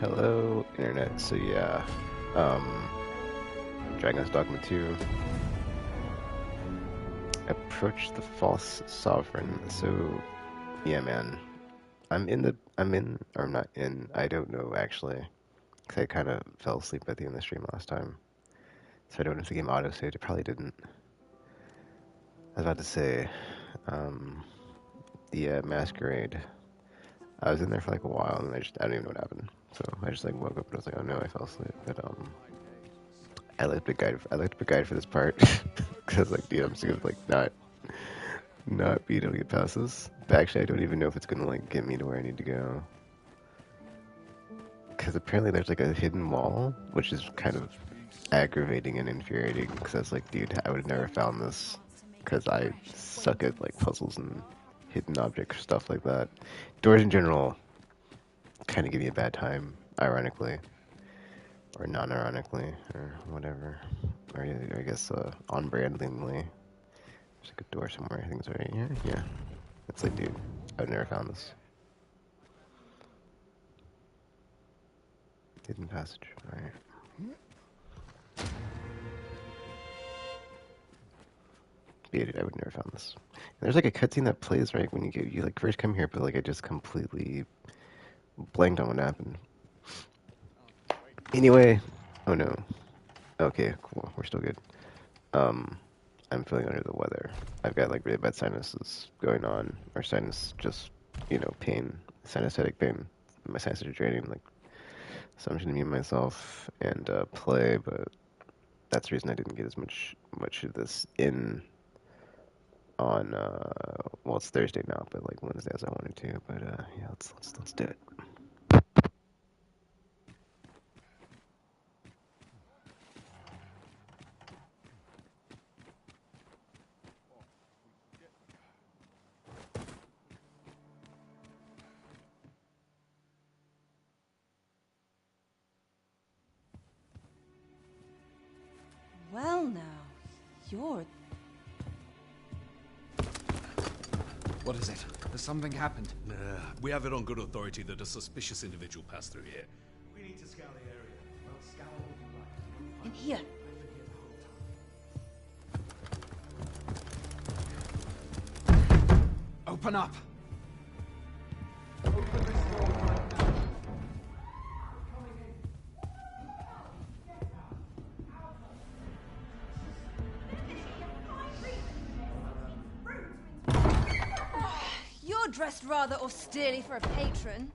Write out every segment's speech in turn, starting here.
Hello, internet. So yeah, um, Dragon's Dogma 2. Approach the false sovereign. So yeah, man, or I'm not in. I don't know actually, because I kind of fell asleep at the end of the stream last time. So I don't know if the game auto saved. It probably didn't. I was about to say, um, the Masquerade. I was in there for like a while, and I don't even know what happened. So I just like woke up and I was like, oh no, I fell asleep. But I looked at guide. I looked up a guide for this part because I was like, dude, I'm sick of like not being able to get past this. But actually, I don't even know if it's gonna like get me to where I need to go. Because apparently there's like a hidden wall, which is kind of aggravating and infuriating. Because I was like, dude, I would have never found this. Because I suck at like puzzles and hidden object stuff like that. Doors in general kind of give me a bad time, ironically. Or non-ironically, or whatever. Or I guess on-brandingly. There's like a door somewhere, I think it's right here. Yeah. It's like, dude, I've never found this. Hidden passage, alright. Yeah, dude, I would never found this. And there's like a cutscene that plays right when you like first come here, but like I just completely blanked on what happened. Anyway, oh no. Okay, cool. We're still good. I'm feeling under the weather. I've got like really bad sinuses going on, or sinus just, pain, sinusitic pain. My sinuses are draining, like, so I'm just gonna mute myself and play, but that's the reason I didn't get as much of this in on well, it's Thursday now, but like Wednesday as I wanted to. But yeah, let's do it. Well now, you're... What is it? Has something happened? We have it on good authority that a suspicious individual passed through here. We need to scour the area. Well, scour all you like. in here. Open up! Open this door right now. You're dressed rather austerely for a patron.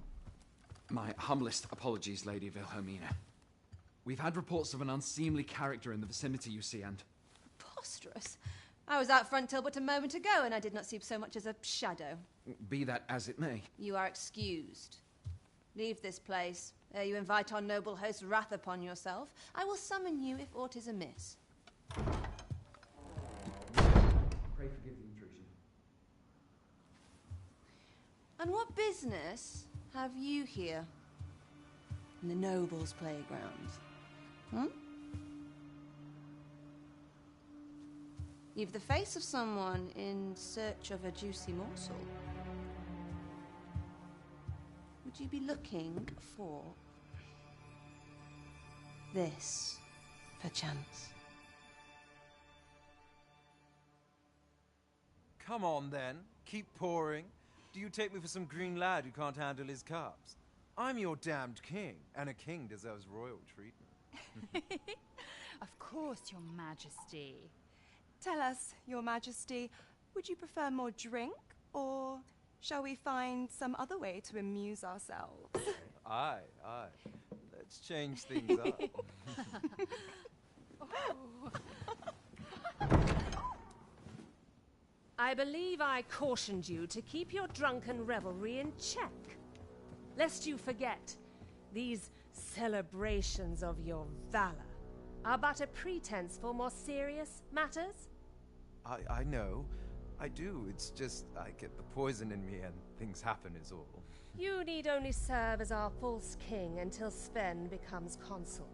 My humblest apologies, Lady Wilhelmina. We've had reports of an unseemly character in the vicinity, you see, and... Preposterous. I was out front till but a moment ago, and I did not see so much as a shadow. Be that as it may. You are excused. Leave this place, ere you invite our noble host's wrath upon yourself. I will summon you if aught is amiss. Pray forgive the intrusion. And what business have you here? In the nobles' playground? Hmm? You've the face of someone in search of a juicy morsel. Would you be looking for this, perchance? Come on, then. Keep pouring. Do you take me for some green lad who can't handle his cups? I'm your damned king, and a king deserves royal treatment. Of course, Your Majesty. Tell us, Your Majesty, would you prefer more drink, or shall we find some other way to amuse ourselves? Aye. Let's change things up. I believe I cautioned you to keep your drunken revelry in check, lest you forget these celebrations of your valor are but a pretense for more serious matters. I know. I do. It's just I get the poison in me and things happen is all. You need only serve as our false king until Sven becomes consul.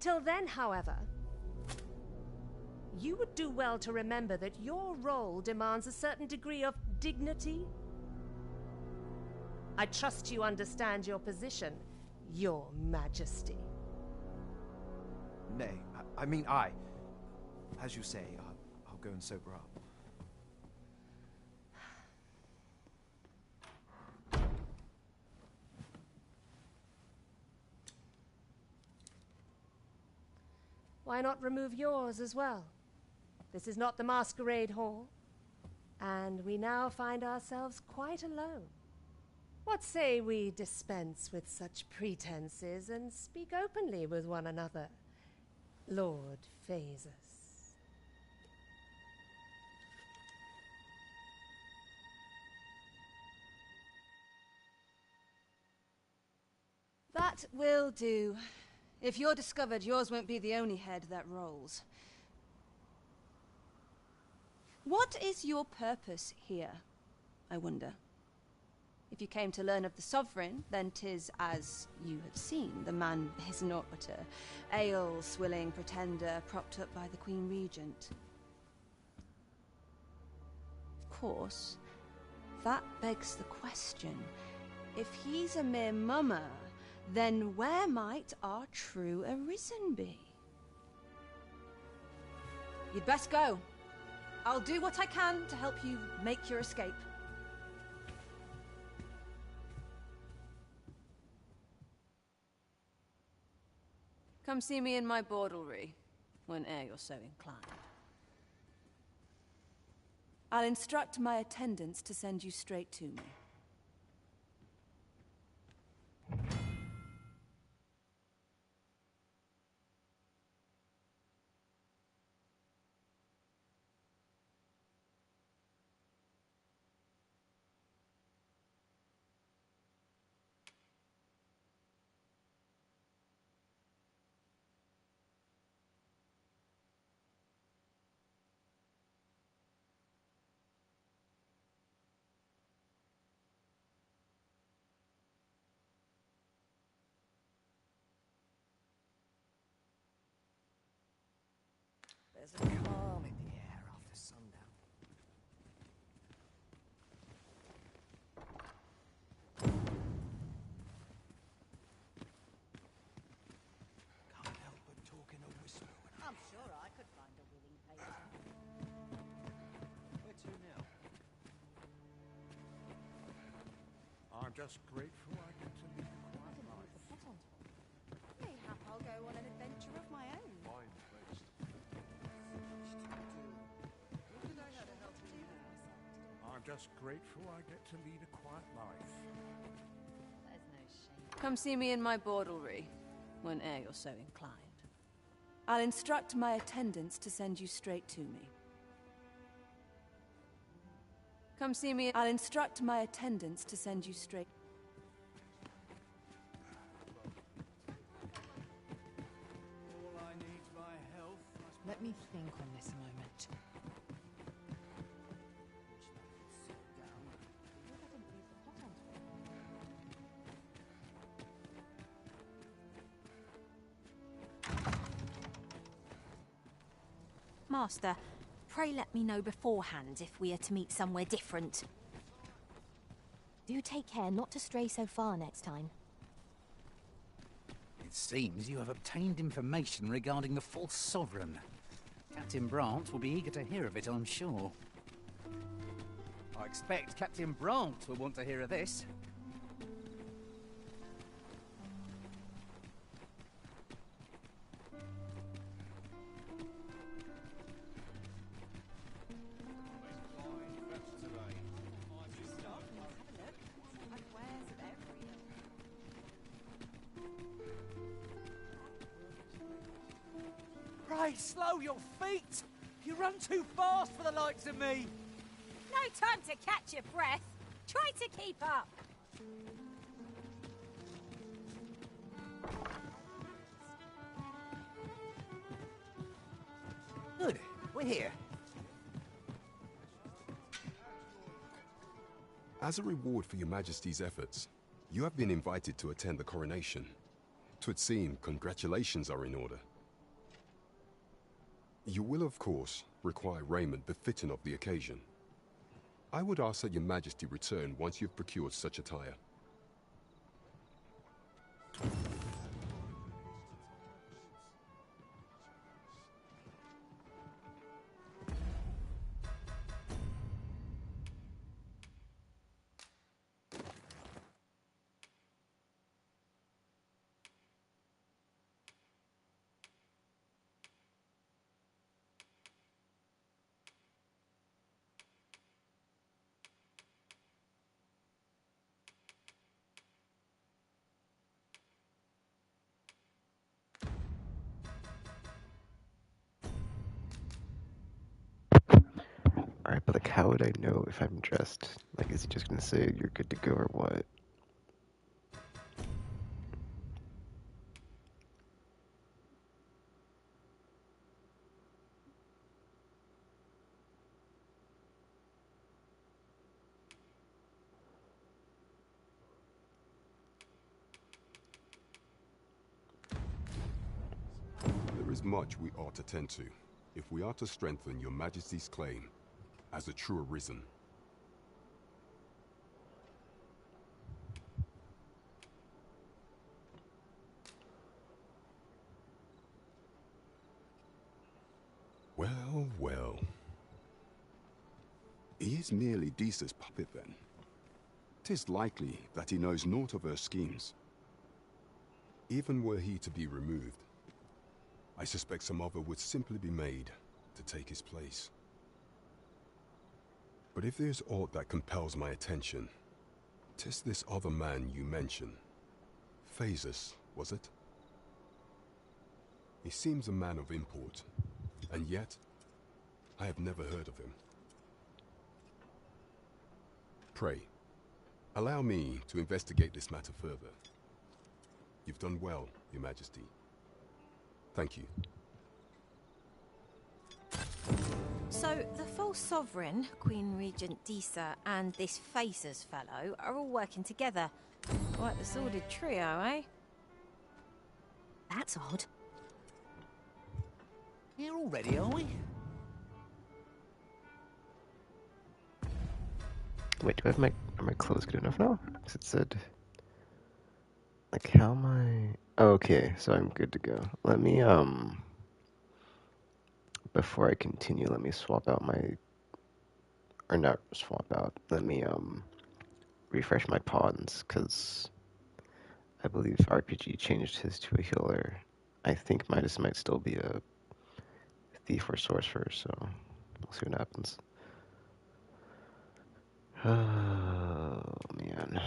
Till then, however, you would do well to remember that your role demands a certain degree of dignity. I trust you understand your position Your Majesty. Nay, I mean I. As you say, I'll go and sober up. Why not remove yours as well? This is not the masquerade hall, and we now find ourselves quite alone. What say we dispense with such pretenses and speak openly with one another, Lord Phasus? That will do. If you're discovered, yours won't be the only head that rolls. What is your purpose here, I wonder? If you came to learn of the Sovereign, then 'tis as you have seen. The man is naught but a ale-swilling pretender propped up by the Queen Regent. Of course, that begs the question. If he's a mere mummer, then where might our true Arisen be? You'd best go. I'll do what I can to help you make your escape. Come see me in my bordlery, whene'er you're so inclined. I'll instruct my attendants to send you straight to me. There's a calm in the air after sundown. Can't help but talk in a whisper when I'm sure I could find a willing patron. Where to now? I'm just grateful I get to live a quiet life. Mayhap I'll go on an adventure of my own. Fine placed. I'm just grateful I get to lead a quiet life. There's no shame. Come see me in my bordlery, whene'er you're so inclined. I'll instruct my attendants to send you straight to me. Come see me. I'll instruct my attendants to send you straight. All I need's my health. Let me think on this a moment. Master, pray let me know beforehand if we are to meet somewhere different. Do take care not to stray so far next time. It seems you have obtained information regarding the false sovereign. Captain Brandt will be eager to hear of it, I'm sure. I expect Captain Brandt will want to hear of this. Pray, slow your feet! You run too fast for the likes of me! No time to catch your breath. Try to keep up. Good, we're here. As a reward for your Majesty's efforts, you have been invited to attend the coronation. 'Twould seem congratulations are in order. You will, of course, require raiment befitting of the occasion. I would ask that your Majesty return once you've procured such attire. Alright, but like, how would I know if I'm dressed? Like, is he just gonna say you're good to go or what? There is much we ought to tend to, if we are to strengthen your Majesty's claim as a true arisen. Well, well. He is merely Disa's puppet then. 'Tis likely that he knows naught of her schemes. Even were he to be removed, I suspect some other would simply be made to take his place. But if there's aught that compels my attention, 'tis this other man you mention. Phases, was it? He seems a man of import, and yet I have never heard of him. Pray, allow me to investigate this matter further. You've done well, Your Majesty. Thank you. So, the false sovereign, Queen Regent Disa, and this Phasers fellow are all working together. Quite the sordid trio, eh? That's odd. Here already, are we? Wait, do I have are my clothes good enough now? 'Cause it said, like, how am I? Oh, okay, so I'm good to go. Let me, before I continue, let me swap out my, or not swap out, let me, refresh my pawns, because I believe RPG changed his to a healer. I think Midas might still be a thief or sorcerer, so we'll see what happens. Oh, man.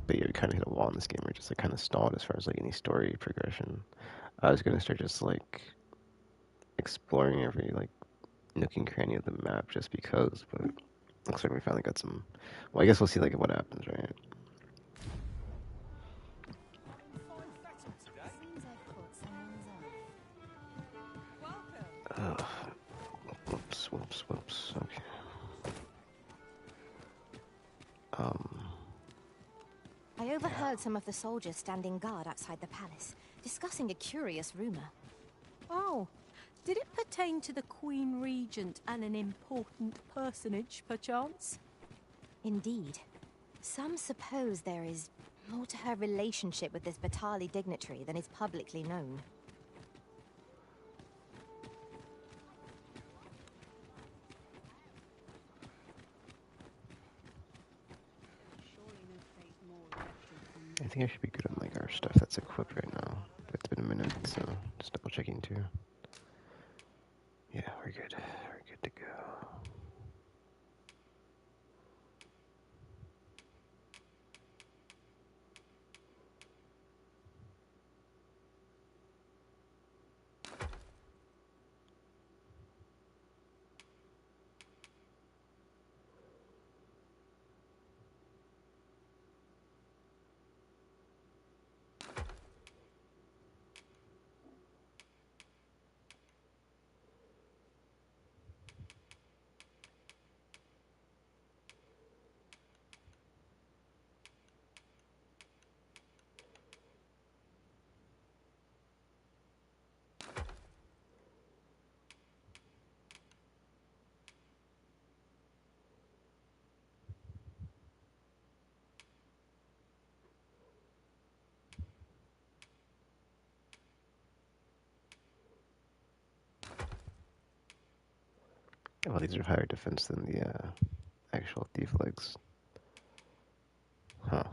But yeah, we kind of hit a wall in this game. We're just like kind of stalled as far as like any story progression. I was gonna start just like exploring every like nook and cranny of the map just because, but looks like we finally got some. Well, I guess we'll see like what happens, right? Whoops, whoops, whoops. Okay. I overheard some of the soldiers standing guard outside the palace, discussing a curious rumor. Oh, did it pertain to the Queen Regent and an important personage, perchance? Indeed. Some suppose there is more to her relationship with this Batali dignitary than is publicly known. I think I should be good on like our stuff that's equipped right now. It's been a minute, so just double checking too. Yeah, we're good. We're good to go. Well, these are higher defense than the actual thief legs. Huh.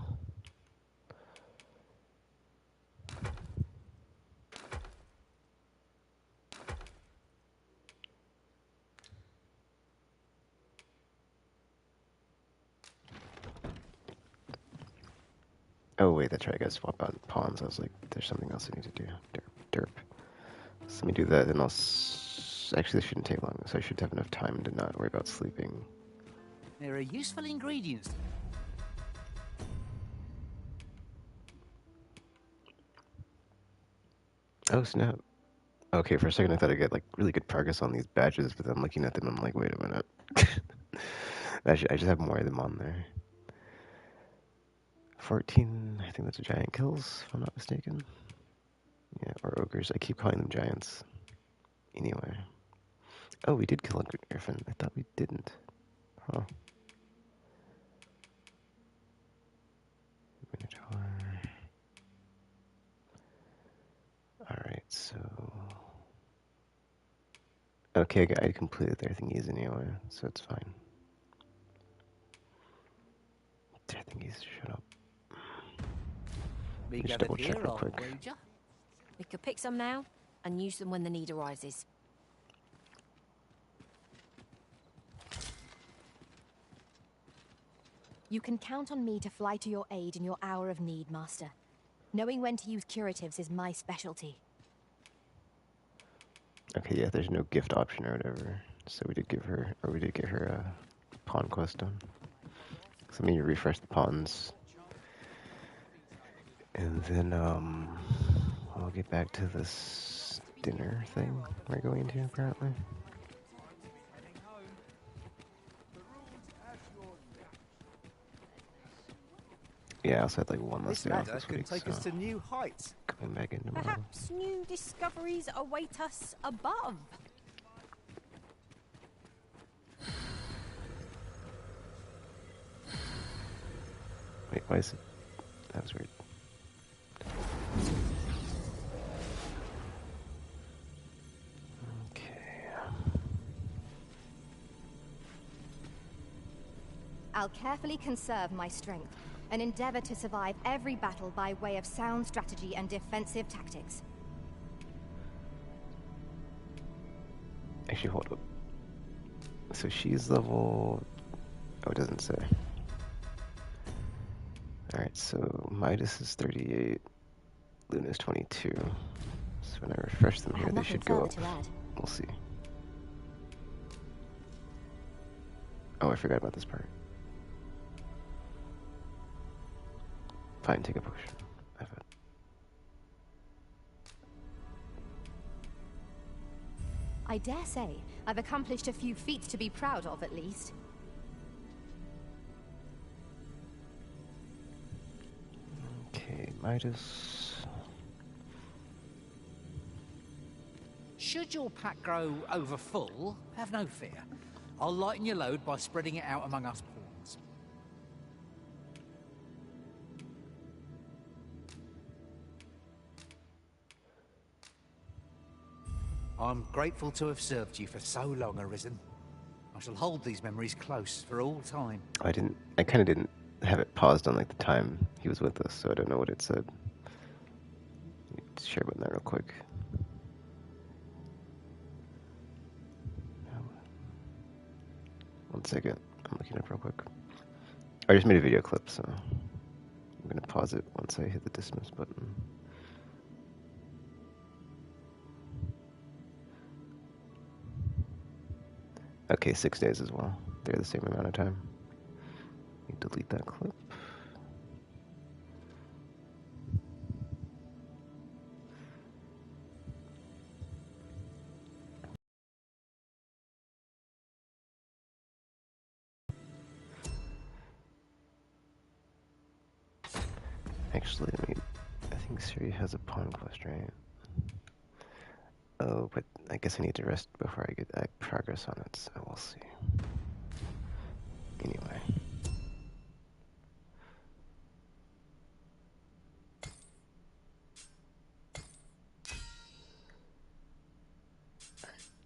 Oh wait, that's right, I gotta swap out pawns. I was like, there's something else I need to do. Derp. So let me do that, and actually, this shouldn't take long, so I should have enough time to not worry about sleeping. There are useful ingredients. Oh snap. Okay, for a second I thought I'd get like really good progress on these badges, but then looking at them, I'm like, wait a minute. I just have more of them on there. 14, I think that's giant kills, if I'm not mistaken. Yeah, or ogres. I keep calling them giants. Anyway. Oh, we did kill a griffin. I thought we didn't. Huh. Minotaur. Alright, so... Okay, I completed their thingies anyway, so it's fine. Their thingies, shut up. We Just gathered double check here, real old quick. wager. We could pick some now and use them when the need arises. You can count on me to fly to your aid in your hour of need, Master. Knowing when to use curatives is my specialty. Okay, yeah, there's no gift option or whatever. So we did get her a pawn quest done. So let me refresh the pawns. And then, I'll get back to this dinner thing we're going to, apparently. Yeah, I also had like one less This day off ladder this can week, take so us to new heights. coming back in tomorrow. Perhaps new discoveries await us above. Wait, why is it? That was weird. I'll carefully conserve my strength and endeavor to survive every battle by way of sound strategy and defensive tactics. Actually, hold up. So she's level... Oh, it doesn't say. Alright, so Midas is 38, Luna's 22. So when I refresh them here, they should go up. We'll see. Oh, I forgot about this part. Fine, take a potion. Have it. I dare say I've accomplished a few feats to be proud of, at least. Okay, Midas. Should your pack grow over full, have no fear. I'll lighten your load by spreading it out among us pawns. I'm grateful to have served you for so long, Arisen. I shall hold these memories close for all time. I kind of didn't have it paused on like the time he was with us, so I don't know what it said. Let's share with that real quick. One second, I'm looking up real quick. I just made a video clip, so I'm gonna pause it once I hit the dismiss button. Okay, 6 days as well. They're the same amount of time. Let me delete that clip. Actually, I think Siri has a pawn quest, right? Oh, but I guess I need to rest before I get progress on it, so we'll see. Anyway.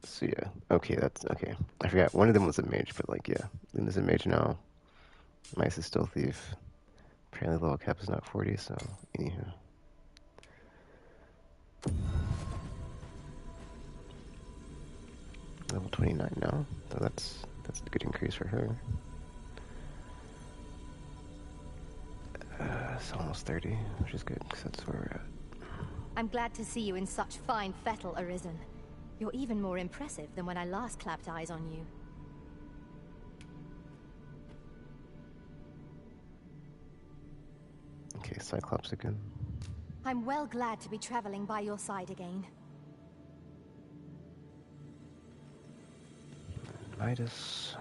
So yeah, okay, that's okay. I forgot, one of them was a mage, but like, yeah. Luna's a mage now. Mice is still thief. Apparently level cap is not 40, so anywho. Level 29 now, so that's a good increase for her. It's almost 30, which is good, because that's where we're at. I'm glad to see you in such fine fettle, Arisen. You're even more impressive than when I last clapped eyes on you. Okay, Cyclops again. I'm well glad to be traveling by your side again. Midas.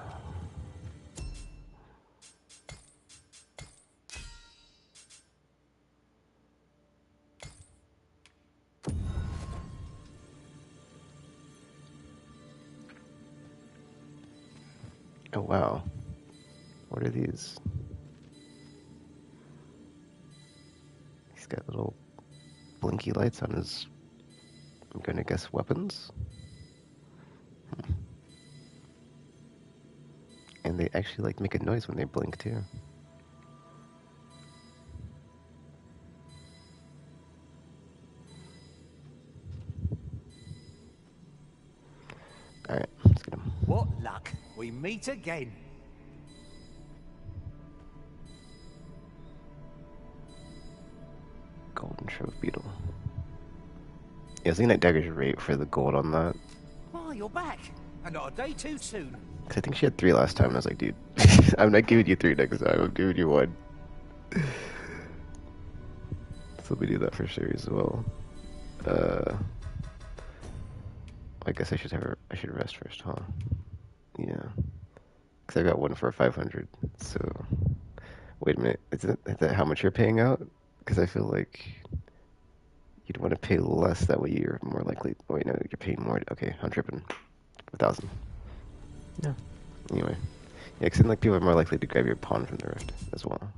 Oh wow. What are these? He's got little blinky lights on his, I'm gonna guess, weapons? And they actually like make a noise when they blink too. Alright, let's get him. What luck! We meet again. Golden Trove Beetle. Yeah, I was thinking that dagger's right for the gold on that. Oh, you're back. And not a day too soon. Cause I think she had 3 last time, and I was like, dude, I'm not giving you 3 next time, I'm giving you 1. So we do that for sure as well. I guess I should rest first, huh? Yeah. Cause I got 1 for 500, so... Wait a minute, is that how much you're paying out? Because I feel like you'd want to pay less, that way you're more likely... Wait, no, you're paying more. Okay, I'm tripping. 1,000. Yeah. Anyway. Yeah, because then like, people are more likely to grab your pawn from the rift as well.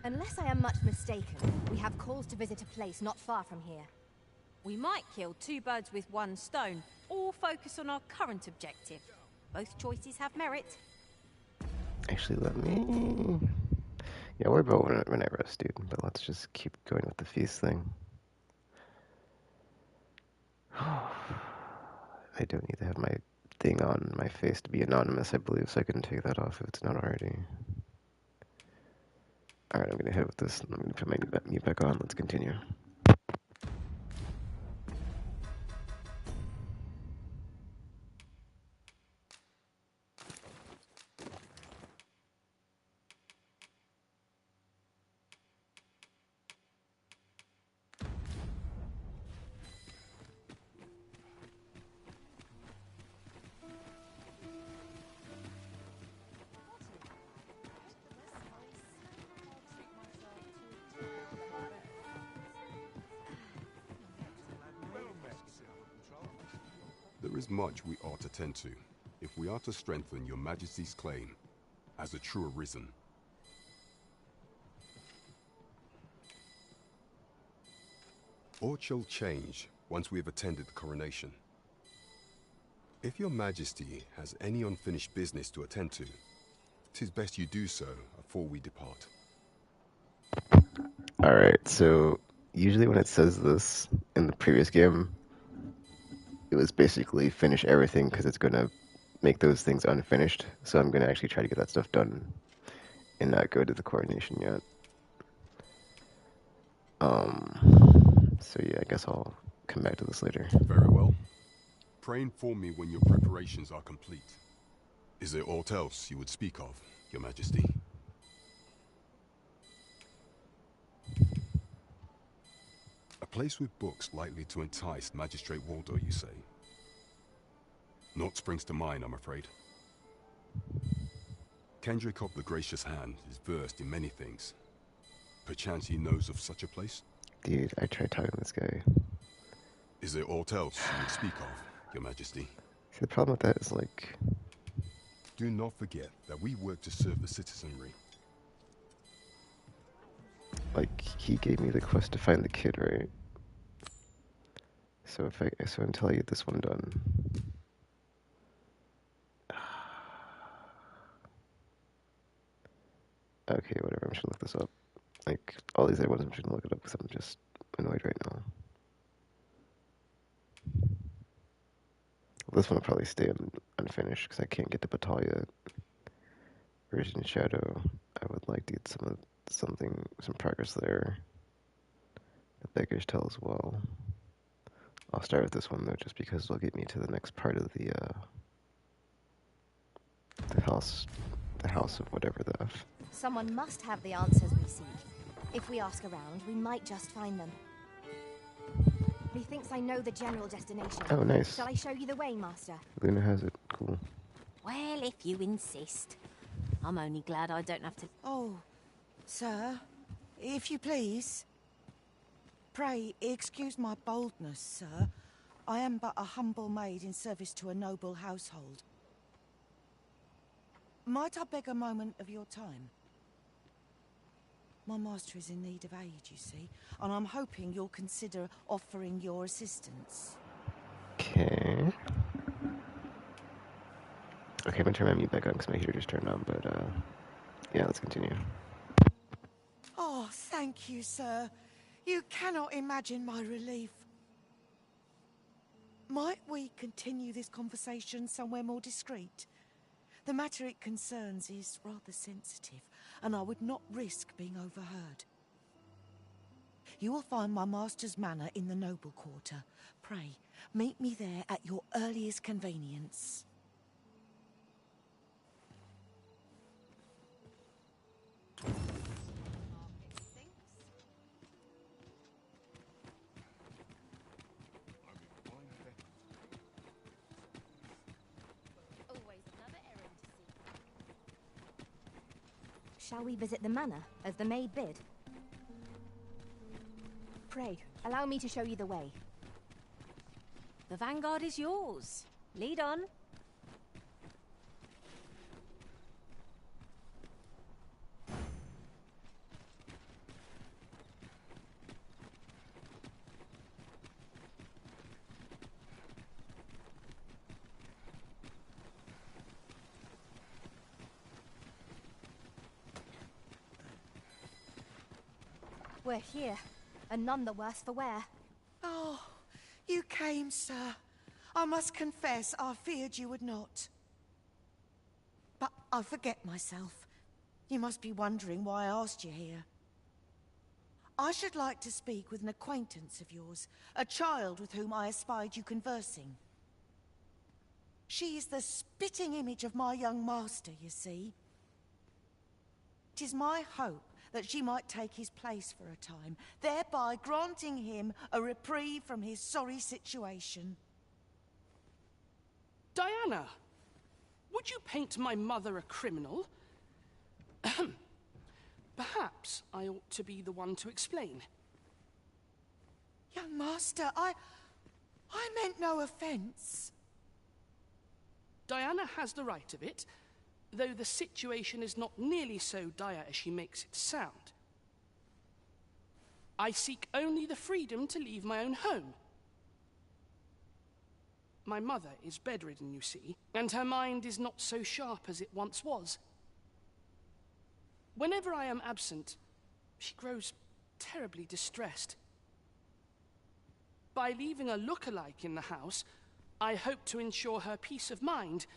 Unless I am much mistaken, we have cause to visit a place not far from here. We might kill 2 birds with 1 stone, or focus on our current objective. Both choices have merit. Actually, let me... Yeah, we're about when I rest, dude. But let's just keep going with the feast thing. I don't need to have my thing on my face to be anonymous, I believe, so I can take that off if it's not already. Alright, I'm gonna hit with this. I'm gonna put my mute back on. Let's continue. There is much we ought to tend to, if we are to strengthen your Majesty's claim as a true Arisen. Aught shall change once we have attended the coronation. If your Majesty has any unfinished business to attend to, 'tis best you do so afore we depart. Alright, so usually when it says this in the previous game, it was basically finish everything because it's going to make those things unfinished. So I'm going to actually try to get that stuff done and not go to the coronation yet. So yeah, I guess I'll come back to this later. Very well. Pray inform me when your preparations are complete. Is there aught else you would speak of, Your Majesty? A place with books likely to entice Magistrate Waldo, you say? Naught springs to mind, I'm afraid. Kendrick of the Gracious Hand is versed in many things. Perchance he knows of such a place? Dude, I tried talking to this guy. Is there aught else you would speak of, Your Majesty? See, the problem with that is, like... Do not forget that we work to serve the citizenry. Like, he gave me the quest to find the kid, right? So until I get this one done... Okay, whatever, I'm just gonna look this up. Like, all these other ones, I'm just gonna look it up because I'm just annoyed right now. This one will probably stay unfinished because I can't get to Battaglia Beggars in Shadow. I would like to get some progress there. The Beggars Tell as well. I'll start with this one though, just because it'll get me to the next part of the house of whatever the F. Someone must have the answers we seek. If we ask around, we might just find them. Methinks I know the general destination. Oh, nice. Shall I show you the way, Master? Luna has it. Cool. Well, if you insist. I'm only glad I don't have to... Oh, sir, if you please. Pray, excuse my boldness, sir. I am but a humble maid in service to a noble household. Might I beg a moment of your time? My master is in need of aid, you see, and I'm hoping you'll consider offering your assistance. Okay. Okay, I'm gonna turn my mute back on because my heater just turned on, but yeah, let's continue. Oh, thank you, sir. You cannot imagine my relief. Might we continue this conversation somewhere more discreet? The matter it concerns is rather sensitive, and I would not risk being overheard. You will find my master's manor in the noble quarter. Pray, meet me there at your earliest convenience. Shall we visit the manor, as the maid bid? Pray, allow me to show you the way. The vanguard is yours. Lead on. We're here, and none the worse for wear. Oh, you came, sir. I must confess, I feared you would not. But I forget myself. You must be wondering why I asked you here. I should like to speak with an acquaintance of yours, a child with whom I espied you conversing. She is the spitting image of my young master, you see. It is my hope that she might take his place for a time, thereby granting him a reprieve from his sorry situation. Diana, would you paint my mother a criminal? Perhaps I ought to be the one to explain. Young master, I meant no offense. Diana has the right of it, though the situation is not nearly so dire as she makes it sound. I seek only the freedom to leave my own home. My mother is bedridden, you see, and her mind is not so sharp as it once was. Whenever I am absent, she grows terribly distressed. By leaving a look-alike in the house, I hope to ensure her peace of mind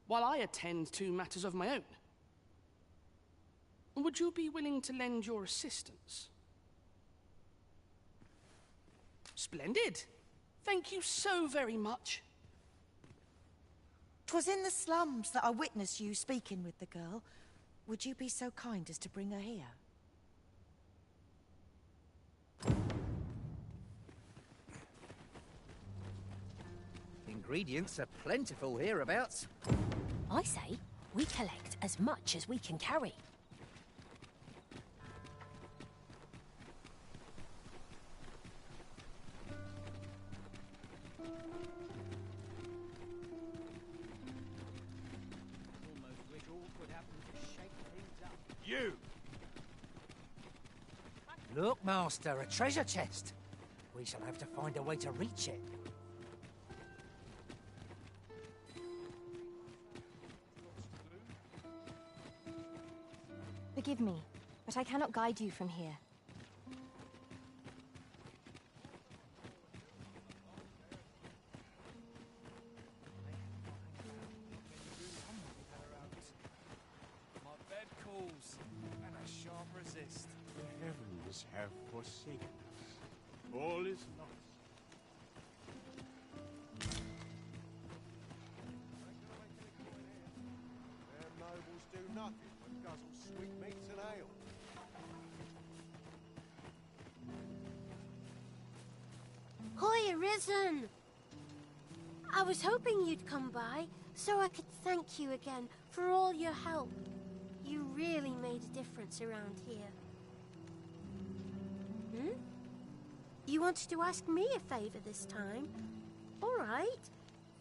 while I attend to matters of my own. Would you be willing to lend your assistance? Splendid. Thank you so very much. 'Twas in the slums that I witnessed you speaking with the girl. Would you be so kind as to bring her here? Ingredients are plentiful hereabouts. I say, we collect as much as we can carry. Almost wish all could happen to shake things up. You! Look, Master, a treasure chest. We shall have to find a way to reach it. Forgive me, but I cannot guide you from here. My bed resist. The heavens have forsaken us. All is lost. Their nobles do nothing but guzzle sweetmeats and ale. Hi, Arisen! I was hoping you'd come by, so I could thank you again for all your help. You really made a difference around here. Hmm? You wanted to ask me a favor this time? All right.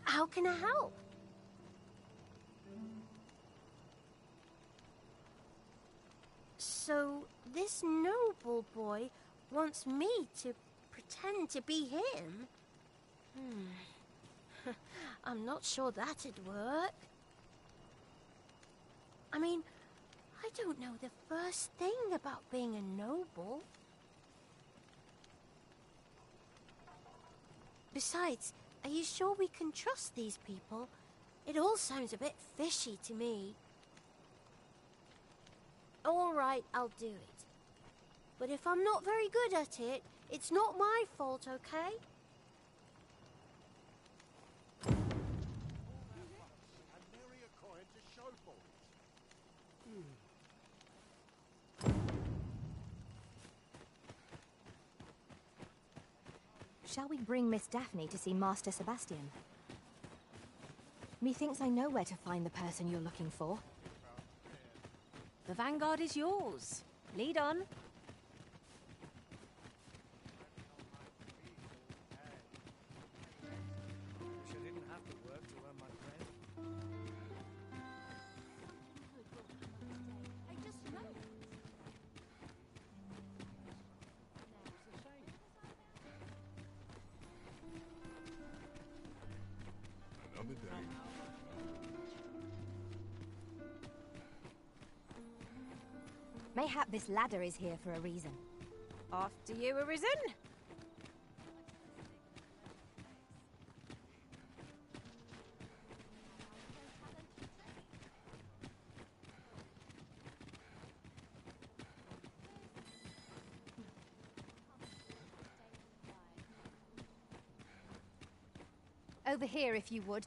How can I help? So, this noble boy wants me to pretend to be him? I'm not sure that'd work. I mean, I don't know the first thing about being a noble. Besides, are you sure we can trust these people? It all sounds a bit fishy to me. All right, I'll do it. But if I'm not very good at it, it's not my fault, okay? And nary a coin to show for it. Shall we bring Miss Daphne to see Master Sebastian? Methinks I know where to find the person you're looking for. The vanguard is yours. Lead on. Wish I didn't have to work to earn my bread. Another day. Mayhap this ladder is here for a reason. After you, Arisen. Over here, if you would.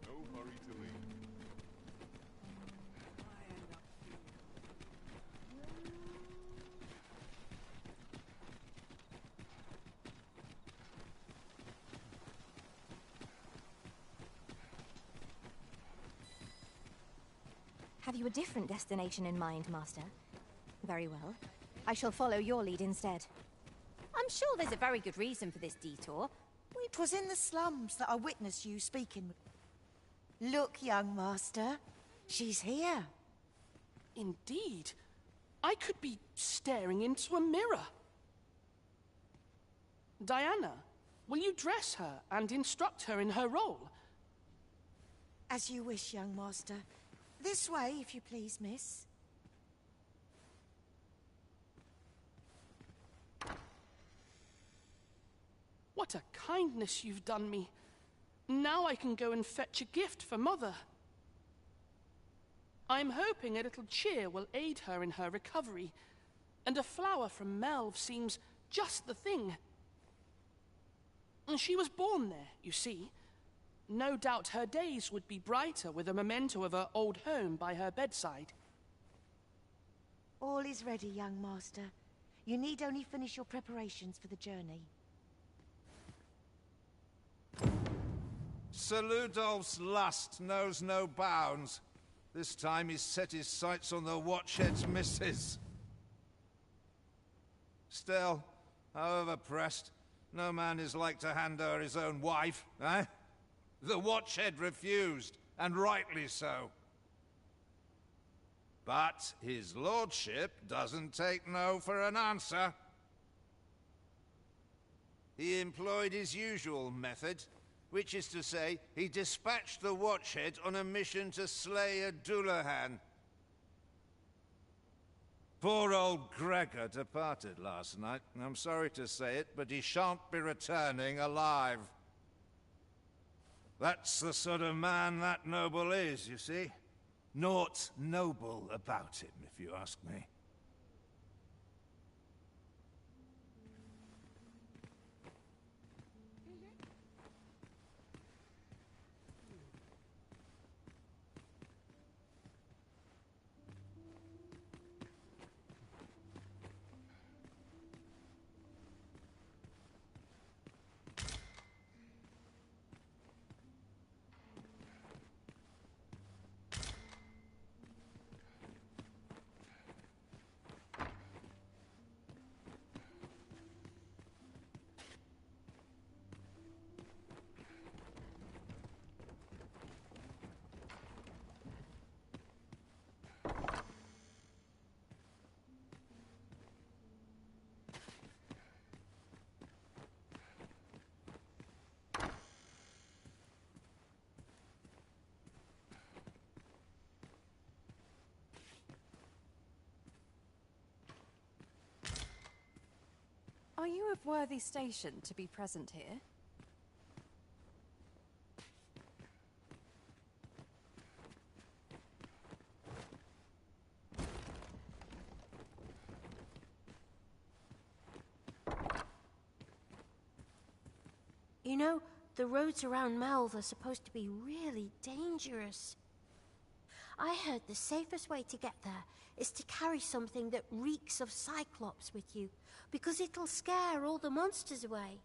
No hurry to leave. Have you a different destination in mind, Master? Very well. I shall follow your lead instead. I'm sure there's a very good reason for this detour. It was in the slums that I witnessed you speaking with... Look, young master. She's here. Indeed. I could be staring into a mirror. Diana, will you dress her and instruct her in her role? As you wish, young master. This way, if you please, miss. What a kindness you've done me. Now I can go and fetch a gift for Mother. I'm hoping a little cheer will aid her in her recovery, and a flower from Melve seems just the thing. And she was born there, you see. No doubt her days would be brighter with a memento of her old home by her bedside. All is ready, young master. You need only finish your preparations for the journey. Sir Ludolf's lust knows no bounds. This time he's set his sights on the Watchhead's missus. Still, however pressed, no man is like to hand her his own wife, eh? The Watchhead refused, and rightly so. But his lordship doesn't take no for an answer. He employed his usual method, which is to say, he dispatched the Watchhead on a mission to slay a Dullahan. Poor old Gregor departed last night. I'm sorry to say it, but he shan't be returning alive. That's the sort of man that noble is, you see. Naught noble about him, if you ask me. Are you of worthy station to be present here? You know, the roads around Melve are supposed to be really dangerous. I heard the safest way to get there is to carry something that reeks of Cyclops with you, because it'll scare all the monsters away.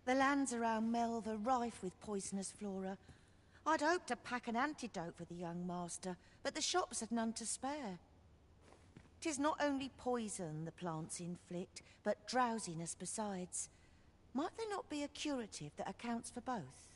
The lands around Melve are rife with poisonous flora. I'd hoped to pack an antidote for the young master, but the shops had none to spare. 'Tis not only poison the plants inflict, but drowsiness besides. Might there not be a curative that accounts for both?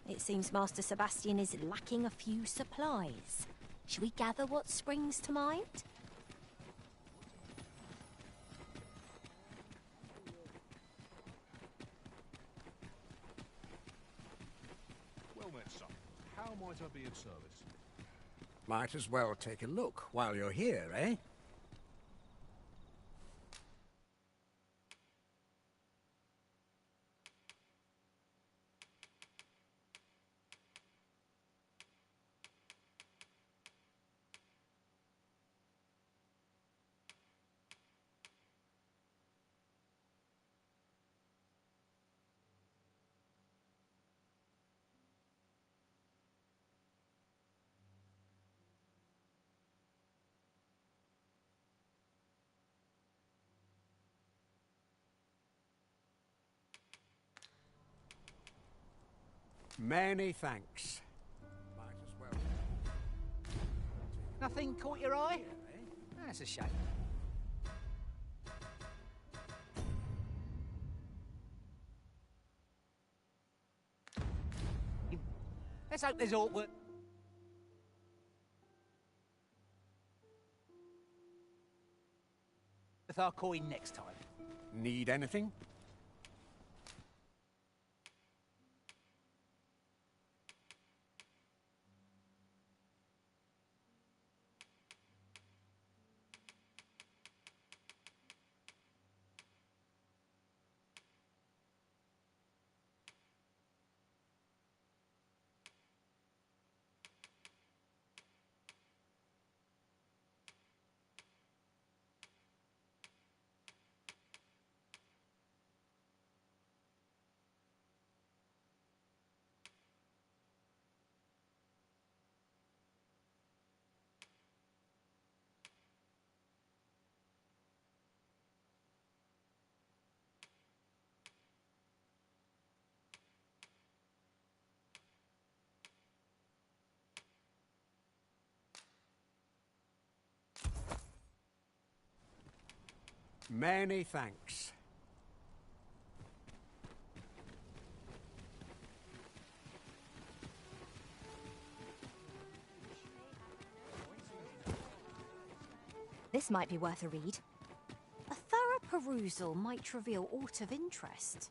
It seems Master Sebastian is lacking a few supplies. Shall we gather what springs to mind? Well met, son. How might I be of service? Might as well take a look while you're here, eh? Many thanks. Might as well. Nothing caught your eye? That's a shame. Let's hope there's awkward. With our coin next time. Need anything? Many thanks. This might be worth a read. A thorough perusal might reveal aught of interest.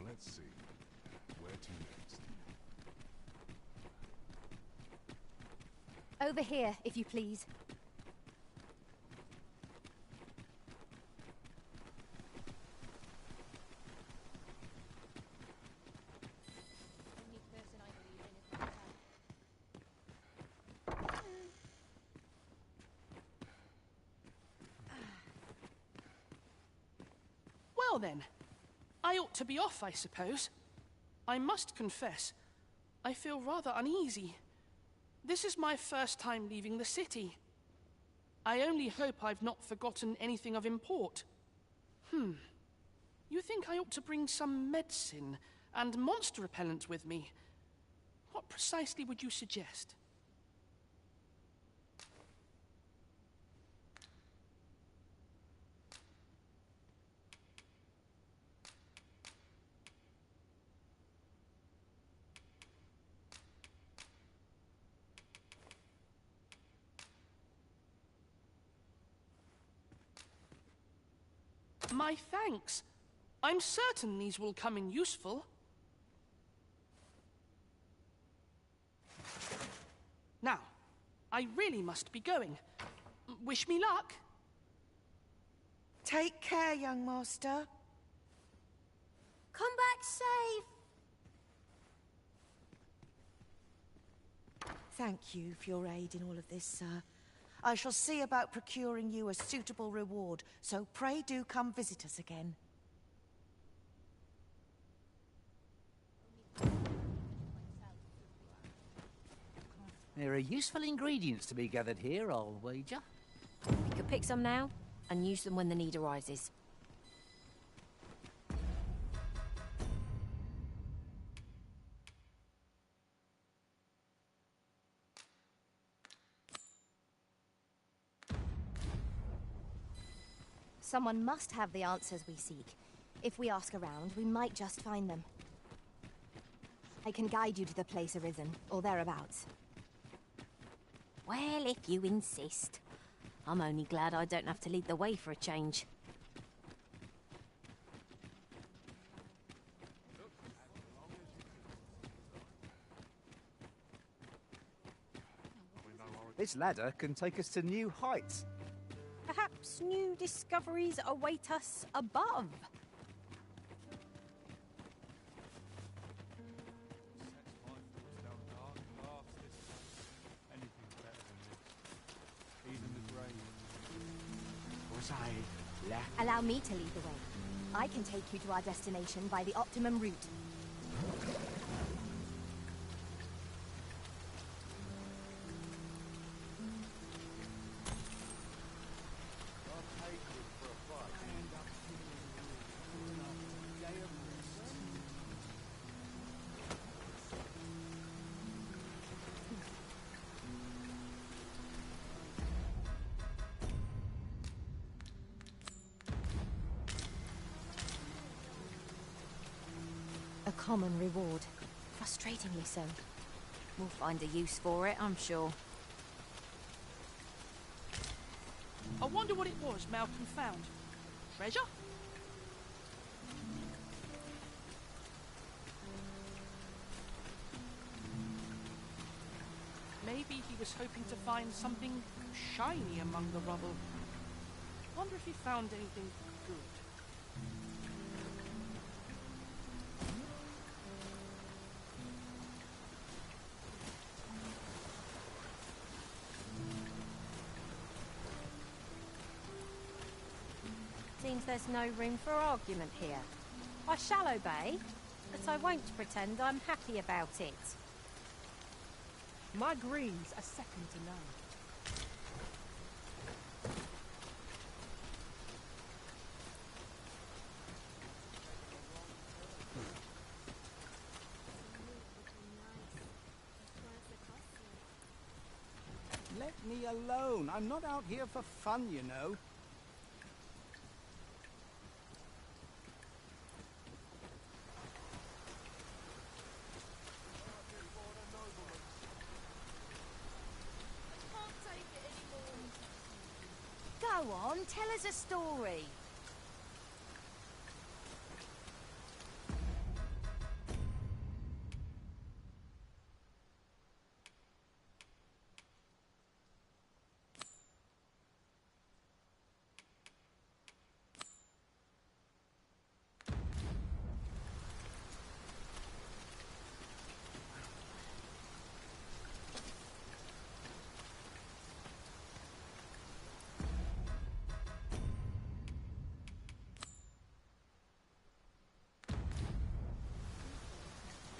Let's see. Where to next? Over here, if you please. Well then, I ought to be off, I suppose. I must confess, I feel rather uneasy. This is my first time leaving the city. I only hope I've not forgotten anything of import. You think I ought to bring some medicine and monster repellent with me? What precisely would you suggest? My thanks. I'm certain these will come in useful. Now, I really must be going. Wish me luck. Take care, young master. Come back safe. Thank you for your aid in all of this, sir. I shall see about procuring you a suitable reward, so pray do come visit us again. There are useful ingredients to be gathered here, I'll wager. We could pick some now and use them when the need arises. Someone must have the answers we seek. If we ask around, we might just find them. I can guide you to the place arisen, or thereabouts. Well, if you insist. I'm only glad I don't have to lead the way for a change. This ladder can take us to new heights. Perhaps new discoveries await us above. Allow me to lead the way. I can take you to our destination by the optimum route. A common reward. Frustratingly so. We'll find a use for it, I'm sure. I wonder what it was Malcolm found. Treasure? Maybe he was hoping to find something shiny among the rubble. Wonder if he found anything good. Seems there's no room for argument here. I shall obey, but I won't pretend I'm happy about it. My greens are second to none. Let me alone. I'm not out here for fun, you know. Go on, tell us a story.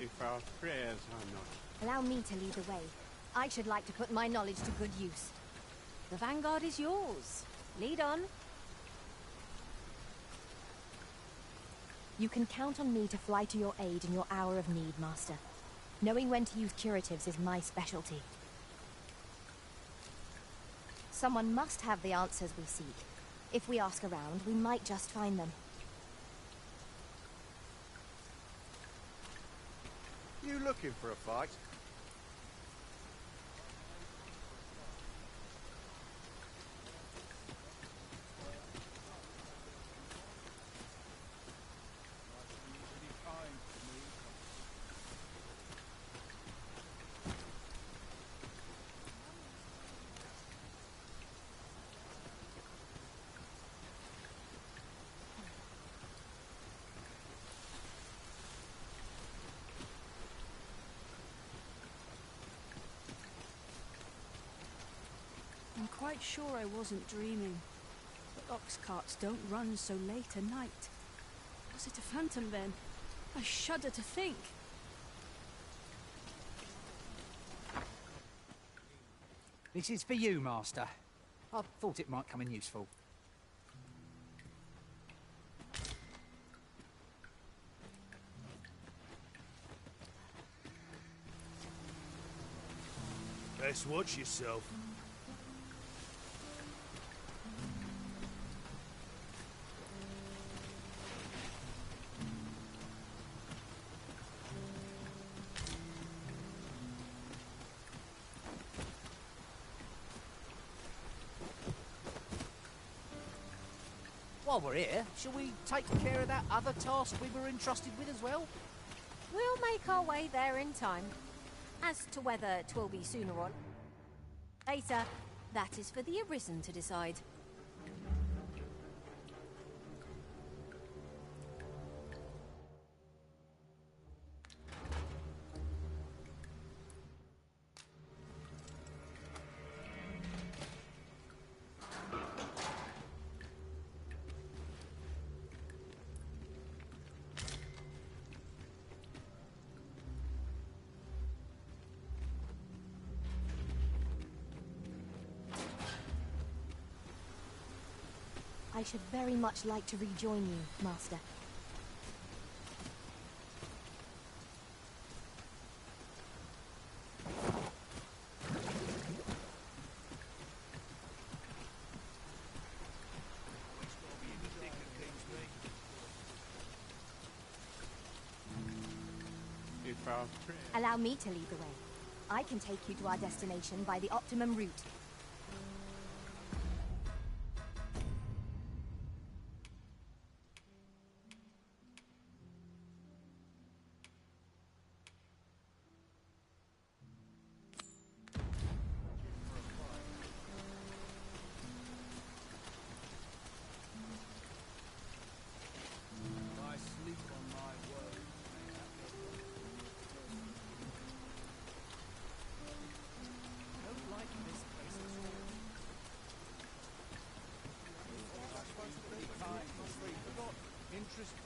If our prayers are not... Allow me to lead the way. I should like to put my knowledge to good use. The vanguard is yours. Lead on. You can count on me to fly to your aid in your hour of need, Master. Knowing when to use curatives is my specialty. Someone must have the answers we seek. If we ask around, we might just find them. You looking for a fight? I'm quite sure I wasn't dreaming. The ox carts don't run so late at night. Was it a phantom then? I shudder to think. This is for you, Master. I thought it might come in useful. Best watch yourself. While we're here, shall we take care of that other task we were entrusted with as well? We'll make our way there in time. As to whether 'twill be sooner or later, that is for the Arisen to decide. I should very much like to rejoin you, Master. If our prayers... Allow me to lead the way. I can take you to our destination by the optimum route. I sleep on my word. Don't like this place at all.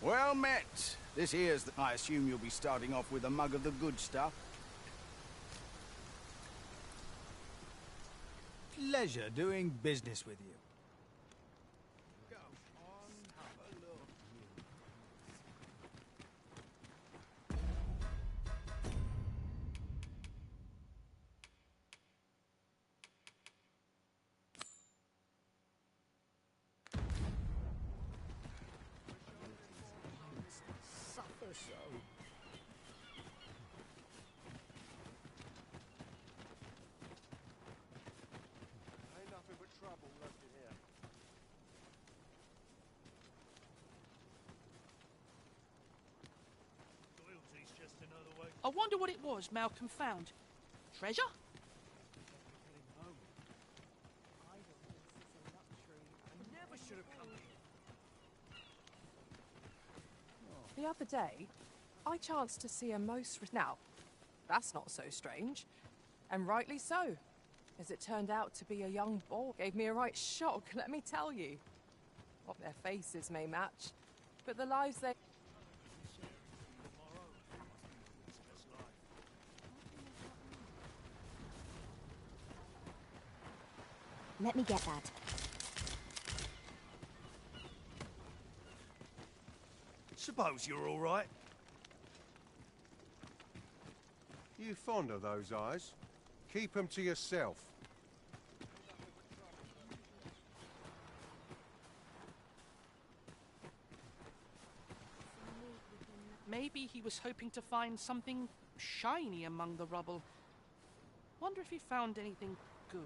Well met. This here's I assume you'll be starting off with a mug of the good stuff. Pleasure doing business with you. Suffer so. Ain't nothing but trouble left in here. Loyalty's just another way. I wonder what it was Malcolm found. Treasure? Never should have come here. The other day, I chanced to see a now, that's not so strange. And rightly so, as it turned out to be a young boy. Gave me a right shock, let me tell you. What their faces may match, but the lives they... Let me get that. Suppose you're all right. You fond of those eyes? Keep them to yourself. Maybe he was hoping to find something shiny among the rubble. Wonder if he found anything good.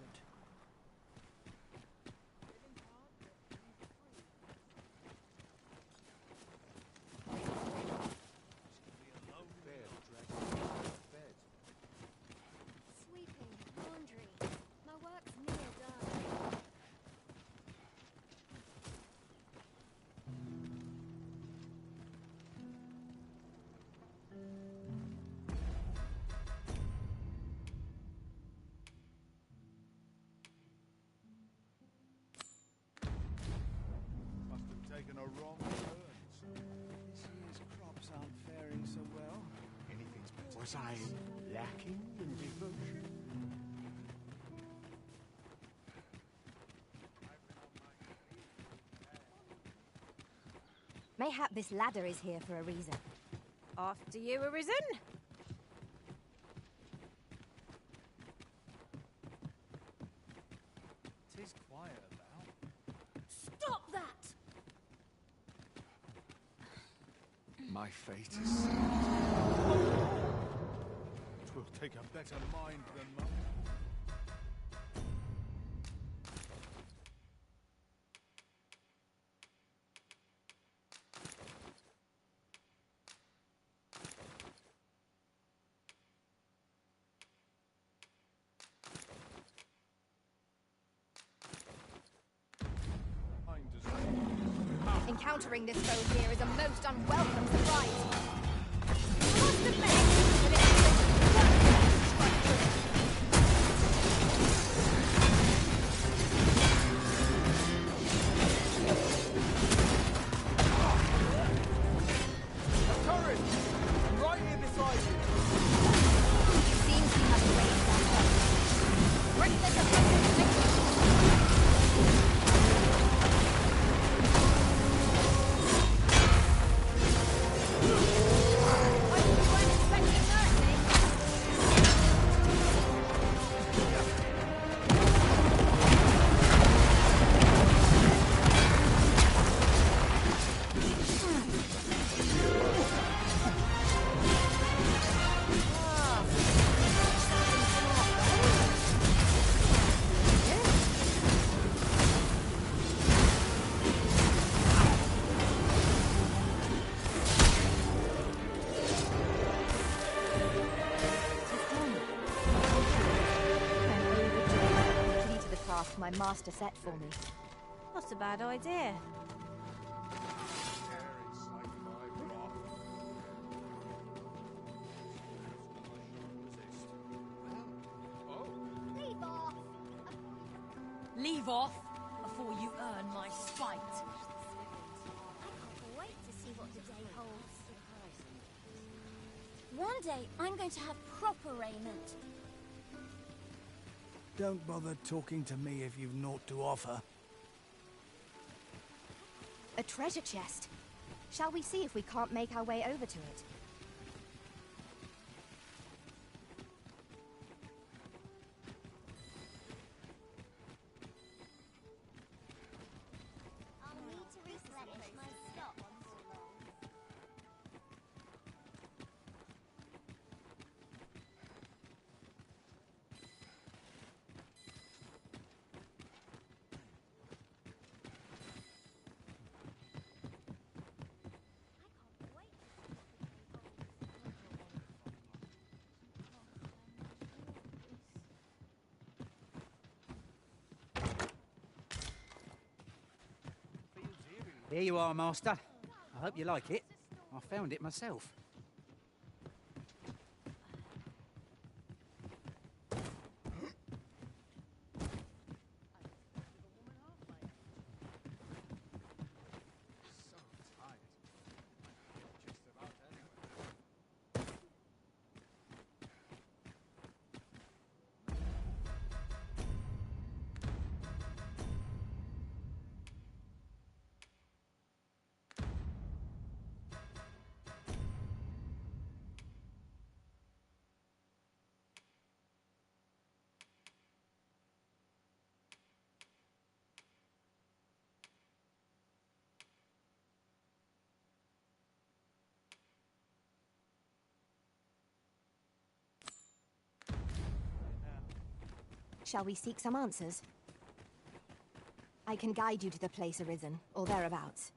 Sweeping, laundry. My work's near done. Must have taken a wrong turn. This year's crops aren't faring so well. Anything's better. Was I lacking in devotion? Mayhap this ladder is here for a reason. After you, Arisen. Tis quiet about. Stop that! My fate is sealed. Twill take a better mind than mine. Encountering this foe here is a most unwelcome surprise. You must admit that it is Courage! I'm right here beside you. It seems you have raised that hope. Bring this up. My master set for me. Not a bad idea. Leave off before you earn my spite. I can't wait to see what the day holds. One day, I'm going to have proper raiment. Don't bother talking to me if you've naught to offer. A treasure chest. Shall we see if we can't make our way over to it? I'll need to replenish my stock. Here you are, Master. I hope you like it. I found it myself. Shall we seek some answers? I can guide you to the place arisen, or thereabouts.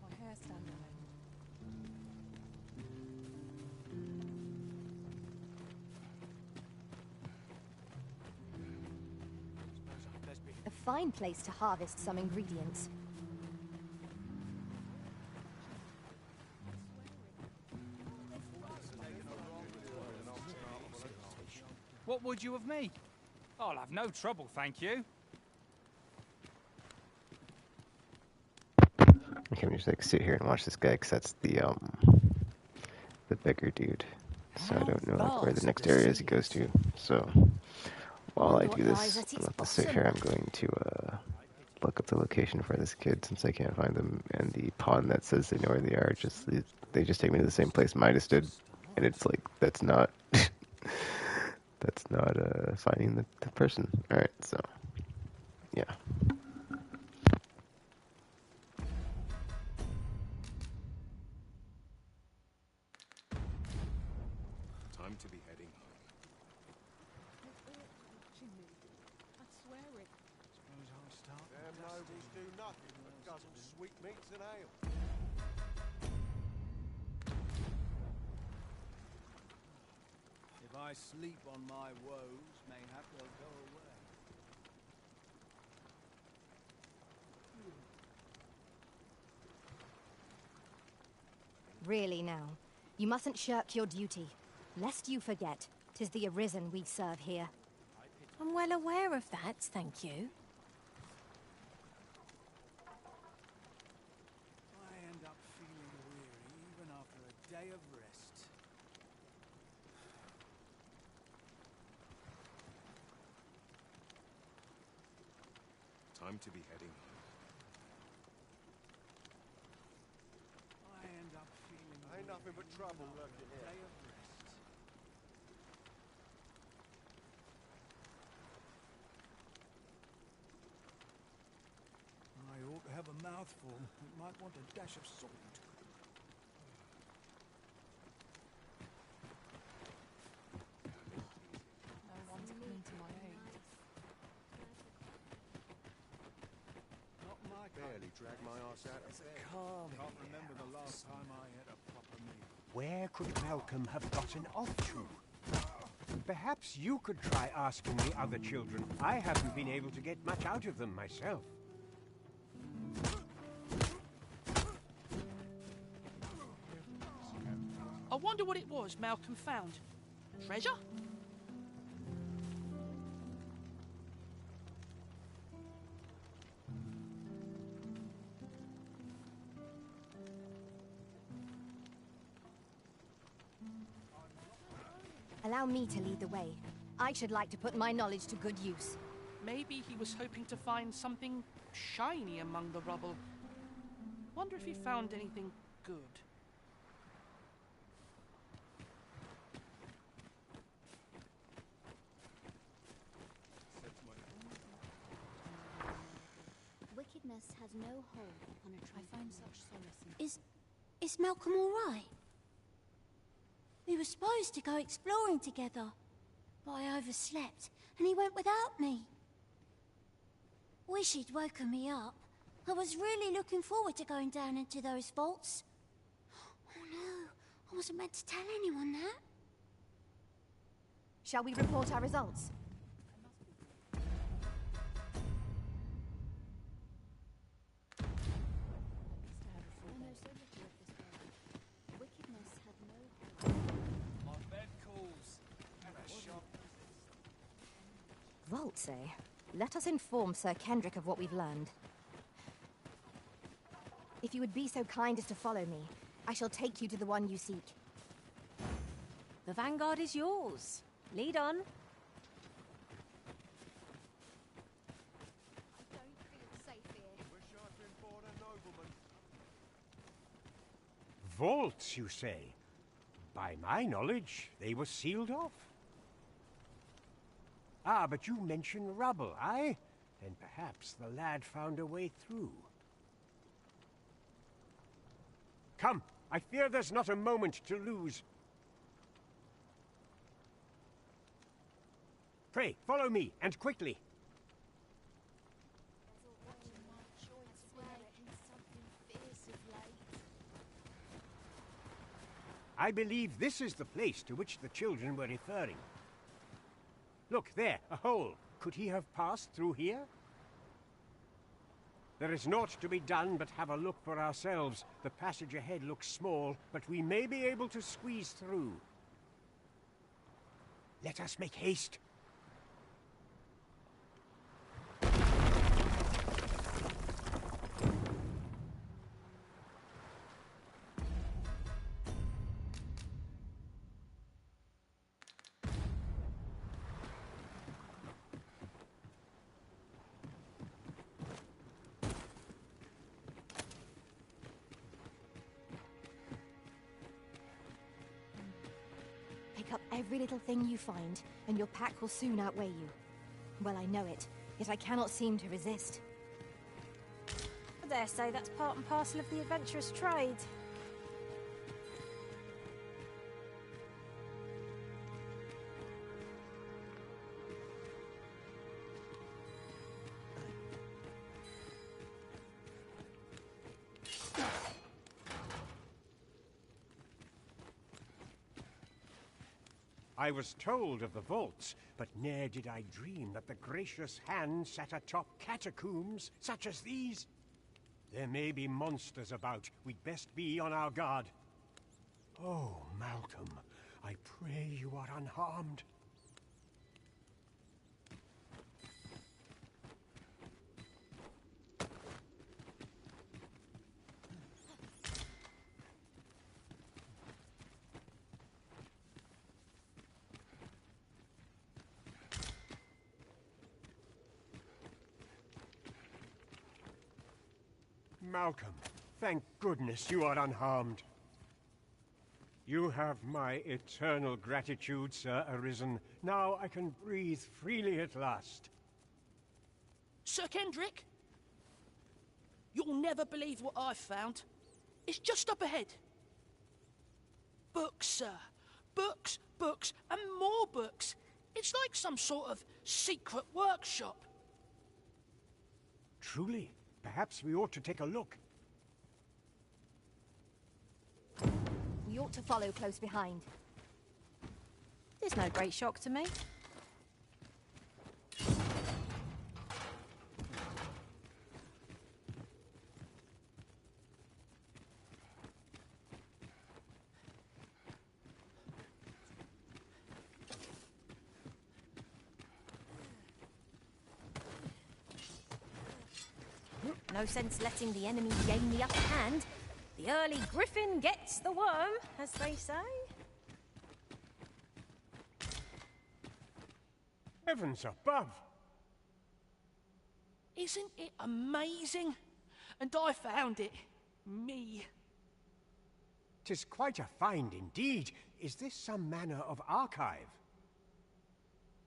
My hair stand on it. A fine place to harvest some ingredients. What would you of me? I'll have no trouble, thank you. Can we just like sit here and watch this guy? Cause that's the beggar dude. So I don't know like, where the next area is he goes to. So while I do this, I'm not to sit here. I'm going to look up the location for this kid since I can't find them. And the pawn that says they know where they are, they just take me to the same place Midas did, and it's like that's not that's not finding the person. All right, so yeah. Time to be heading home. Damn nobles do nothing but guzzle sweetmeats and ale. If I sleep on my woes, mayhap they'll go away. Really now, you mustn't shirk your duty. Lest you forget, 'tis the Arisen we serve here. I'm well aware of that, thank you. I end up feeling weary even after a day of rest. Time to be heading home. I end up feeling Ain't nothing but trouble lurking a here. day of rest. I ought to have a mouthful. It might want a dash of salt. No one's coming to my aid. Not my Barely dragged my ass out of bed. Calm. Can't remember the last time I had a proper meal. Where could Malcolm have gotten off to? Perhaps you could try asking the other children. I haven't been able to get much out of them myself. I wonder what it was Malcolm found. Treasure? Allow me to lead the way. I should like to put my knowledge to good use. Maybe he was hoping to find something shiny among the rubble. Wonder if he found anything good. Wickedness has no hold upon a true. I find such solace in Is Malcolm all right? We were supposed to go exploring together, but I overslept and he went without me. Wish he'd woken me up. I was really looking forward to going down into those vaults. Oh no, I wasn't meant to tell anyone that. Shall we report our results? I know so little of this world. Wickedness had no hold. My bed calls. And a shop. Vaults, eh? Let us inform Sir Kendrick of what we've learned. If you would be so kind as to follow me, I shall take you to the one you seek. The vanguard is yours. Lead on. I don't feel safe here. Wish I'd been born a nobleman. Vaults, you say? By my knowledge, they were sealed off. Ah, but you mentioned rubble, aye? Then perhaps the lad found a way through. Come, I fear there's not a moment to lose. Pray, follow me, and quickly. I believe this is the place to which the children were referring. Look, there, a hole. Could he have passed through here? There is naught to be done but have a look for ourselves. The passage ahead looks small, but we may be able to squeeze through. Let us make haste. Pick up every little thing you find, and your pack will soon outweigh you. Well, I know it, yet I cannot seem to resist. I dare say that's part and parcel of the adventurous trade. I was told of the vaults, but ne'er did I dream that the gracious hand sat atop catacombs such as these. There may be monsters about. We'd best be on our guard. Oh, Malcolm, I pray you are unharmed. Malcolm, thank goodness you are unharmed. You have my eternal gratitude, Sir Arisen. Now I can breathe freely at last. Sir Kendrick? You'll never believe what I've found. It's just up ahead. Books, sir. Books, books, and more books. It's like some sort of secret workshop. Truly? Perhaps we ought to take a look. We ought to follow close behind. There's no great shock to me. No sense letting the enemy gain the upper hand. The early griffin gets the worm, as they say. Heavens above! Isn't it amazing? And I found it. Me. 'Tis quite a find indeed. Is this some manner of archive?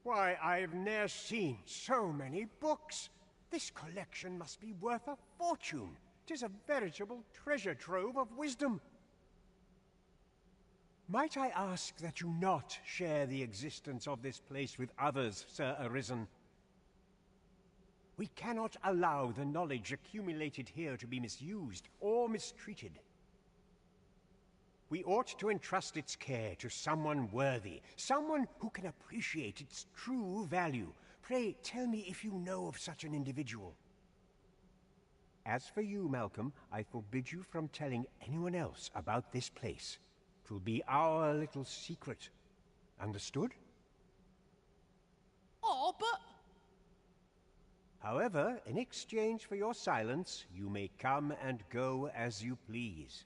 Why, I've ne'er seen so many books. This collection must be worth a fortune. 'Tis a veritable treasure trove of wisdom. Might I ask that you not share the existence of this place with others, Sir Arisen? We cannot allow the knowledge accumulated here to be misused or mistreated. We ought to entrust its care to someone worthy, someone who can appreciate its true value. Pray, tell me if you know of such an individual. As for you, Malcolm, I forbid you from telling anyone else about this place. 'Twill be our little secret. Understood? Oh, but... However, in exchange for your silence, you may come and go as you please.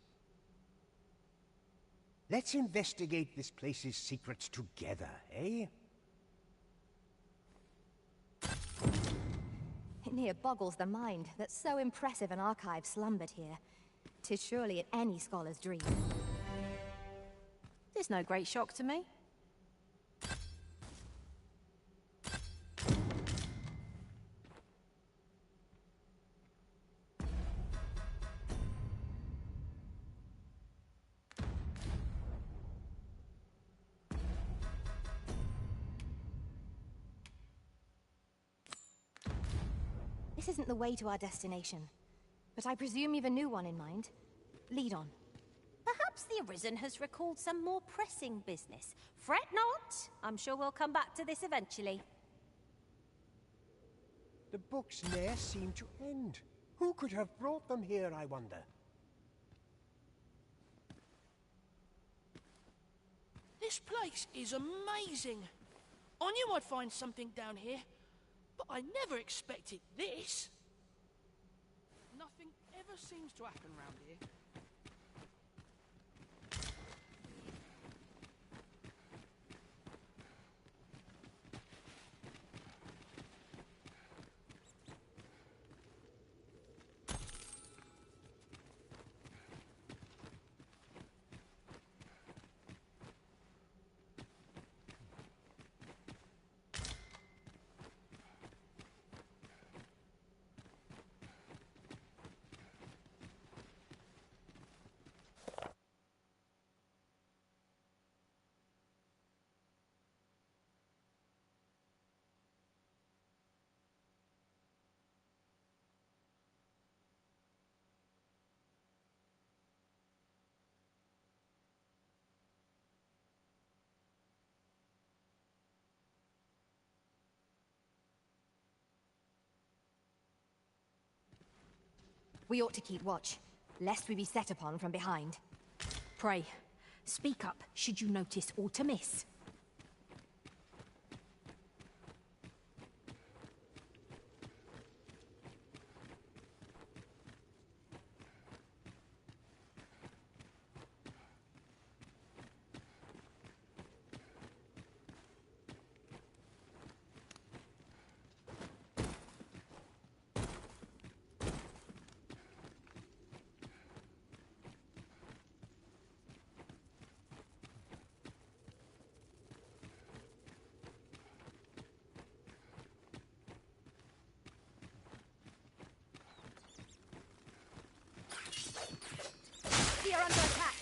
Let's investigate this place's secrets together, eh? It near boggles the mind that so impressive an archive slumbered here. 'Tis surely any scholar's dream. There's no great shock to me. This isn't the way to our destination, but I presume you've a new one in mind. Lead on. Perhaps the Arisen has recalled some more pressing business. Fret not. I'm sure we'll come back to this eventually. The books ne'er seem to end. Who could have brought them here, I wonder? This place is amazing. I knew I'd find something down here, but I never expected this. Nothing ever seems to happen round here. We ought to keep watch, lest we be set upon from behind. Pray, speak up should you notice aught amiss. We are under attack.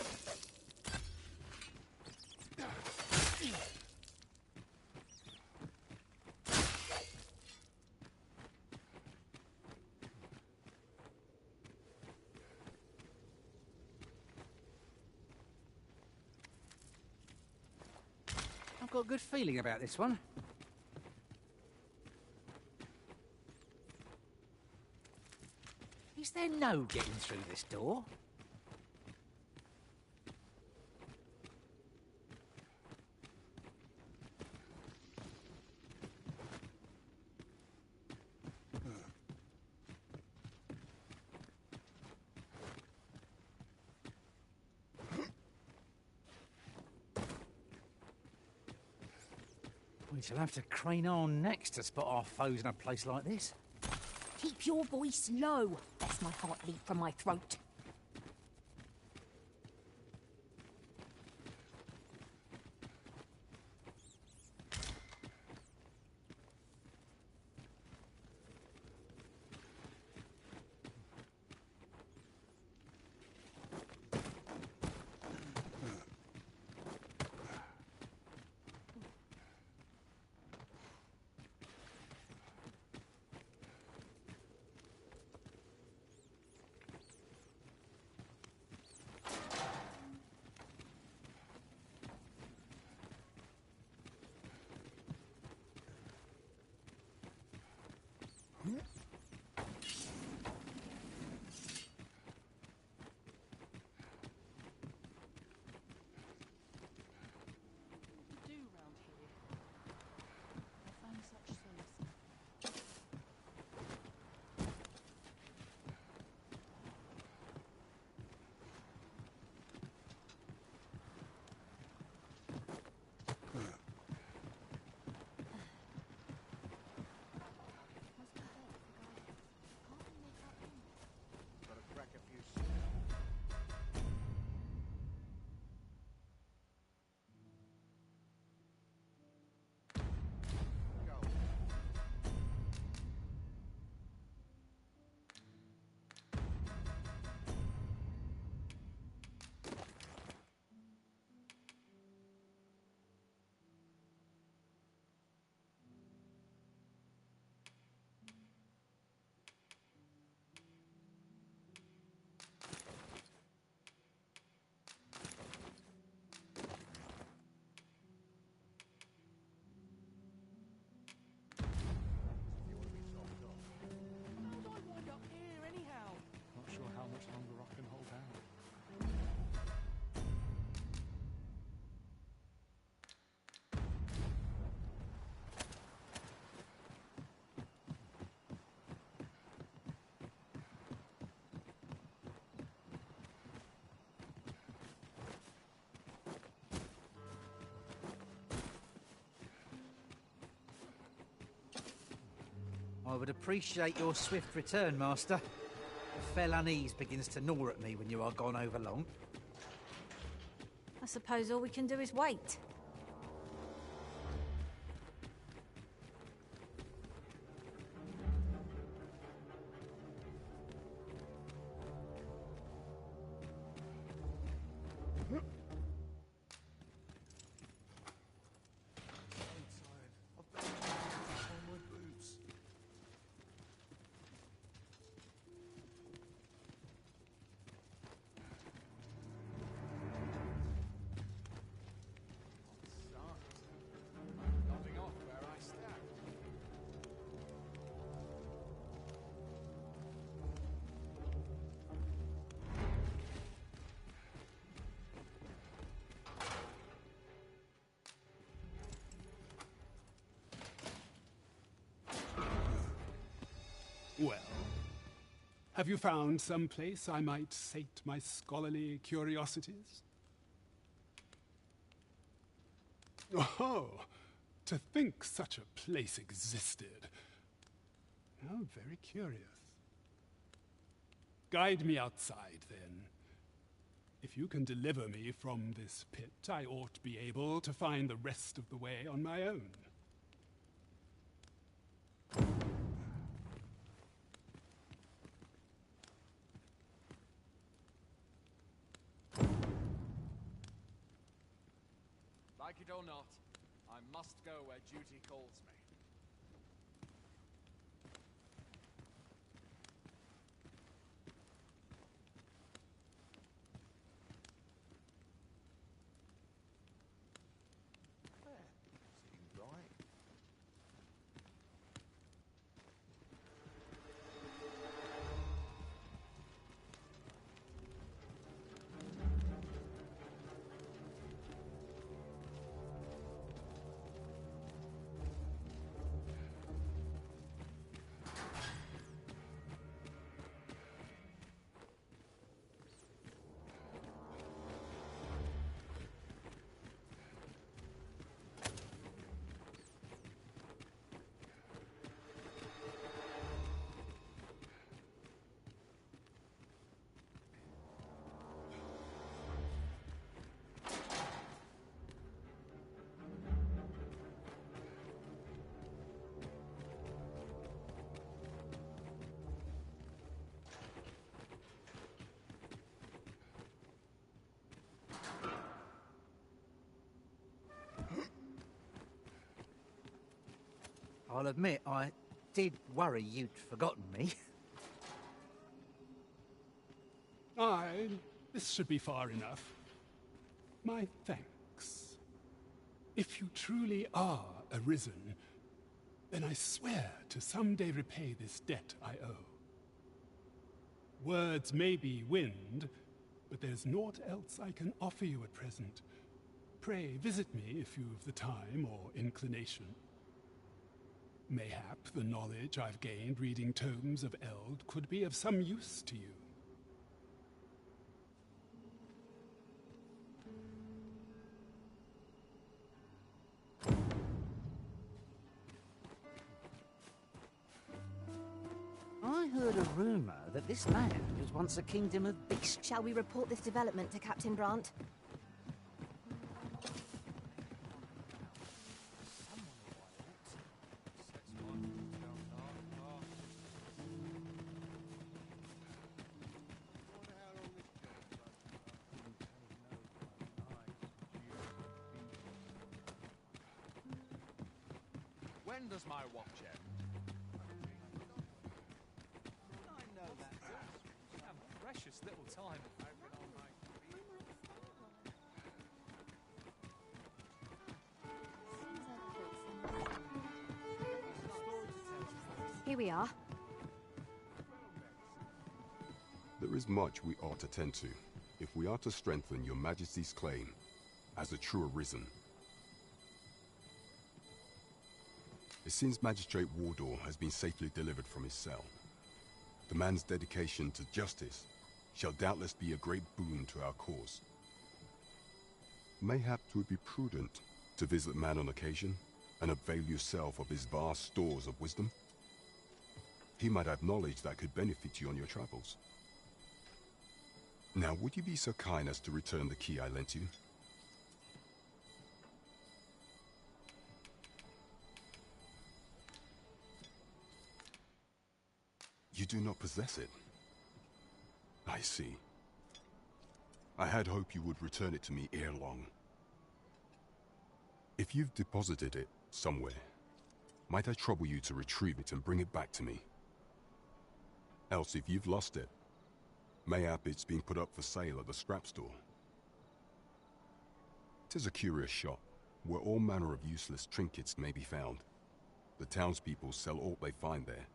I've got a good feeling about this one. Is there no getting through this door? We shall have to crane our necks to spot our foes in a place like this. Keep your voice low, lest my heart leap from my throat. I would appreciate your swift return, Master. A fell unease begins to gnaw at me when you are gone over long. I suppose all we can do is wait. Well, have you found some place I might sate my scholarly curiosities? Oh, to think such a place existed. How very curious. Guide me outside, then. If you can deliver me from this pit, I ought to be able to find the rest of the way on my own. Like it or not, I must go where duty calls me. Seems right. I'll admit, I did worry you'd forgotten me. Aye, this should be far enough. My thanks. If you truly are arisen, then I swear to someday repay this debt I owe. Words may be wind, but there's naught else I can offer you at present. Pray visit me if you've the time or inclination. Mayhap the knowledge I've gained reading tomes of Eld could be of some use to you. I heard a rumour that this land was once a kingdom of beasts. Shall we report this development to Captain Brandt? When does my watch end? I know that. A precious little time. Here we are. There is much we ought to tend to, if we are to strengthen your Majesty's claim as a true Arisen. It seems Magistrate Wardor has been safely delivered from his cell. The man's dedication to justice shall doubtless be a great boon to our cause. Mayhap it would be prudent to visit the man on occasion and avail yourself of his vast stores of wisdom. He might have knowledge that could benefit you on your travels. Now, would you be so kind as to return the key I lent you? You do not possess it. I see. I had hoped you would return it to me ere long. If you've deposited it somewhere, might I trouble you to retrieve it and bring it back to me? Else, if you've lost it, mayhap it's being put up for sale at the scrap store. 'Tis a curious shop, where all manner of useless trinkets may be found. The townspeople sell all they find there.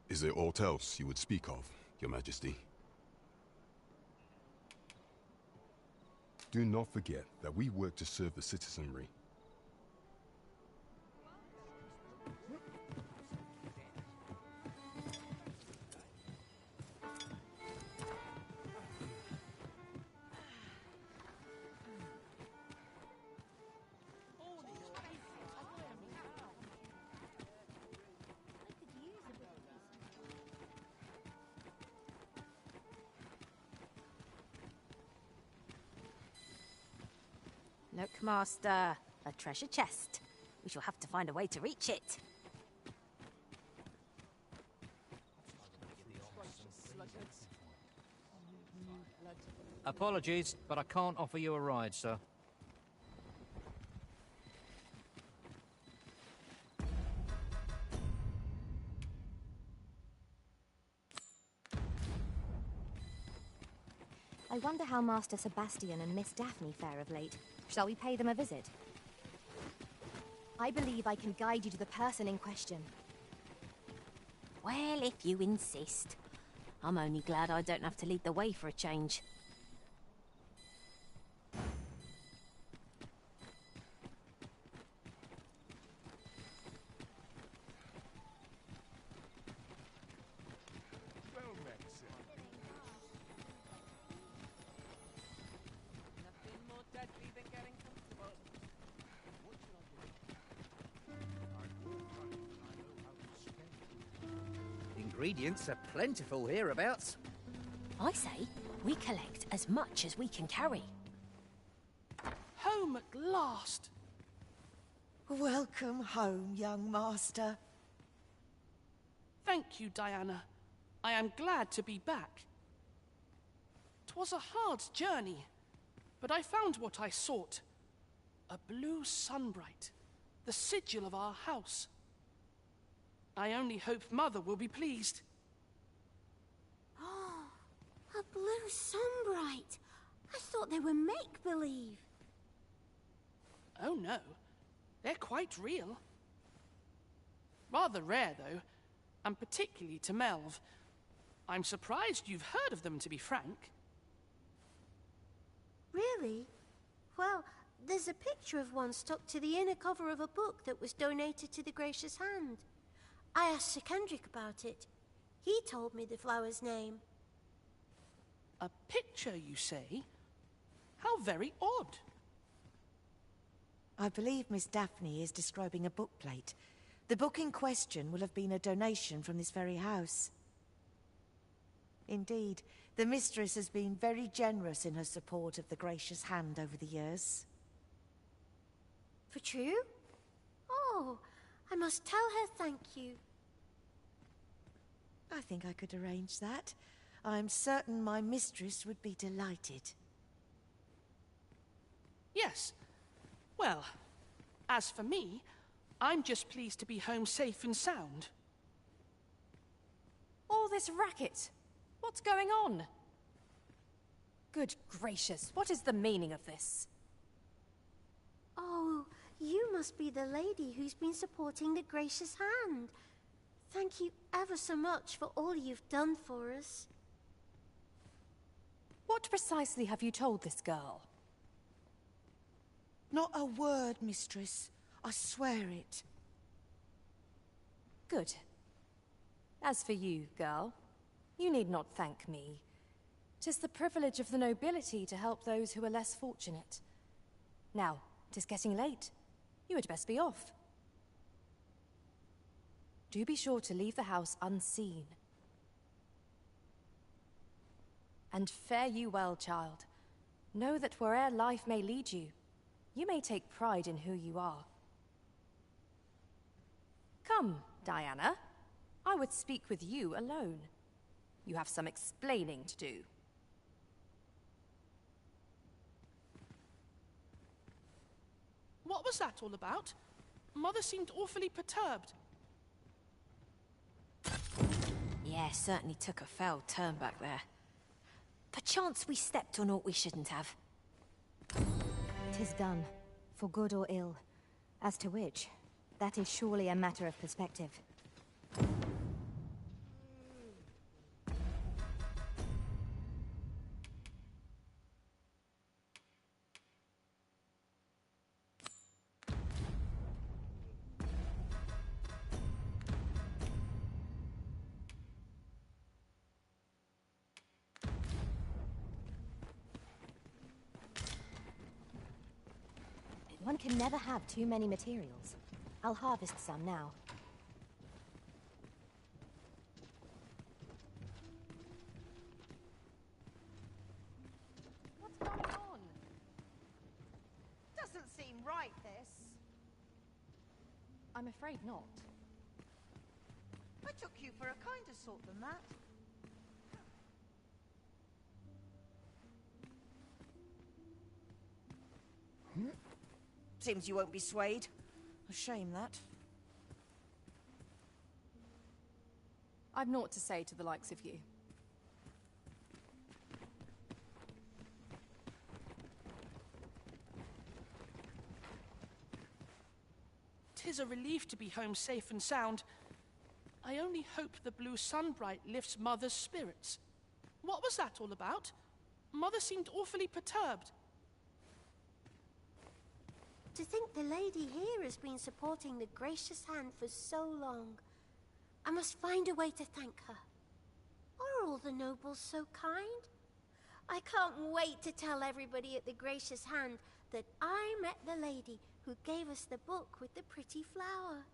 Is there aught else you would speak of, Your Majesty? Do not forget that we work to serve the citizenry. Look, Master. A treasure chest. We shall have to find a way to reach it. Apologies, but I can't offer you a ride, sir. I wonder how Master Sebastian and Miss Daphne fare of late. Shall we pay them a visit? I believe I can guide you to the person in question. Well, if you insist. I'm only glad I don't have to lead the way for a change. Well met, sir. Nothing more deadly than getting comfortable. Ingredients are plentiful hereabouts. I say, we collect as much as we can carry. Home at last. Welcome home, young master. Thank you, Diana. I am glad to be back. 'Twas a hard journey, but I found what I sought. A blue sunbright, the sigil of our house. I only hope Mother will be pleased. Oh, a blue sunbright. I thought they were make-believe. Oh no, they're quite real. Rather rare, though, and particularly to Melv. I'm surprised you've heard of them, to be frank. Really? Well, there's a picture of one stuck to the inner cover of a book that was donated to the Gracious Hand. I asked Sir Kendrick about it. He told me the flower's name. A picture, you say? How very odd. I believe Miss Daphne is describing a bookplate. The book in question will have been a donation from this very house. Indeed, the mistress has been very generous in her support of the Gracious Hand over the years. For true? Oh, I must tell her thank you. I think I could arrange that. I'm certain my mistress would be delighted. Yes. Well, as for me, I'm just pleased to be home safe and sound. All this racket. What's going on? Good gracious, what is the meaning of this? Oh, you must be the lady who's been supporting the Gracious Hand. Thank you ever so much for all you've done for us. What precisely have you told this girl? Not a word, mistress. I swear it. Good. As for you, girl, you need not thank me. 'Tis the privilege of the nobility to help those who are less fortunate. Now, 'tis getting late. You had best be off. Do be sure to leave the house unseen. And fare you well, child. Know that where'er life may lead you, you may take pride in who you are. Come, Diana. I would speak with you alone. You have some explaining to do. What was that all about? Mother seemed awfully perturbed. Yeah, certainly took a foul turn back there. Perchance we stepped on aught we shouldn't have. 'Tis done, for good or ill. As to which, that is surely a matter of perspective. One can never have too many materials. I'll harvest some now. What's going on? I'm afraid not. I took you for a kinder sort than that. Seems you won't be swayed. A shame, that. I've naught to say to the likes of you. "'Tis a relief to be home safe and sound. I only hope the blue sunbright lifts Mother's spirits. What was that all about? Mother seemed awfully perturbed." To think the lady here has been supporting the gracious hand for so long. I must find a way to thank her. Are all the nobles so kind? I can't wait to tell everybody at the gracious hand that I met the lady who gave us the book with the pretty flower.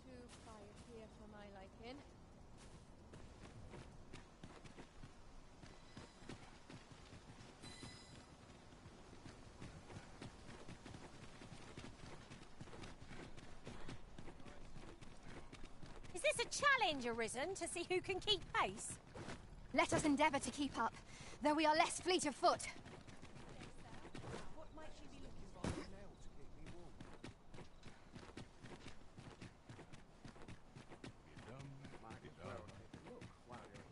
Too quiet here for my liking. Is this a challenge, Arisen, to see who can keep pace? Let us endeavour to keep up, though we are less fleet of foot. What might she be looking for?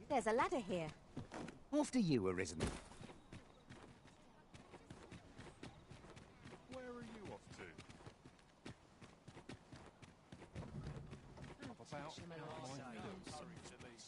There's a ladder here. After you, Arisen. Where are you off to? Up about. Hurry to this.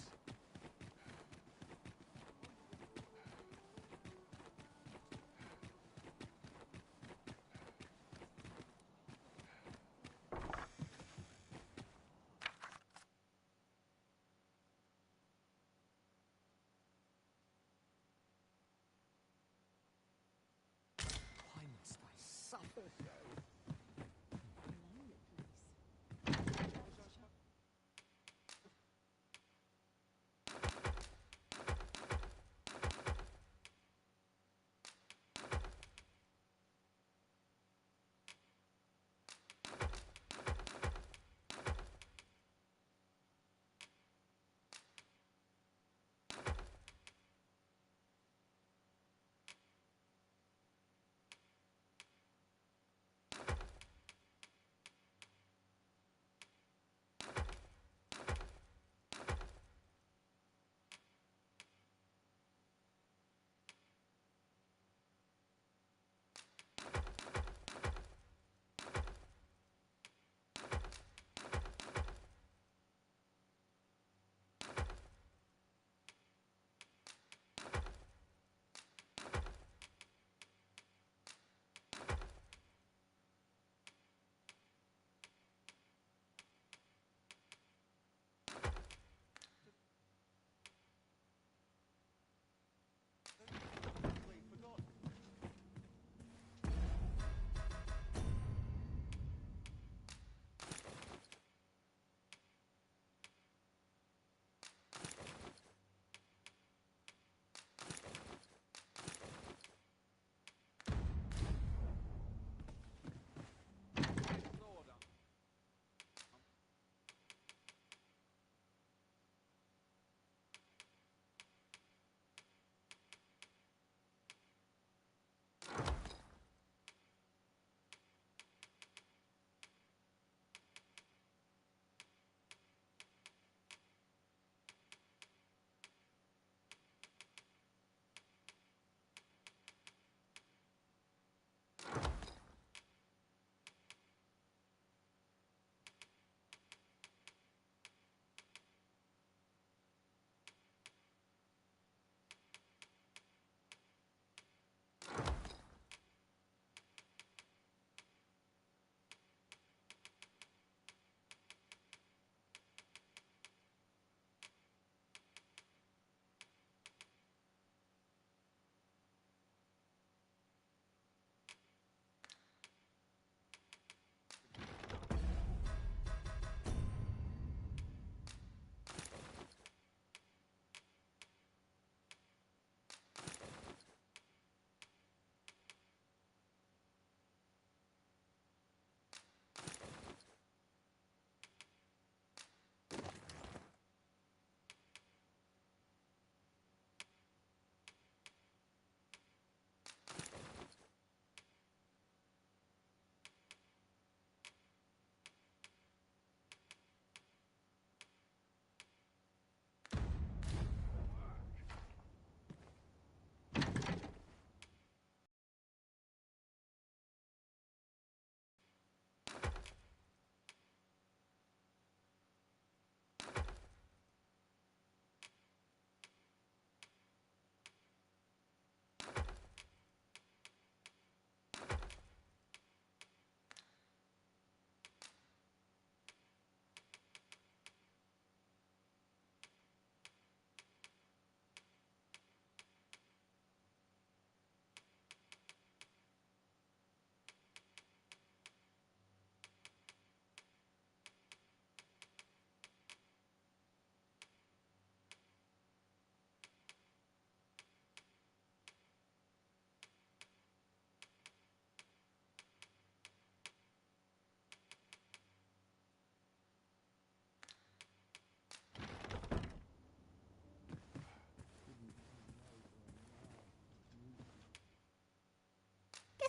Why must I suffer so?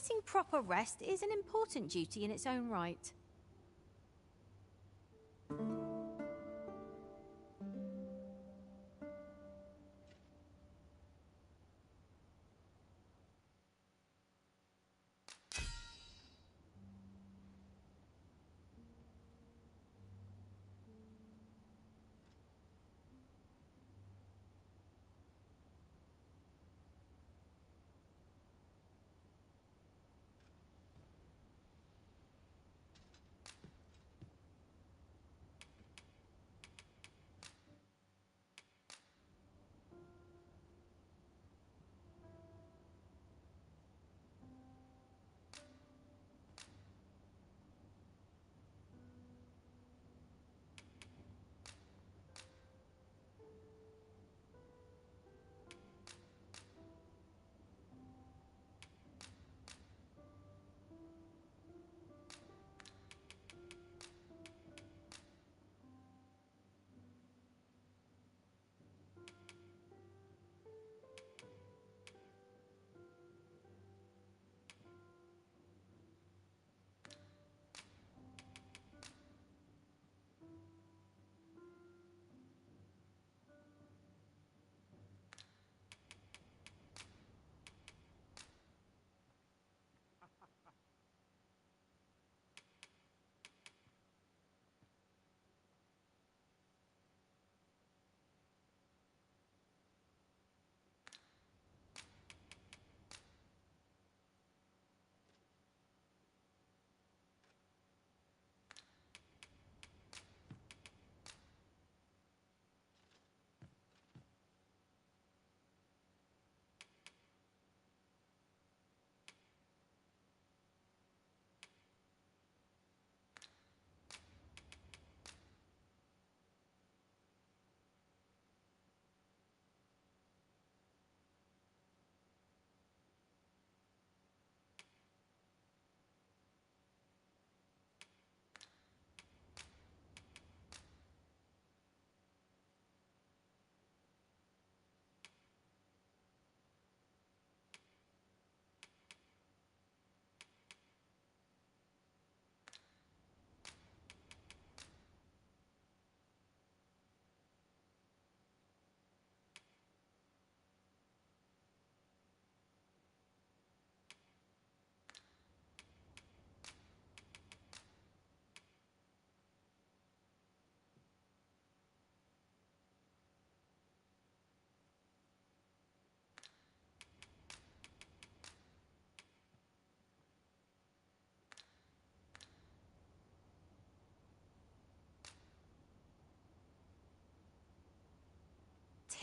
getting proper rest is an important duty in its own right.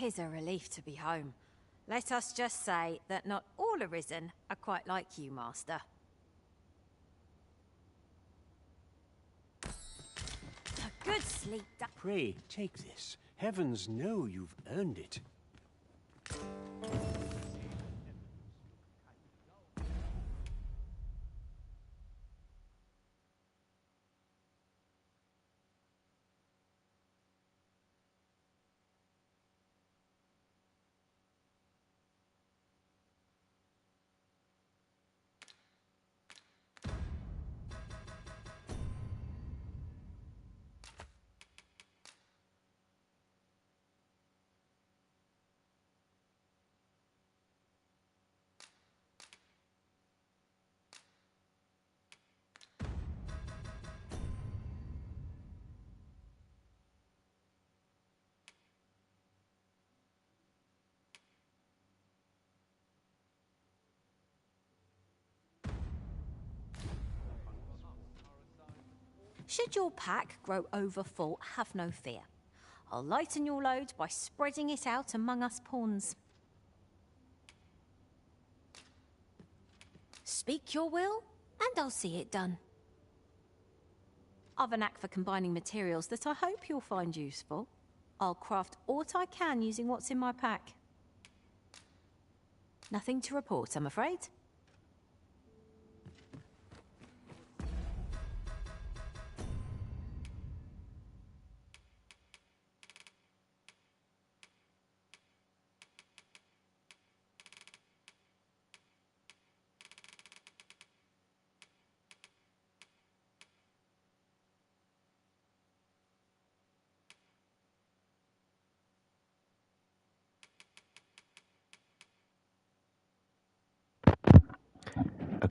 Tis a relief to be home. Let us just say that not all Arisen are quite like you, Master. A good sleep. Pray, take this. Heavens know you've earned it. Should your pack grow over full, have no fear. I'll lighten your load by spreading it out among us pawns. Speak your will, and I'll see it done. I've a knack for combining materials that I hope you'll find useful. I'll craft aught I can using what's in my pack. Nothing to report, I'm afraid.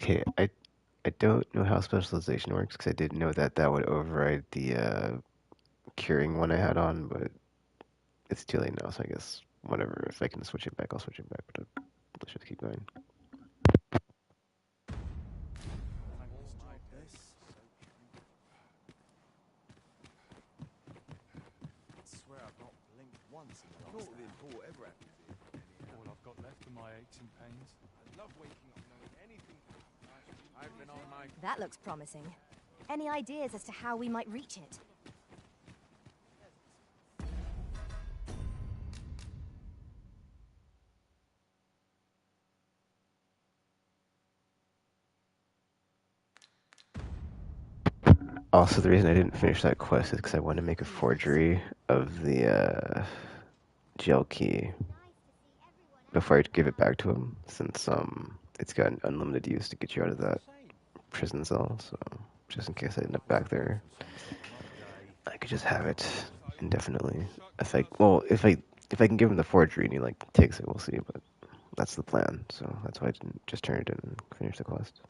Okay, I don't know how specialization works because I didn't know that that would override the curing one I had on, but it's too late now, so I guess whatever. If I can switch it back, I'll switch it back. But let's just keep going. Not the import ever happens here. All I've got left are my aches and pains. I love waking up knowing anything. I've been on my... That looks promising. Any ideas as to how we might reach it? Also, the reason I didn't finish that quest is because I wanted to make a forgery of the jail key before I give it back to him, since it's got unlimited use to get you out of that prison cell. So just in case I end up back there, I could just have it indefinitely. If I can give him the forgery and he like takes it, we'll see. But that's the plan. So that's why I didn't just turn it in and finish the quest.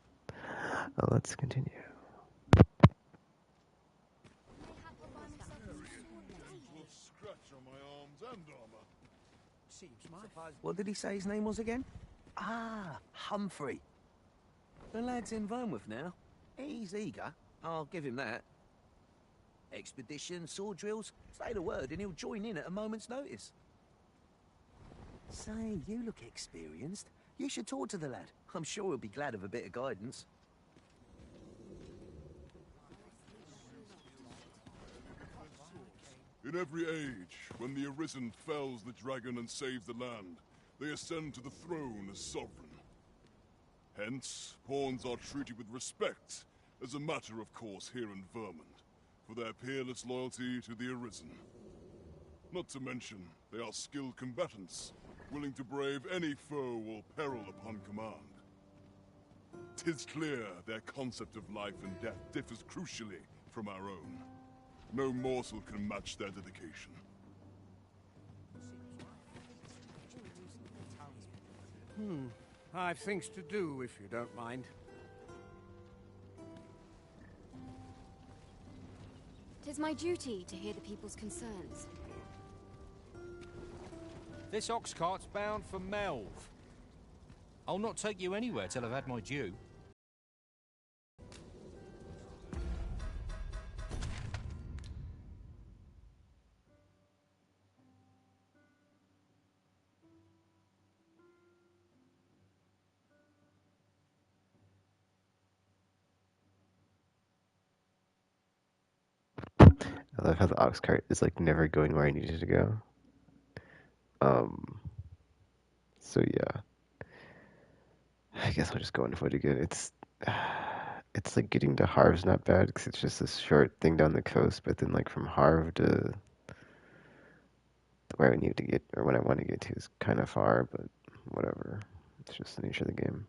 Let's continue. What did he say his name was again? Ah, Humphrey. The lad's in Vermouth now. He's eager, I'll give him that. Expedition, sword drills, say the word and he'll join in at a moment's notice. Say, you look experienced. You should talk to the lad. I'm sure he'll be glad of a bit of guidance. In every age, when the Arisen fells the dragon and saves the land, they ascend to the throne as sovereign. Hence, pawns are treated with respect, as a matter of course here in Vermont, for their peerless loyalty to the Arisen. Not to mention, they are skilled combatants, willing to brave any foe or peril upon command. 'Tis clear their concept of life and death differs crucially from our own. No morsel can match their dedication. I've things to do, if you don't mind. Tis my duty to hear the people's concerns. This ox cart's bound for Melv. I'll not take you anywhere till I've had my due. I love how the ox cart is like never going where I needed to go. So yeah, I guess I'll just go on foot again. It's like getting to Harv's not bad because it's just this short thing down the coast, but then like from Harv to where I need to get or what I want to get to is kind of far, but whatever. It's just the nature of the game.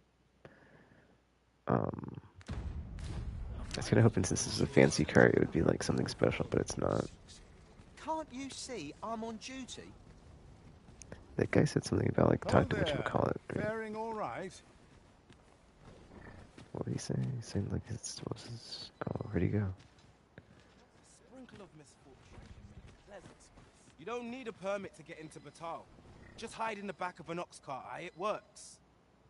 I was kind of hoping since this is a fancy cart, it would be like something special, but it's not. Can't you see I'm on duty? That guy said something about like talk to whatchamacallit. Right? Faring all right. What did he say? He said like it's supposed to... Oh, where'd he go? Sprinkle of misfortune can make a pleasant space. You don't need a permit to get into Batal. Just hide in the back of an ox cart, aye? It works.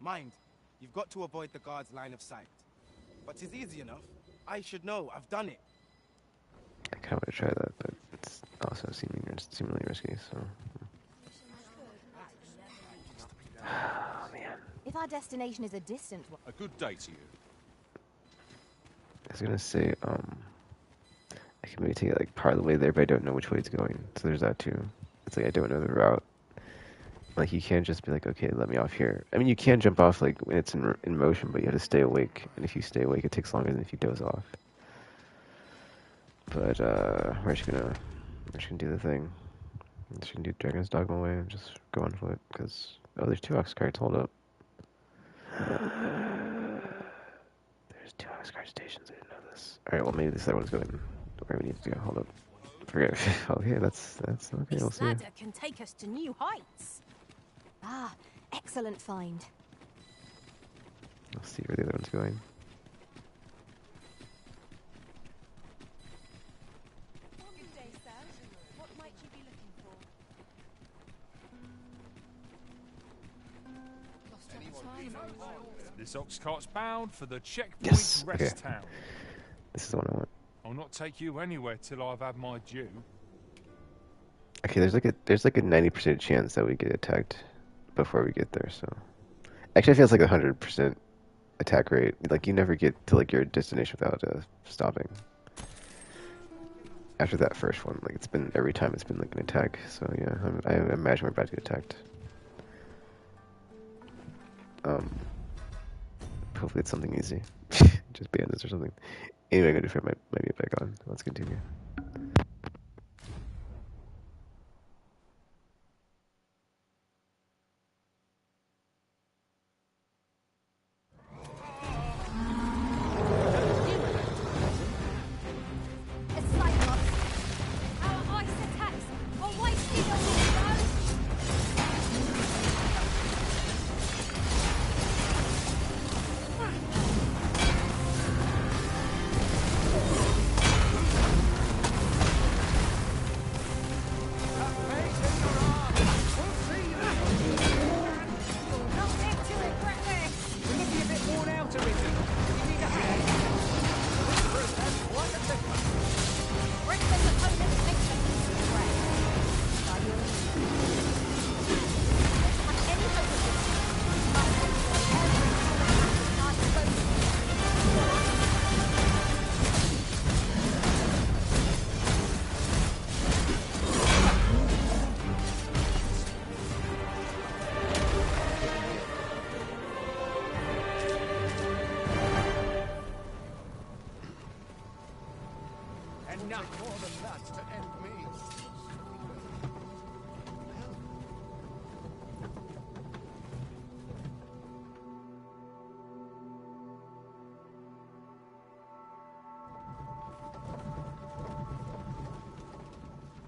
Mind, you've got to avoid the guard's line of sight. But it's easy enough. I should know. I've done it. I kind of want to try that, but it's also seemingly risky, so... Oh, man. If our destination is a distant one... A good day to you. I was gonna say, I can maybe take it like part of the way there, but I don't know which way it's going. So there's that too. It's like I don't know the route. Like you can't just be like, okay, let me off here. I mean, you can jump off like when it's in motion, but you have to stay awake. And if you stay awake, it takes longer than if you doze off. But we're just gonna do the thing. I'm just gonna do Dragon's Dogma way and just go on foot because there's 2 ox carts. Hold up. There's 2 ox cart stations. I didn't know this. All right, well maybe this other one's going where we need to go. Hold up. Forget. Okay, that's okay. We'll This see. ladder can take us to new heights. Ah, excellent find. We'll see see where the other one's going. Good day, sir. What might you be looking for? This ox cart's bound for the checkpoint Yes, rest okay. town. This is the one I want. I'll not take you anywhere till I've had my due. Okay, there's like a 90% chance that we get attacked before we get there. So actually, it feels like 100% attack rate. Like you never get to like your destination without stopping. After that first one, like it's been every time it's been like an attack. So yeah, I imagine we're about to get attacked. Hopefully it's something easy, just bandits or something. Anyway, I'm gonna defend might be back on. Let's continue.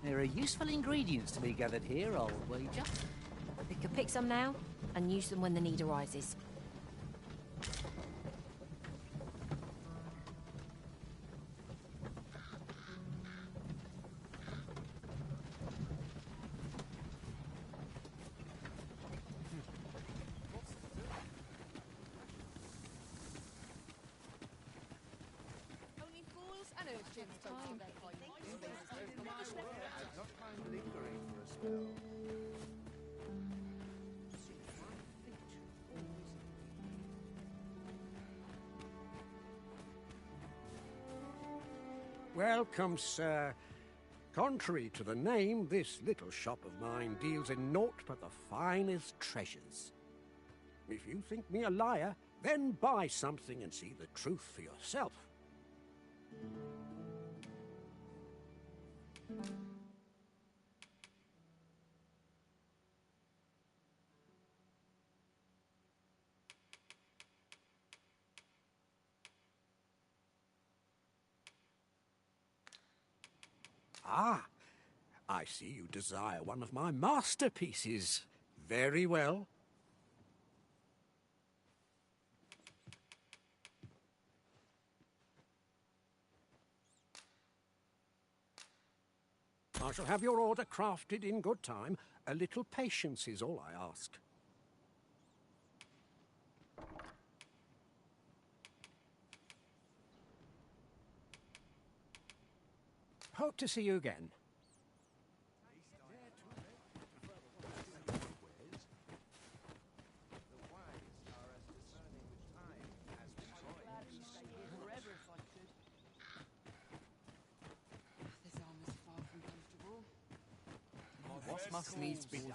There are useful ingredients to be gathered here, I'll wager. We could pick some now and use them when the need arises. Only fools and urchins don't they? Welcome, sir. Contrary to the name, this little shop of mine deals in naught but the finest treasures. If you think me a liar, then buy something and see the truth for yourself. Ah, I see you desire one of my masterpieces. Very well. I shall have your order crafted in good time. A little patience is all I ask. Hope to see you again. This armor's far from comfortable. What must needs be done?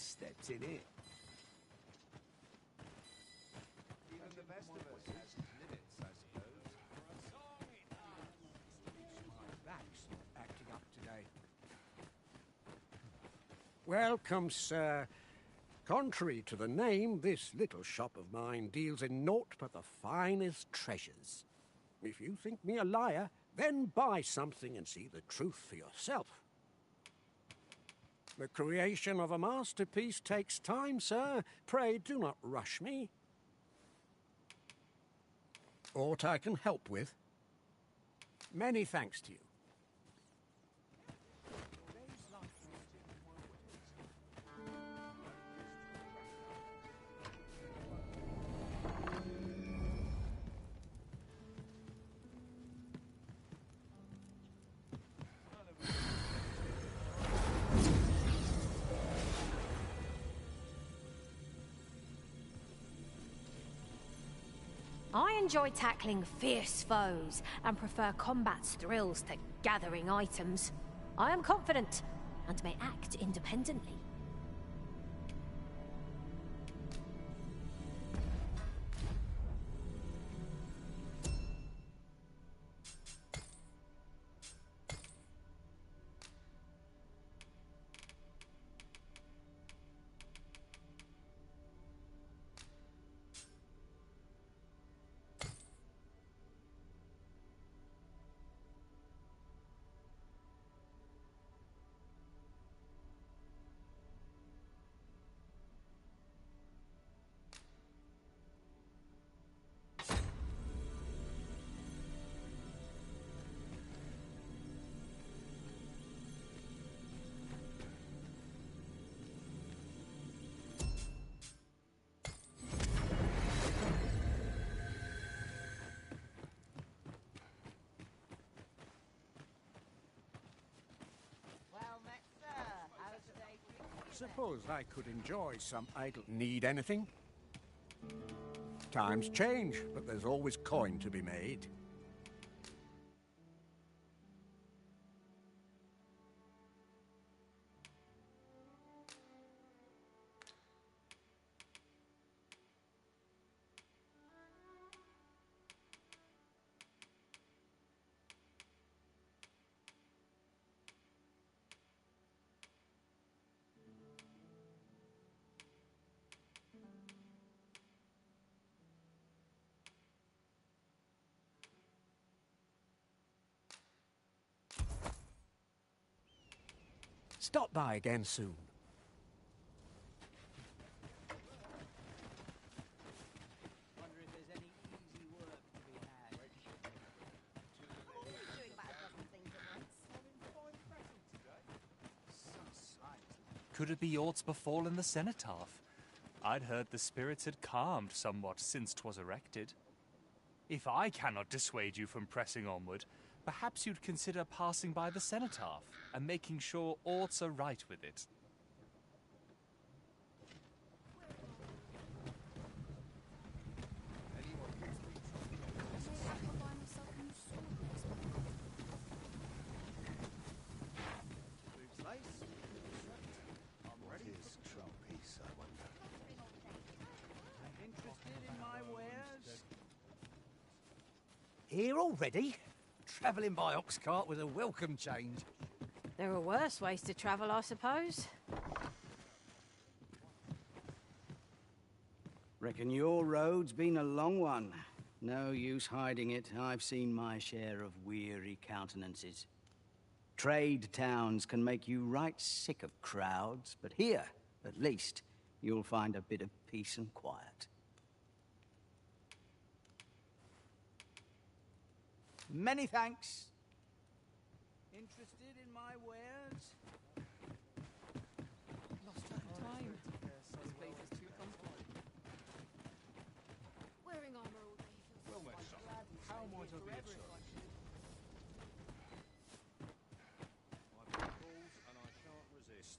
steps in it. Even the best of us has limits, I suppose. My back's not acting up today. Welcome, sir. Contrary to the name, this little shop of mine deals in naught but the finest treasures. If you think me a liar, then buy something and see the truth for yourself. The creation of a masterpiece takes time, sir. Pray do not rush me. Aught I can help with? Many thanks to you. I enjoy tackling fierce foes and prefer combat's thrills to gathering items. I am confident and may act independently. Suppose I could enjoy some idle... Need anything? Times change, but there's always coin to be made. Stop by again soon. Wonder if there's any easy work to be had. Could it be aught's befallen the cenotaph? I'd heard the spirits had calmed somewhat since 'twas erected. If I cannot dissuade you from pressing onward, perhaps you'd consider passing by the cenotaph and making sure aught's right with it. Interested in my wares? Here already? Travelling by ox cart was a welcome change. There are worse ways to travel, I suppose. Reckon your road's been a long one. No use hiding it. I've seen my share of weary countenances. Trade towns can make you right sick of crowds, but here, at least, you'll find a bit of peace and quiet. Many thanks. Interested in my wares? Lost track of time. This place is too comfortable. Wearing armor all day feels Well met, son. How might I be of service? I've got calls and I shan't resist.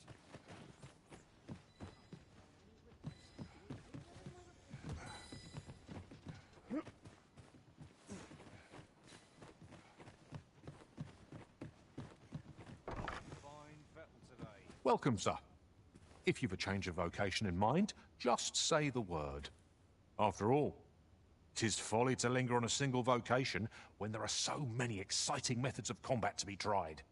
Fine fettle today. Welcome, sir. If you've a change of vocation in mind, just say the word. After all, 'tis folly to linger on a single vocation when there are so many exciting methods of combat to be tried.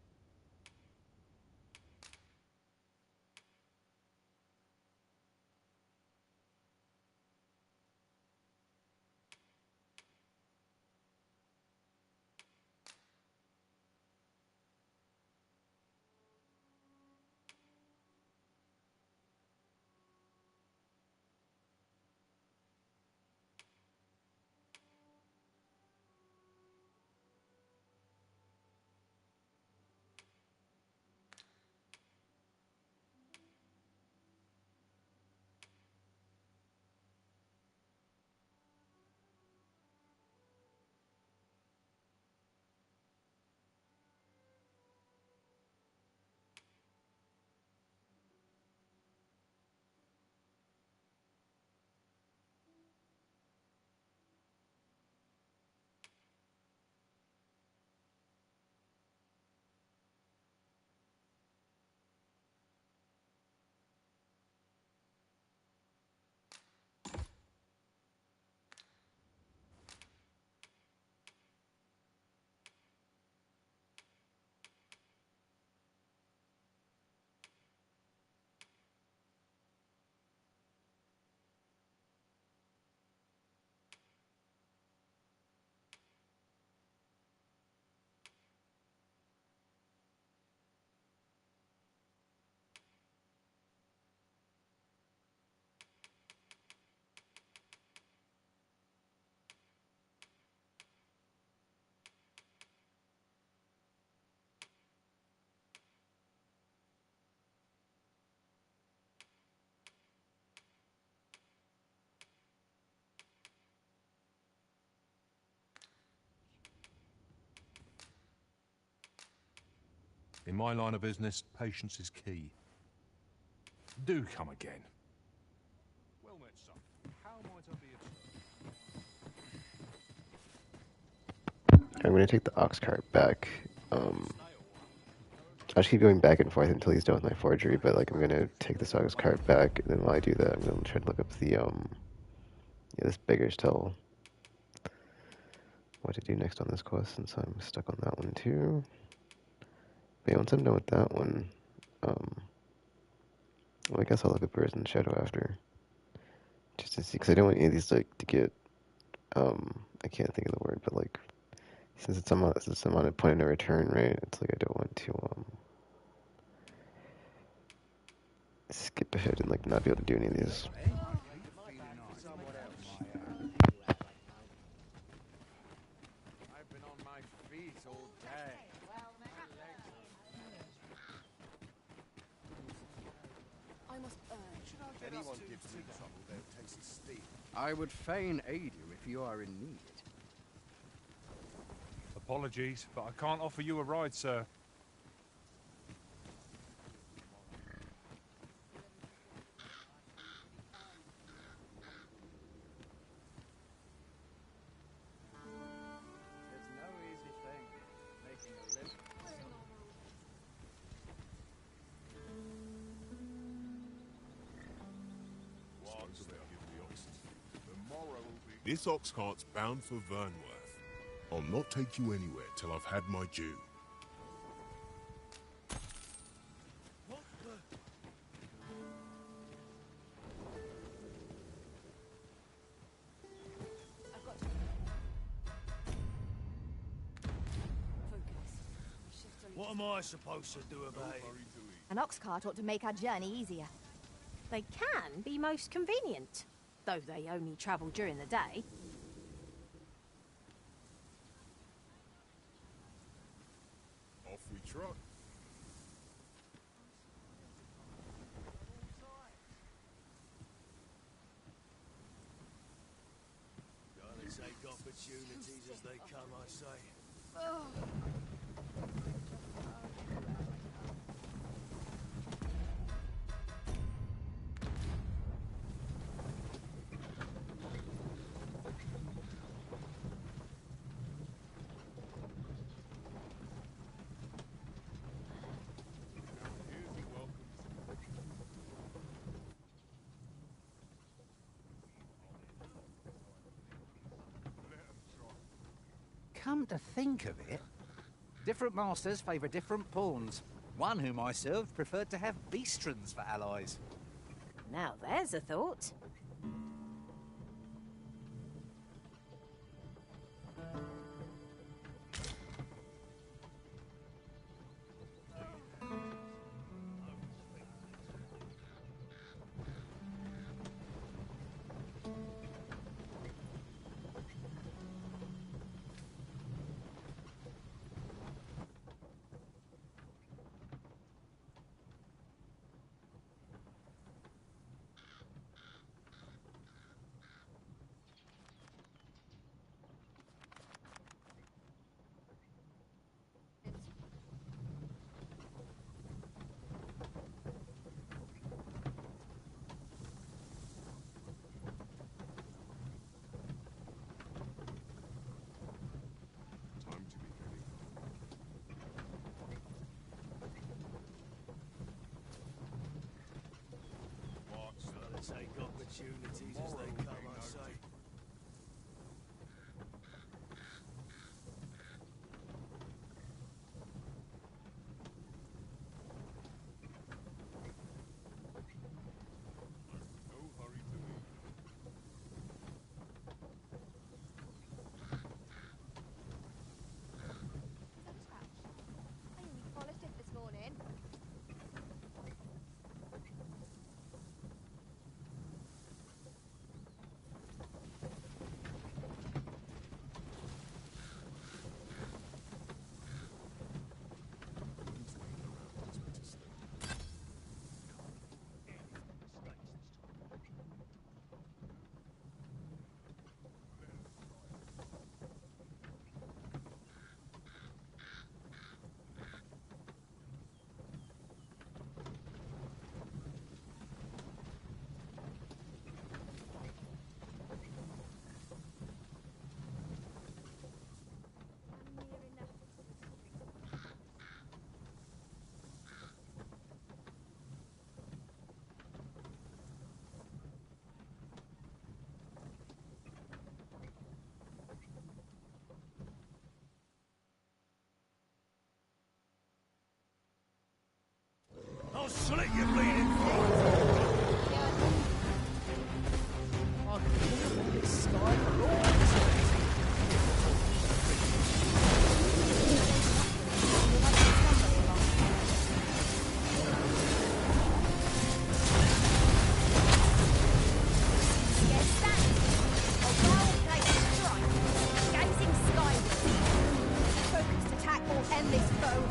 In my line of business, patience is key. Do come again. Well met, son. How might I be of I'm gonna take the ox cart back. I'll just keep going back and forth until he's done with my forgery, but like I'm gonna take this ox cart back, and then while I do that, I'm gonna try to look up the yeah, this beggar's tell what to do next on this quest, since I'm stuck on that one too. But yeah, once I'm done with that one, well, I guess I'll look at Birds in the Shadow after, just to see, because I don't want any of these like to get, I can't think of the word, but like, since I'm on a point of no return, right? It's like I don't want to skip ahead and like not be able to do any of these. I've been on my feet all day. I must urge. If anyone gives me trouble, they'll taste his steel. I would fain aid you if you are in need. Apologies, but I can't offer you a ride, sir. It's no easy thing, making a living. This ox cart's bound for Vernworth. I'll not take you anywhere till I've had my due. What am I supposed to do about it? An ox cart ought to make our journey easier. They can be most convenient, though they only travel during the day. Off we trot. Gotta take opportunities as they come, I say. Come to think of it, different masters favour different pawns. One whom I served preferred to have beastrons for allies. Now there's a thought. Take opportunities as they come, I say. I only polished it this morning. I'll slit your bleeding throat! I can hear this sky roars. Focused attack will end this foe.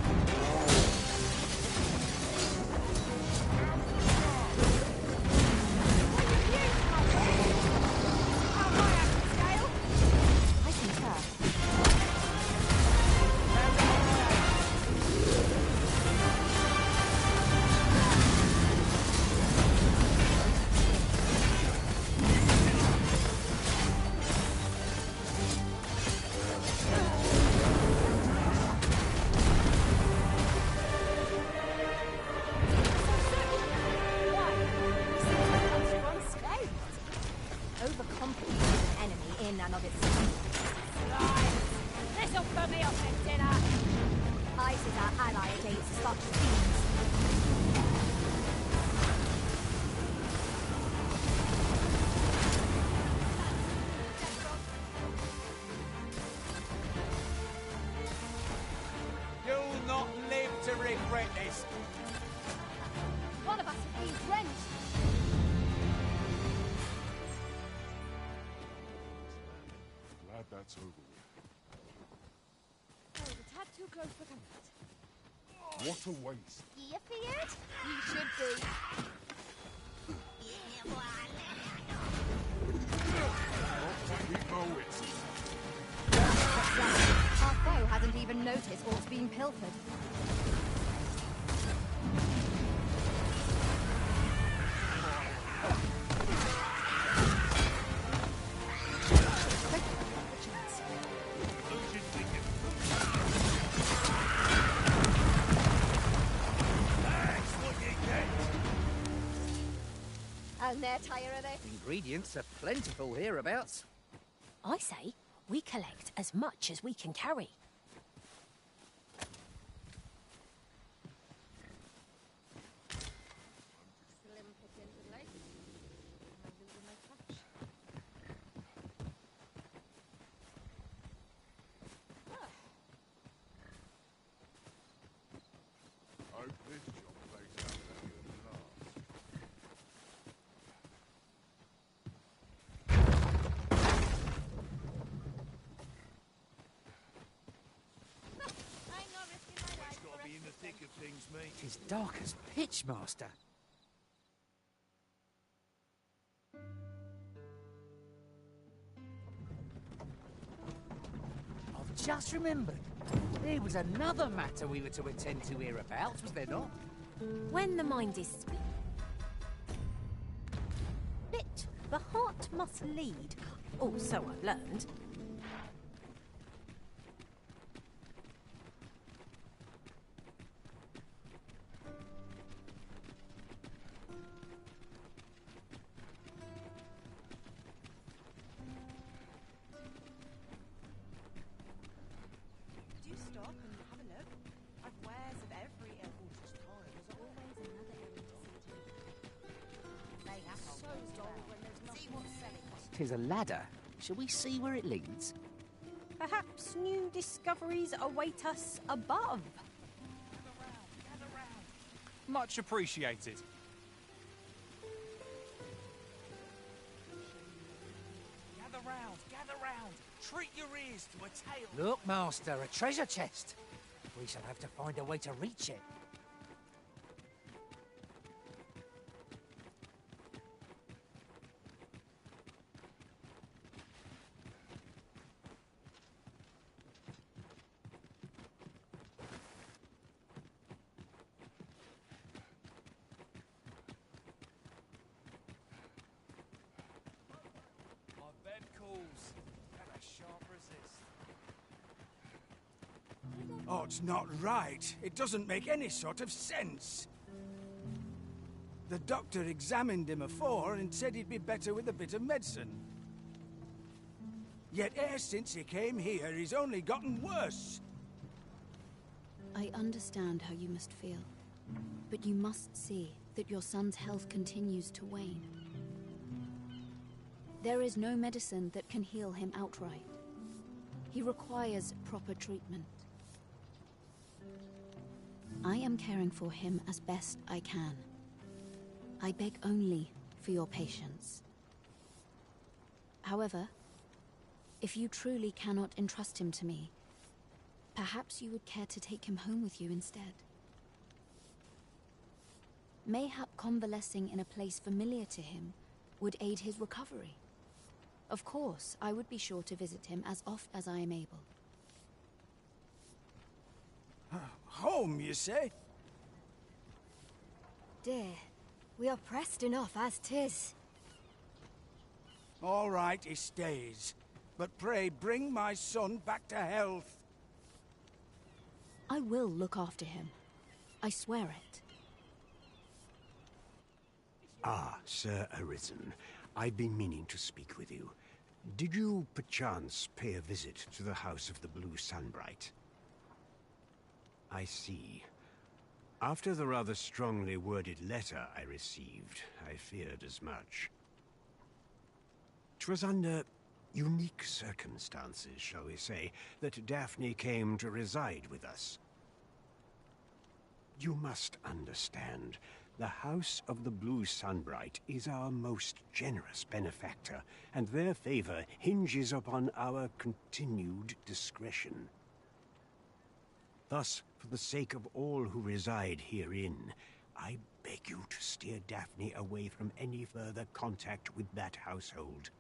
This'll put me off at dinner. Ice is our ally against such fiends. You'll not live to regret this. One of us has been drenched. Glad that's over with. I was a tad too close for comfort. What a waste. You feared? You should be. Keep my wits. Our foe hasn't even noticed what's been pilfered. And they're tired of this. Ingredients are plentiful hereabouts. I say, We collect as much as we can carry. Hope this job plays out better than last. It's got to be in the thick of things, mate. It's dark as pitch, Master. I've just remembered. There was another matter we were to attend to hereabouts, was there not? When the mind is split, the heart must lead. Or so I've learned. Do stop and have a look. I've wares of every ilk. There's always another errand to see to. They have so dull when there's nothing. See what's selling. 'Tis a ladder. Shall we see where it leads? Perhaps new discoveries await us above. Much appreciated. Gather round, gather round. Treat your ears to a tale. Look, Master, a treasure chest. We shall have to find a way to reach it. My bed calls. Can I sharp resist? Oh, it's not right. It doesn't make any sort of sense. The doctor examined him afore and said he'd be better with a bit of medicine. Yet e'er since he came here, he's only gotten worse. I understand how you must feel, but you must see that your son's health continues to wane. There is no medicine that can heal him outright. He requires proper treatment. I am caring for him as best I can. I beg only for your patience. However, if you truly cannot entrust him to me, perhaps you would care to take him home with you instead. Mayhap convalescing in a place familiar to him would aid his recovery. Of course, I would be sure to visit him as oft as I am able. Home, you say? Dear, we are pressed enough as 'tis. All right, he stays. But pray, bring my son back to health. I will look after him. I swear it. Ah, Sir Arisen. I've been meaning to speak with you. Did you, perchance, pay a visit to the House of the Blue Sunbright? I see. After the rather strongly worded letter I received, I feared as much. 'Twas under unique circumstances, shall we say, that Daphne came to reside with us. You must understand, the House of the Blue Sunbright is our most generous benefactor, and their favor hinges upon our continued discretion. Thus, for the sake of all who reside herein, I beg you to steer Daphne away from any further contact with that household.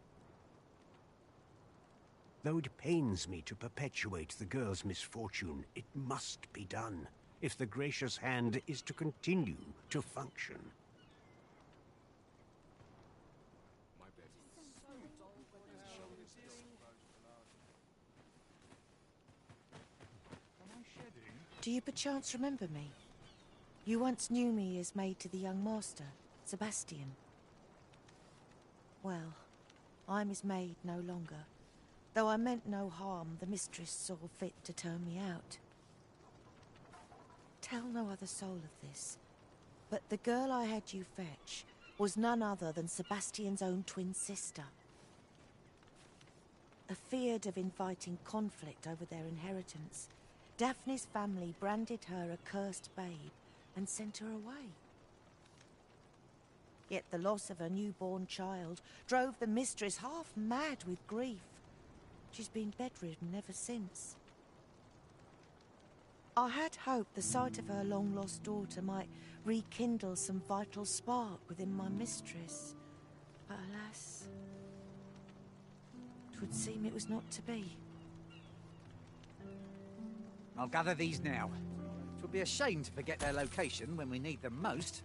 Though it pains me to perpetuate the girl's misfortune, it must be done if the gracious hand is to continue to function. Do you perchance remember me? You once knew me as maid to the young master, Sebastian. Well, I'm his maid no longer, Though I meant no harm, the mistress saw fit to turn me out. Tell no other soul of this, but the girl I had you fetch was none other than Sebastian's own twin sister. Afeared of inviting conflict over their inheritance, Daphne's family branded her a cursed babe and sent her away. Yet the loss of her newborn child drove the mistress half mad with grief. She's been bedridden ever since. I had hoped the sight of her long-lost daughter might rekindle some vital spark within my mistress. But alas, 'twould seem it was not to be. I'll gather these now. It would be a shame to forget their location when we need them most.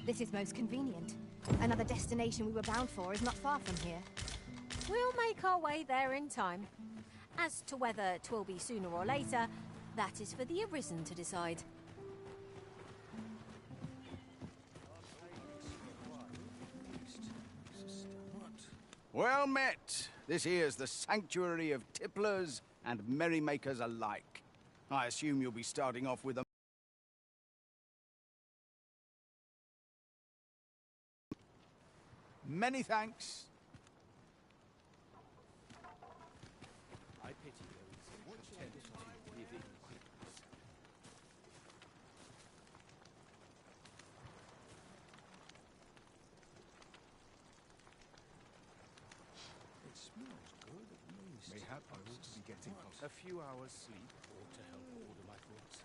This is most convenient. Another destination we were bound for is not far from here. We'll make our way there in time. As to whether 'twill be sooner or later, that is for the Arisen to decide. Well met! This here's the sanctuary of tipplers and merrymakers alike. I assume you'll be starting off with a... Many thanks. I pity those who attempt to live in quietness. It smells good at least. Mayhap I ought to be getting a few hours sleep ought to help order my thoughts.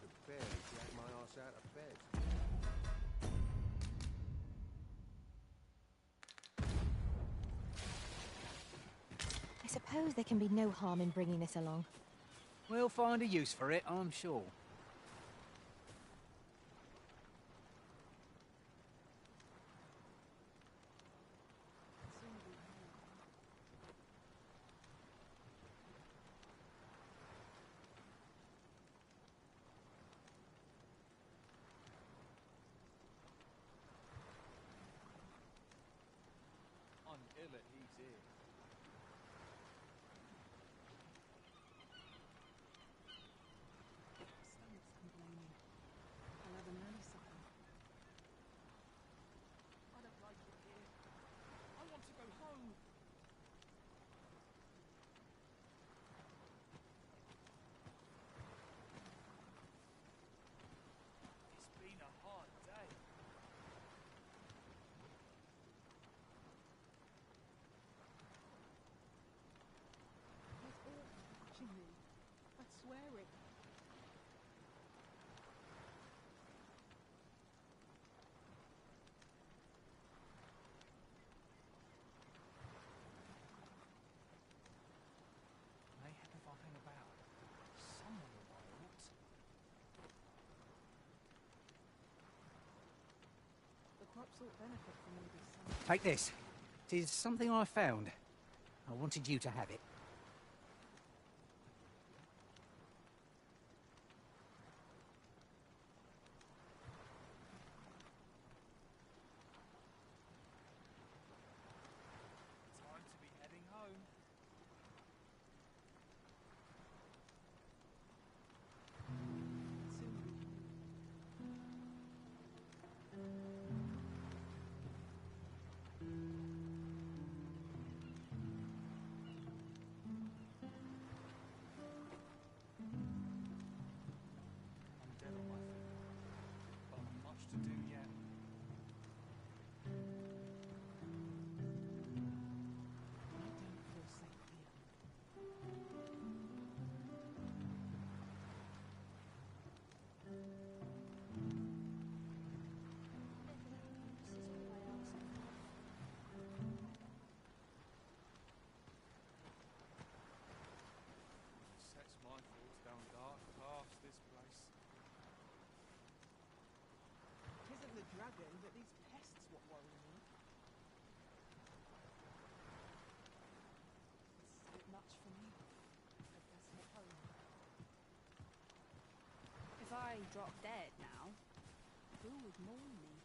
Could barely drag my ass out of bed. I suppose there can be no harm in bringing this along. We'll find a use for it, I'm sure. I'm ill at ease here. Someone's complaining. I'll have a nanny supper. I don't like it here. I want to go home. It's been a hard day. It's all touching me. I swear it. Mayhap if I'll hang about, someone will buy it. The crops ought benefit from all this sun. Take this. It is something I found. I wanted you to have it. Time to be heading home. I'm dead on my feet, but I've much to do yet. I don't feel safe here. Sets my thoughts down dark paths, this place. Tisn't the dragon, but these pests what worry me. It's a bit much for me. I guess I'm at home. If I drop dead now, who would mourn me?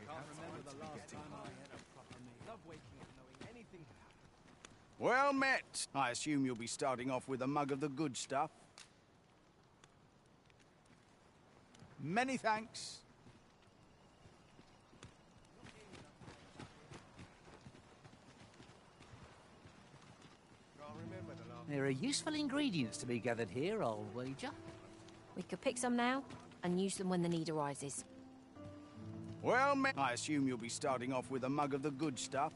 Can't remember the last time I had a proper meal. Love waking Well met. I assume you'll be starting off with a mug of the good stuff. Many thanks. There are useful ingredients to be gathered here, I'll wager. We could pick some now and use them when the need arises. Well met. I assume you'll be starting off with a mug of the good stuff.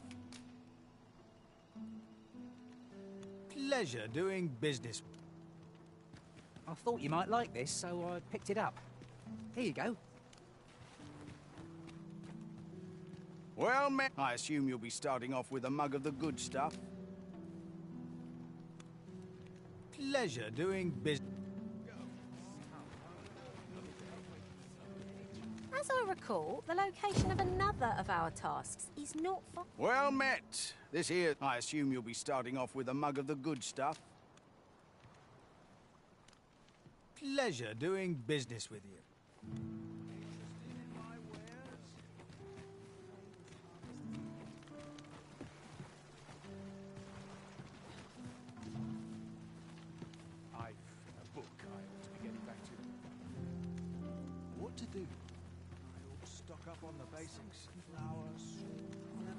Pleasure doing business. I thought you might like this, so I picked it up. Here you go. Well met. I assume you'll be starting off with a mug of the good stuff. Pleasure doing business. As I recall, the location of another of our tasks is not far. Well met. This here, I assume you'll be starting off with a mug of the good stuff. Pleasure doing business with you. I've a book I ought to be getting back to. What to do? I ought to stock up on the basics. Flowers, whatever.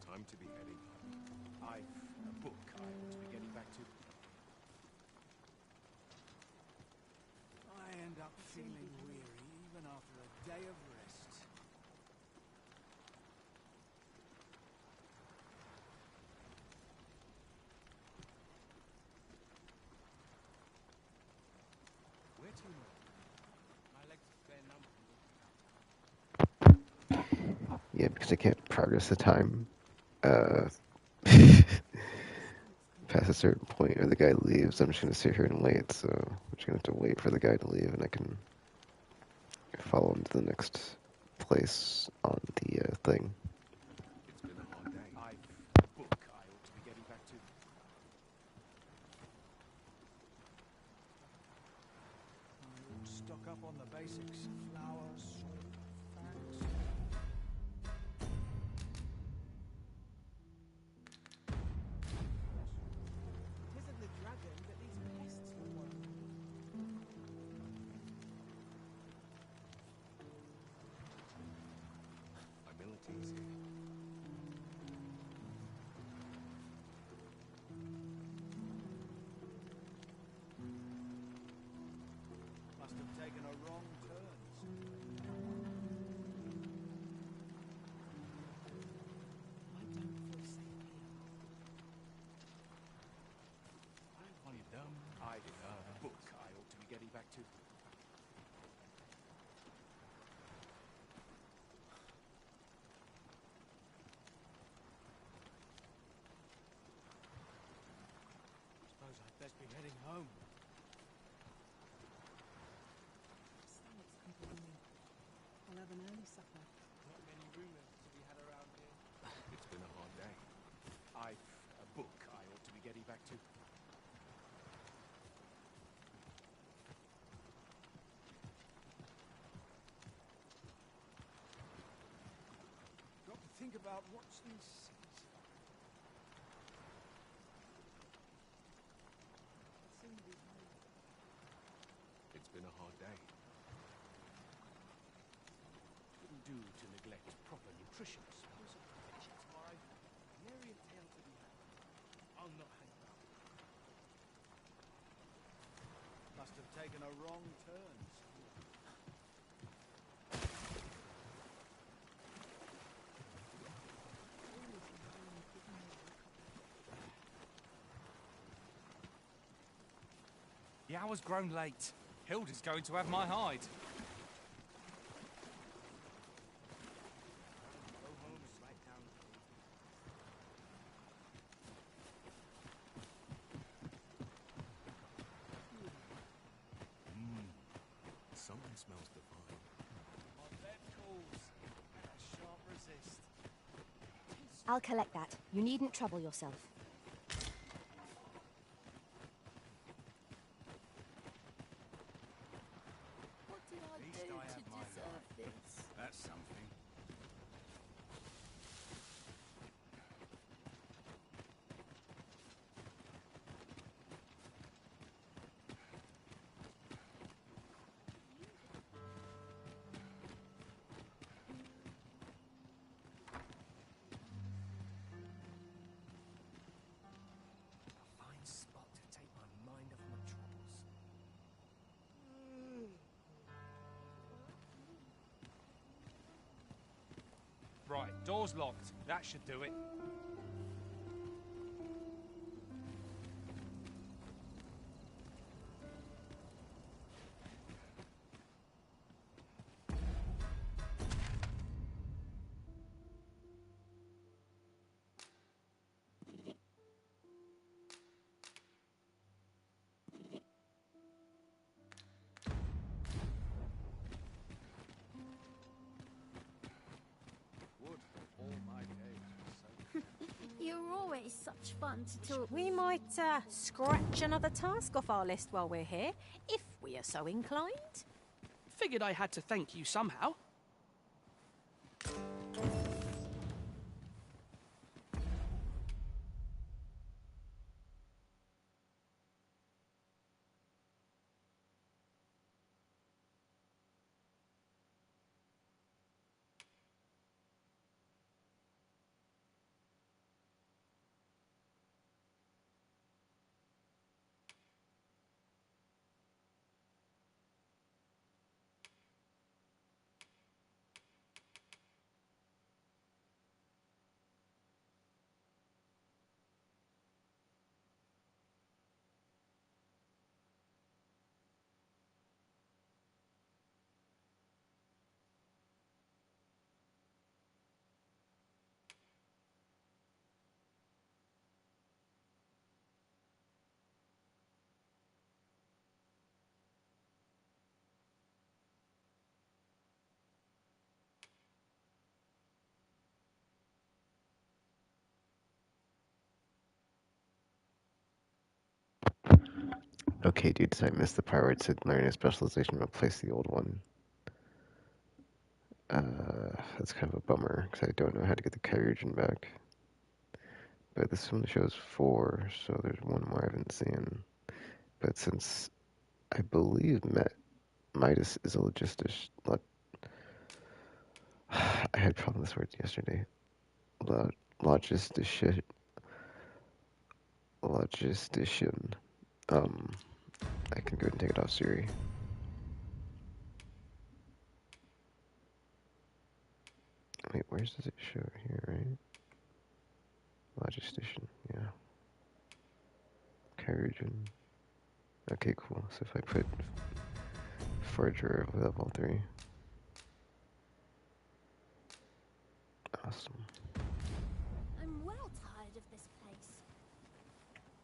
Time to be heading home. I've a book I ought to be getting back to. I end up feeling weary even after a day of rest. Where to now? My legs are fair numb. Yeah, because I can't progress the time past a certain point or the guy leaves. I'm just going to sit here and wait, so I'm just going to have to wait for the guy to leave and I can follow him to the next place on the thing. It's been a hard day. I've a book I ought to be getting back to. I ought to stock up on the basics. Flowers, facts. Tisn't the dragon that these pests will work. Humility's here. Must have taken a wrong turn. I don't feel safe here. Are you dumb? I've a book I ought to be getting back to. Suppose I'd best be heading home. Stomach's complaining. I'll have an early supper. Not many rumors to be had around here. It's been a hard day. I've a book I ought to be getting back to. Got to think about what's these cities. It's been a hard day. Wouldn't do to neglect proper nutrition. Suppose a profession tomorrow. Nary a tale to be had. I'll not hang about. Must have taken a wrong turn. The hour's grown late. Hilda's going to have my hide. Go home and write down. Something smells divine. My bed calls. And I shan't resist. I'll collect that. You needn't trouble yourself. Right, door's locked. That should do it. You're always such fun to talk. We might scratch another task off our list while we're here, if we are so inclined. Figured I had to thank you somehow. Okay, dudes, I missed the part where it said learn a specialization and replace the old one. That's kind of a bummer, because I don't know how to get the carriage back. But this one shows 4, so there's one more I haven't seen. But since I believe Midas is a logistician, I had problem with this word yesterday. Logistician. I can go ahead and take it off Siri. Wait, where does it show? Here, right? Logistician, yeah. Carriage and... Okay, cool. So if I put forger of level 3. Awesome. I'm well tired of this place.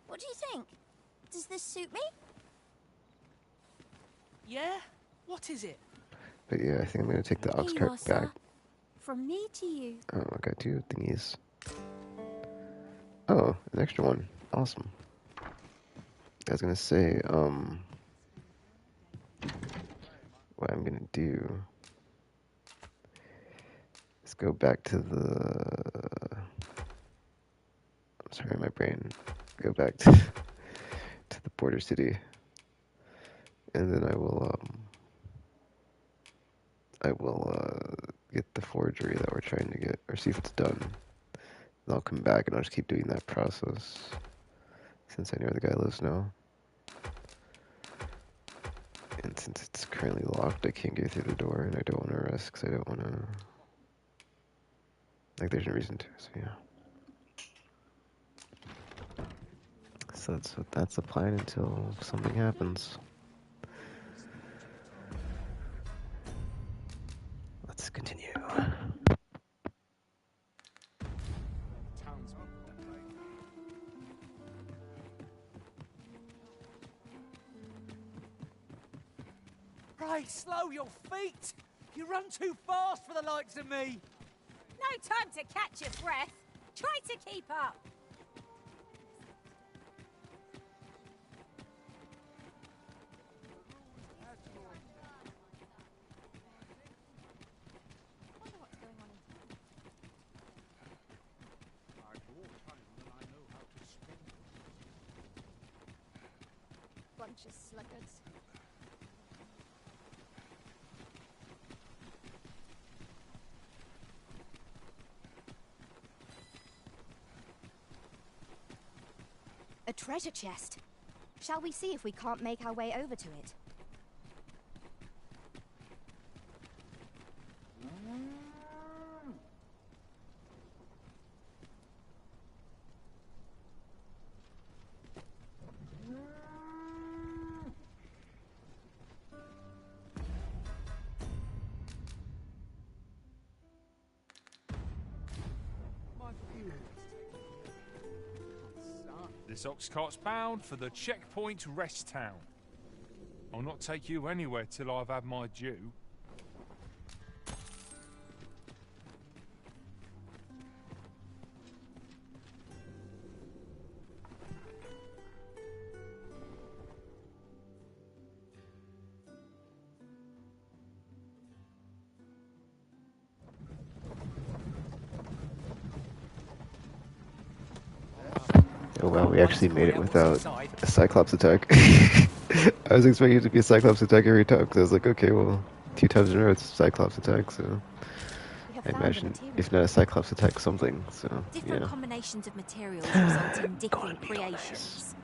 What do you think? Does this suit me? Yeah? What is it? But yeah, I think I'm going to take the ox Here you cart are, back. sir. From me to you. Oh, I got 2 thingies. Oh, an extra one. Awesome. I was going to say, what I'm going to do is go back to the... I'm sorry, my brain. Go back to, to the border city. And then I will get the forgery that we're trying to get, or see if it's done. And I'll come back and I'll just keep doing that process, since I know where the guy lives now. And since it's currently locked, I can't get through the door, and I don't want to risk, because I don't want to... Like, there's no reason to, so yeah. So that's the plan until something happens. Let's continue. Right, slow your feet! You run too fast for the likes of me! No time to catch your breath. Try to keep up. Bunch of sluggards. A treasure chest. Shall we see if we can't make our way over to it? This ox cart's bound for the checkpoint rest town. I'll not take you anywhere till I've had my due. Oh wow, we actually made it without a Cyclops attack. I was expecting it to be a Cyclops attack every time, because I was like, okay, well, 2 times in a row it's a Cyclops attack, so... I imagine, if not a Cyclops attack, something, so, Different yeah. combinations of materials result in different creations.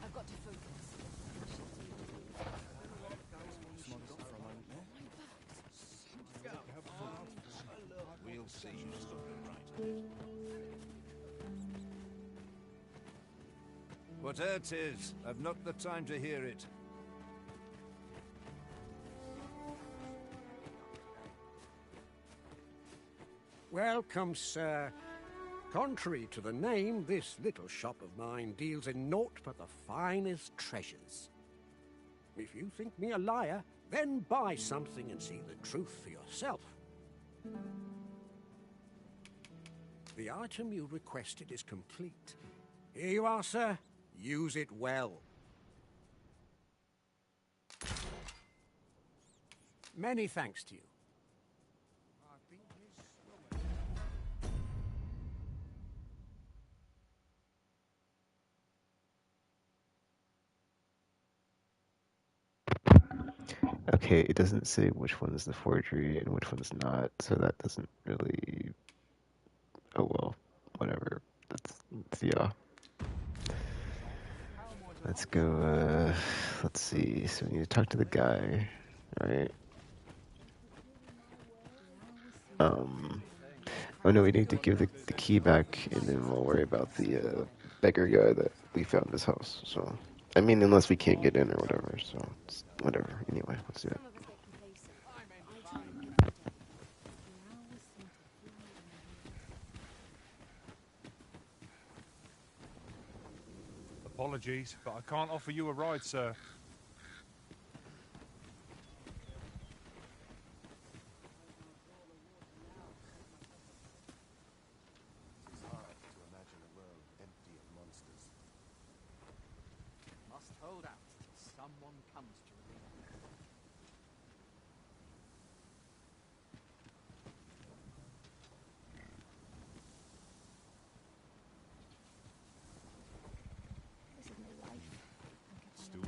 I've got to focus. We'll see. Whate'er 'tis, I've not the time to hear it. Welcome, sir. Contrary to the name, this little shop of mine deals in naught but the finest treasures. If you think me a liar, then buy something and see the truth for yourself. The item you requested is complete. Here you are, sir. Use it well. Many thanks to you. Okay, it doesn't say which one's the forgery and which one's not, so that doesn't really... Oh well, whatever. Yeah. Let's go, let's see, so we need to talk to the guy, right? Oh no, we need to give the key back, and then we'll worry about the beggar guy that we found in his house, so... I mean, unless we can't get in or whatever, so it's whatever. Anyway, let's do it. Apologies, but I can't offer you a ride, sir. It's hard to imagine a world empty of monsters. Must hold out till someone comes to relieve us. This is my life. Still.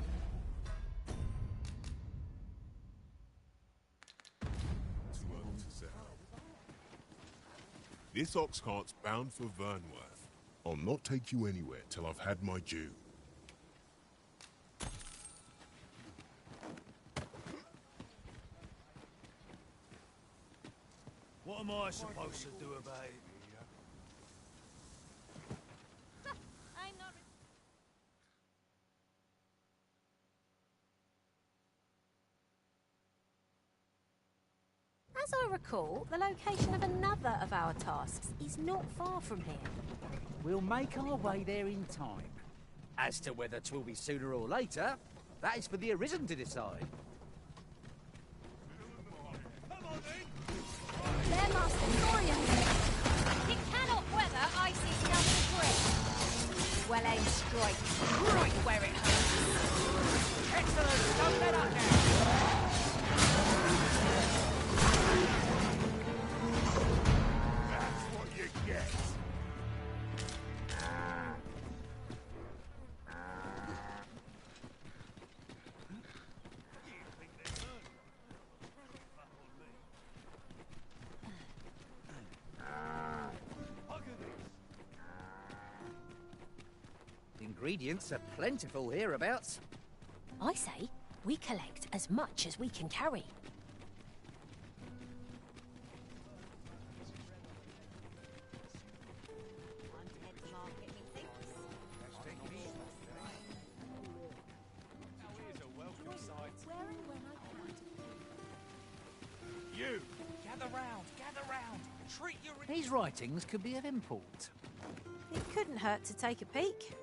Too early to say. This ox cart's bound for Vernworth. I'll not take you anywhere till I've had my due. What am I supposed to do about it? I'm not... As I recall, the location of another of our tasks is not far from here. We'll make our way there in time. As to whether 'twill be sooner or later, that is for the Arisen to decide. There must Dorian. It cannot weather ice's numbed grip. Well aimed strike, right where it hurts. Excellent! Don't let up now! Ingredients are plentiful hereabouts. I say we collect as much as we can carry. You! Gather round! Treat your... These writings could be of import. It couldn't hurt to take a peek.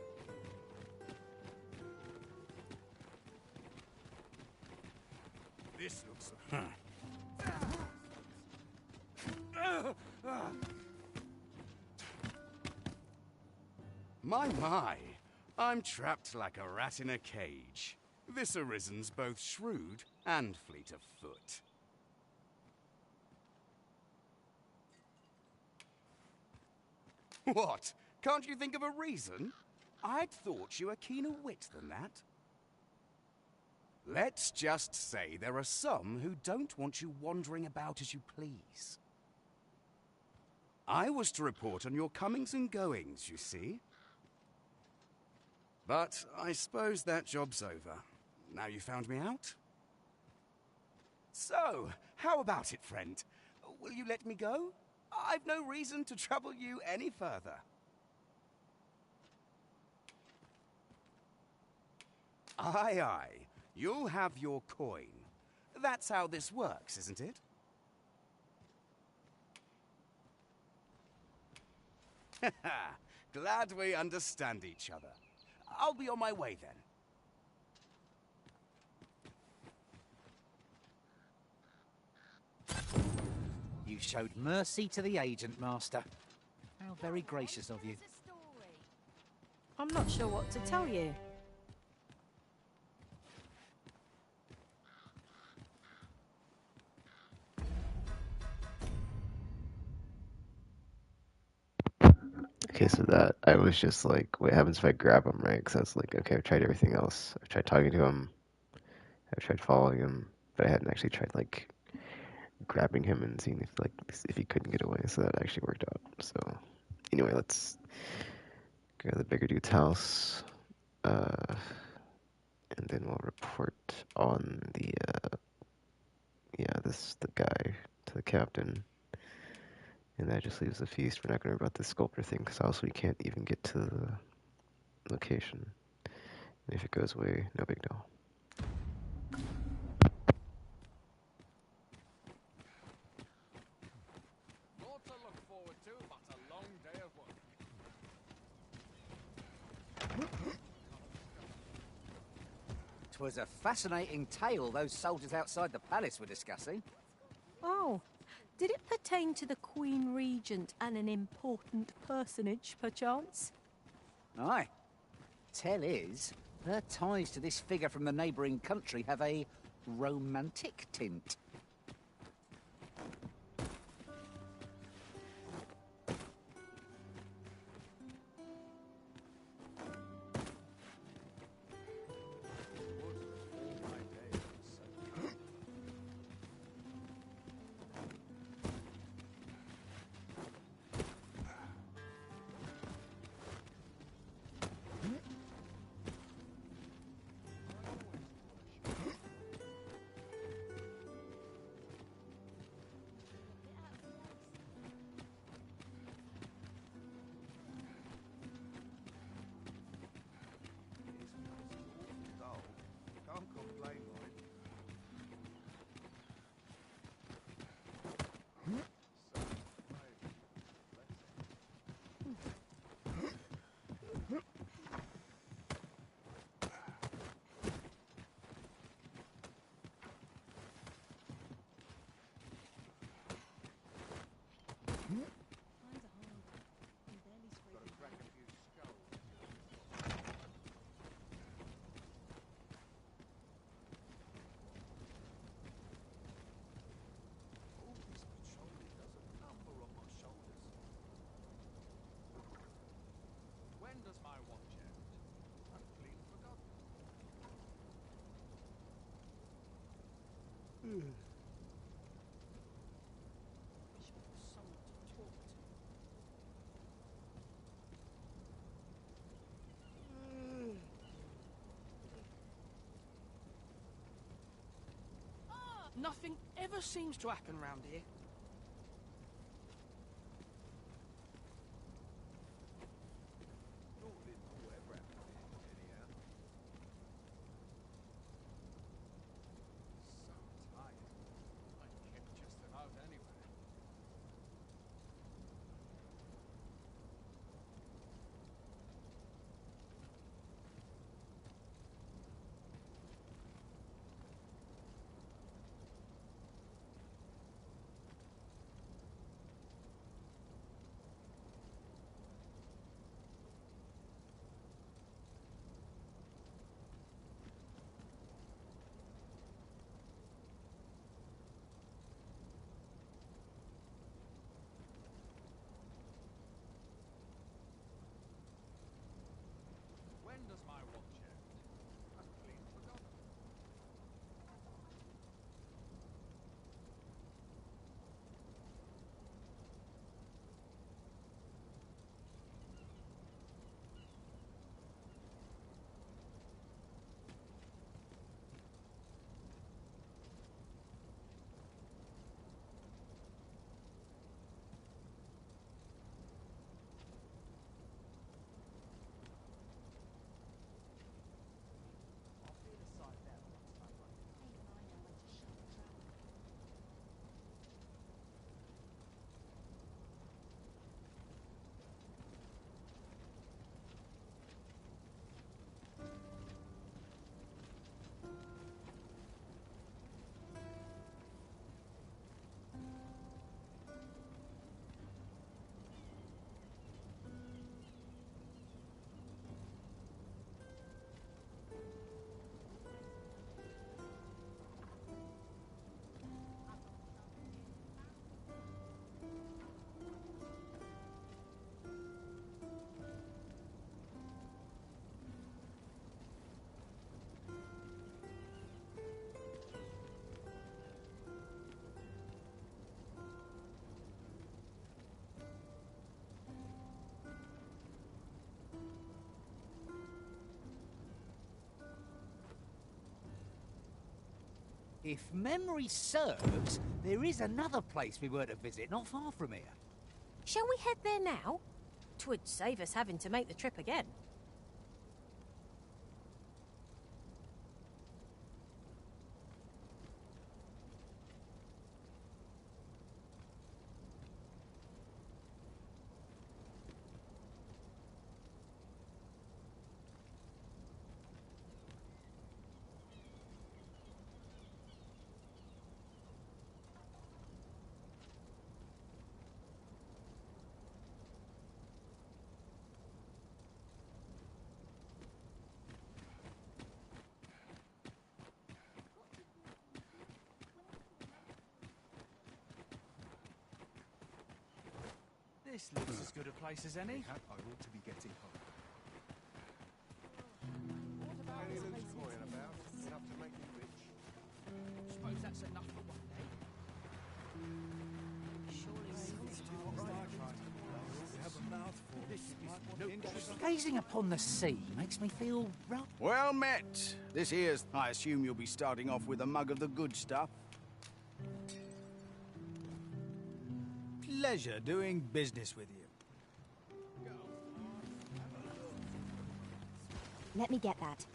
This looks... My, I'm trapped like a rat in a cage. This Arisen's both shrewd and fleet of foot. What? Can't you think of a reason? I'd thought you were keener wit than that. Let's just say there are some who don't want you wandering about as you please. I was to report on your comings and goings, you see. But I suppose that job's over. Now you found me out? So, how about it, friend? Will you let me go? I've no reason to trouble you any further. Aye, aye. You'll have your coin. That's how this works, isn't it? Glad we understand each other. I'll be on my way then. You showed mercy to the agent, Master. How very gracious of you. I'm not sure what to tell you. Okay, so that I was just like, what happens if I grab him, right? Because I was like, okay, I've tried everything else. I've tried talking to him. I've tried following him, but I hadn't actually tried like grabbing him and seeing if he couldn't get away. So that actually worked out. So anyway, let's go to the bigger dude's house, and then we'll report on the the guy to the captain. And that just leaves the feast. We're not going to worry about the sculptor thing, because also we can't even get to the location. And if it goes away, no big deal. More to look forward to, but a long day of work. 'Twas a fascinating tale those soldiers outside the palace were discussing. Oh, did it pertain to the Queen Regent and an important personage, perchance? Aye. Tell is, her ties to this figure from the neighbouring country have a romantic tint. Can't complain, right? When does my watch end? I'm clean forgotten. Nothing ever seems to happen round here. When does my watch end? I've clean forgotten. If memory serves, there is another place we were to visit not far from here. Shall we head there now? 'Twould save us having to make the trip again. This looks as good a place as any. I ought to be getting home. Anything's going about, enough to make you rich. Suppose that's enough for one day. Gazing upon the sea makes me feel rather... Well met. This here's... I assume you'll be starting off with a mug of the good stuff. Pleasure doing business with you. Let me get that.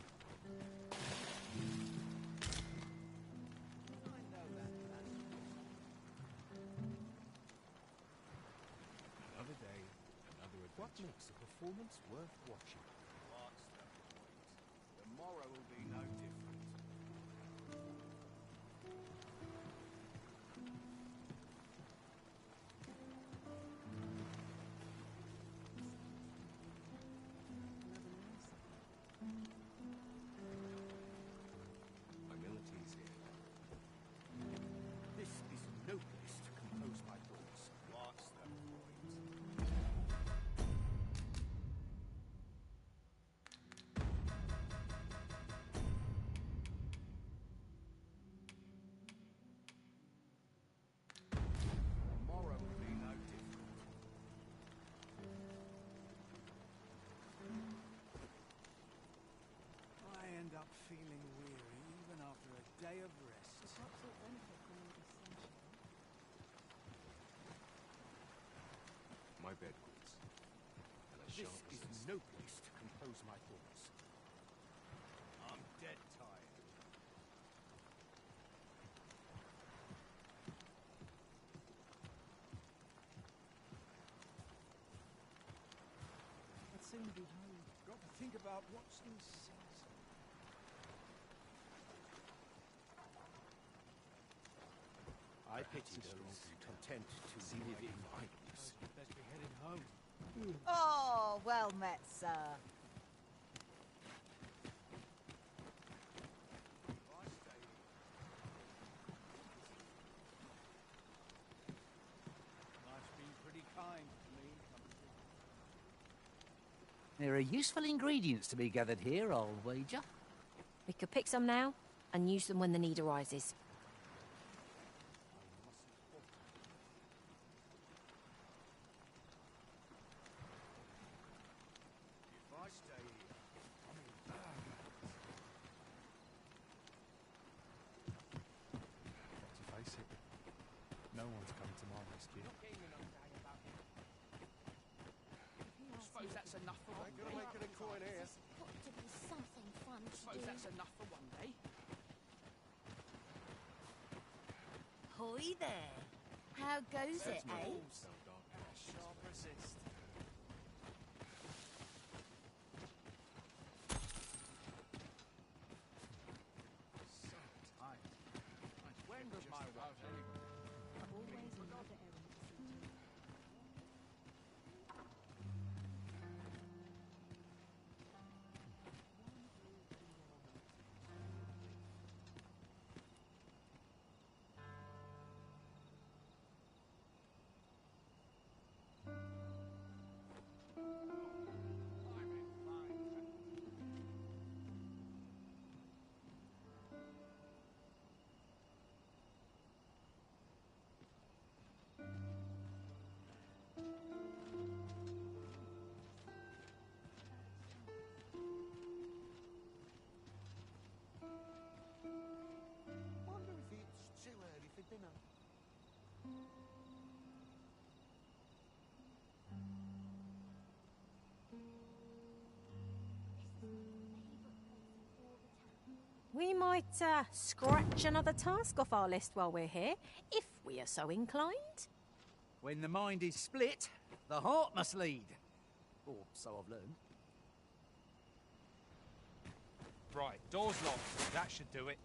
Another day, another adventure. What makes a performance worth watching? What's the point? Tomorrow will be no different. Humility's here. This is no place to compose my thoughts. What's the point? Tomorrow will be no different. I end up feeling weary even after a day of rest. Perhaps it'll benefit bed, Quince. This is no place to compose my thoughts. I'm dead tired. Let's soon be home. Got to think about what's inside. I pity those content to live in idleness. Best be heading home. Oh, well met, sir. Life's been pretty kind to me. There are useful ingredients to be gathered here, I'll wager. We could pick some now and use them when the need arises. If I stay here, I'm in bad hands. To face it, no one's coming to my rescue. I suppose that's enough for one day. Make it a coin here. Got to be something fun I suppose that's enough for one day. Hoy there. How goes it, eh? Sharp resist. So tight. When does my watch anyway? Wonder if it's too early for dinner. We might scratch another task off our list while we're here, if we are so inclined. When the mind is split, the heart must lead. Or so I've learned. Right, door's locked. That should do it.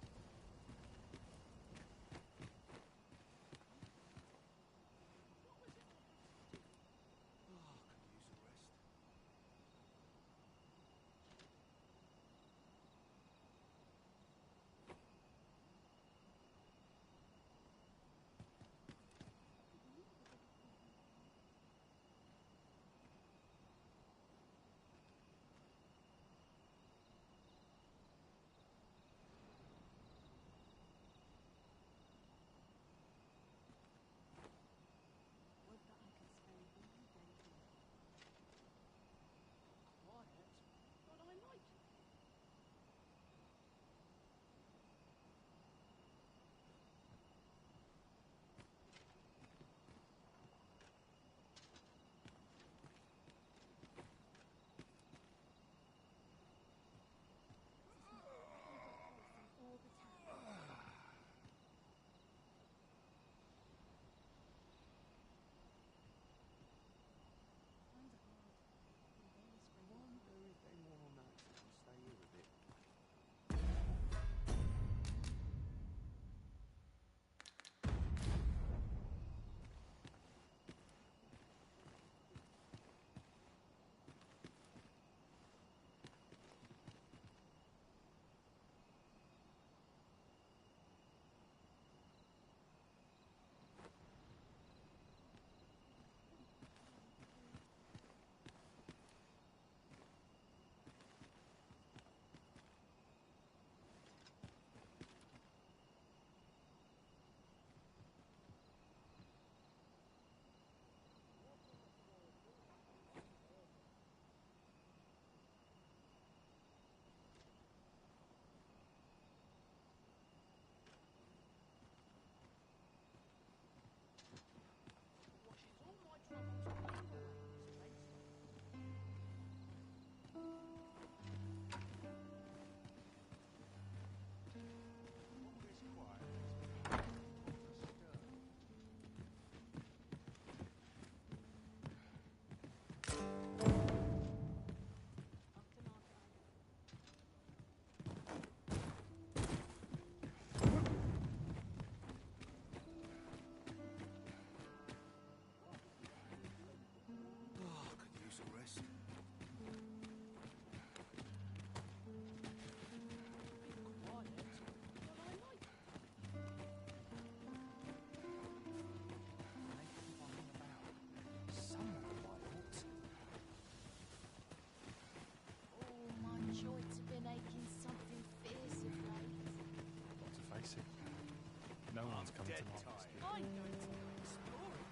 dead time. I'm going to explore it.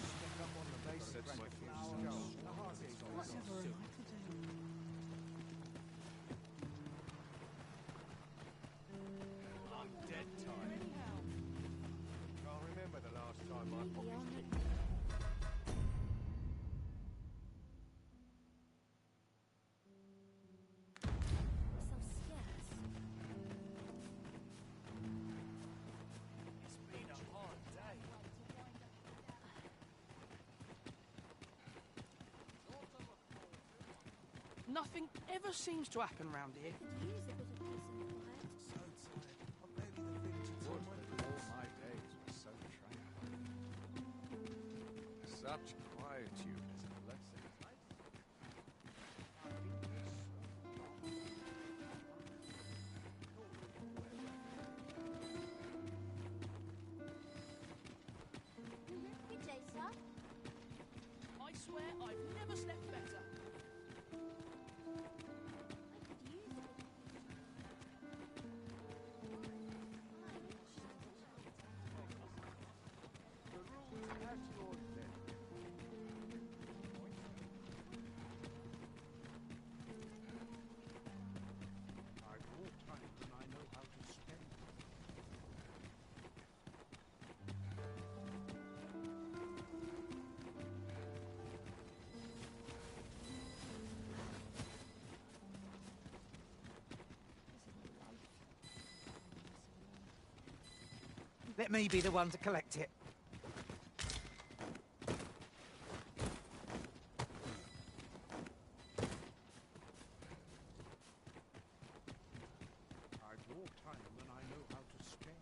Step up on the basics. Whatever am I to do? I'm dead tired. Can't remember the last time I pocket. So scarce. It's been a hard day. Nothing ever seems to happen round here. Could use a bit of peace and quiet. So tired. Or maybe the vintage on my All my days were so tranquil. Such quietude is a blessing. Good day, sir. I swear I've never slept better. I've more time than I know how to spend. Let me be the one to collect it. I've more time than I know how to spend.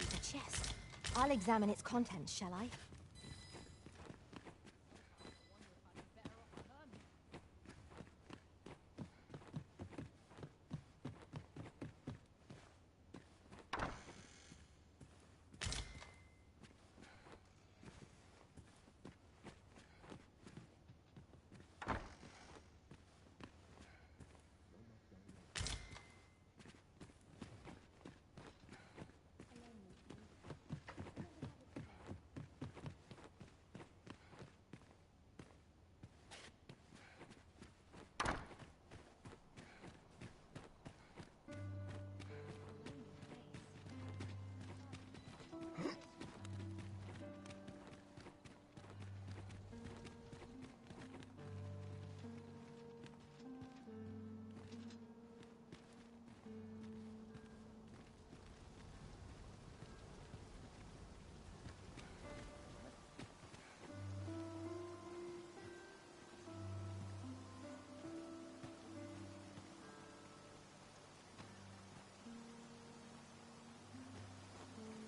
A chest. I'll examine its contents, shall I?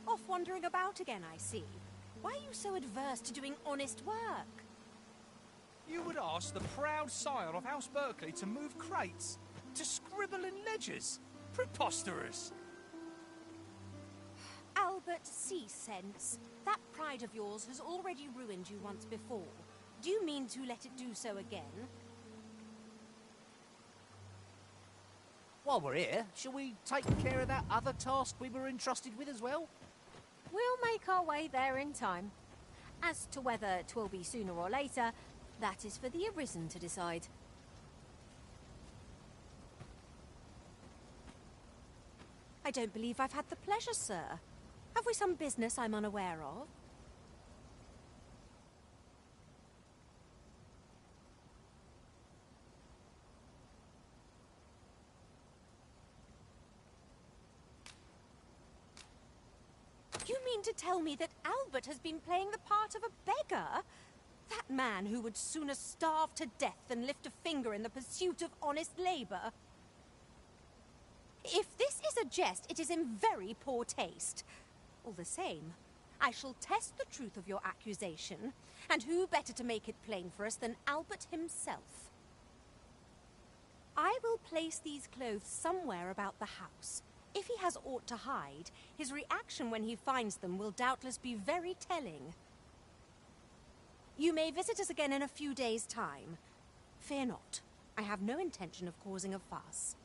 Off wandering about again, I see. Why are you so adverse to doing honest work? You would ask the proud sire of House Berkeley to move crates, to scribble in ledgers. Preposterous. Albert, cease sense. That pride of yours has already ruined you once before. Do you mean to let it do so again? While we're here, shall we take care of that other task we were entrusted with as well? We'll make our way there in time. As to whether 'twill be sooner or later, That is for the Arisen to decide. I don't believe I've had the pleasure, sir. Have we some business I'm unaware of? You mean to tell me that Albert has been playing the part of a beggar? That man who would sooner starve to death than lift a finger in the pursuit of honest labor? If this is a jest, it is in very poor taste. All the same, I shall test the truth of your accusation, and who better to make it plain for us than Albert himself? I will place these clothes somewhere about the house. If he has aught to hide, his reaction when he finds them will doubtless be very telling. You may visit us again in a few days' time. Fear not. I have no intention of causing a fuss.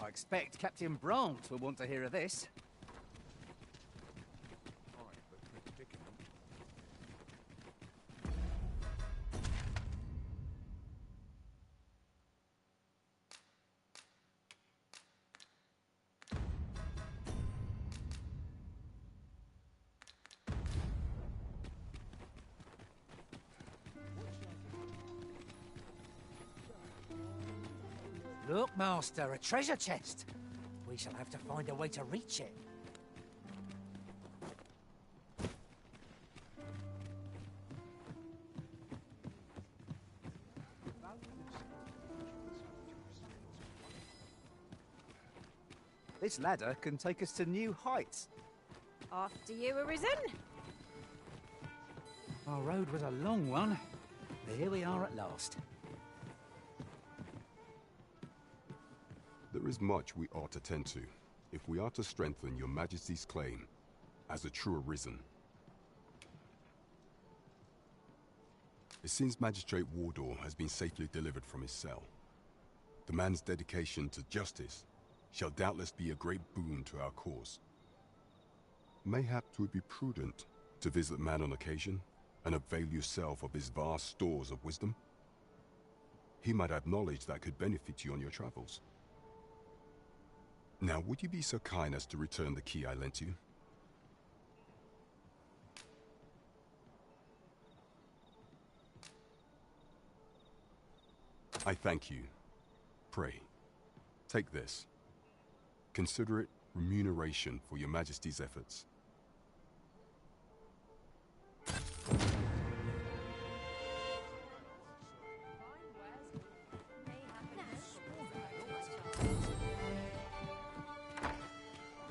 I expect Captain Brandt will want to hear of this. Look, Master, a treasure chest. We shall have to find a way to reach it. This ladder can take us to new heights. After you, Arisen. Our road was a long one, but here we are at last. There is much we ought to tend to, if we are to strengthen your Majesty's claim as a true Arisen. It seems Magistrate Wardor has been safely delivered from his cell. The man's dedication to justice shall doubtless be a great boon to our cause. Mayhap it would be prudent to visit the man on occasion and avail yourself of his vast stores of wisdom. He might have knowledge that could benefit you on your travels. Now, would you be so kind as to return the key I lent you? I thank you. Pray, take this. Consider it remuneration for your Majesty's efforts.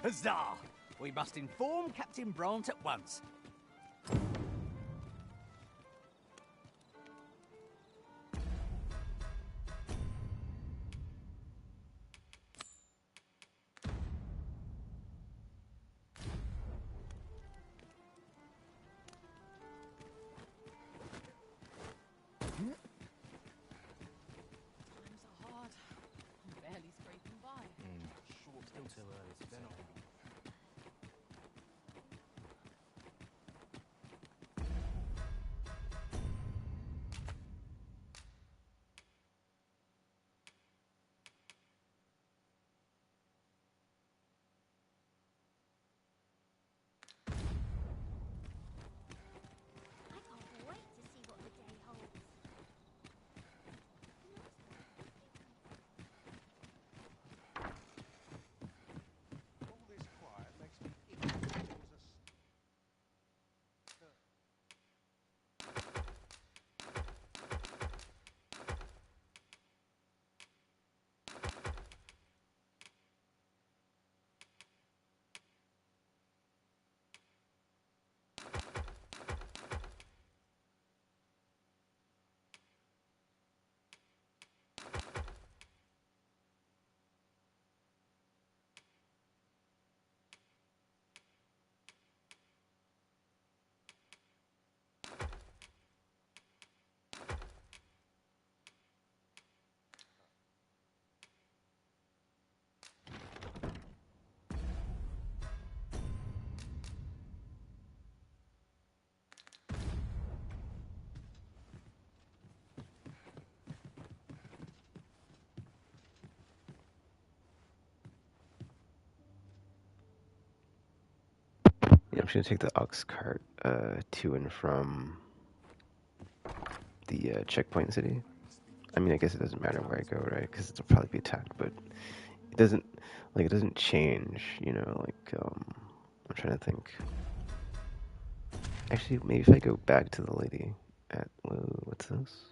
Huzzah! We must inform Captain Brandt at once. Times are hard. I'm barely scraping by. Still too early to tell. I'm just gonna take the ox cart to and from the checkpoint city. I mean, I guess it doesn't matter where I go, right? Because it'll probably be attacked, but it doesn't change, you know, like, I'm trying to think. Actually, maybe if I go back to the lady at, whoa, what's this?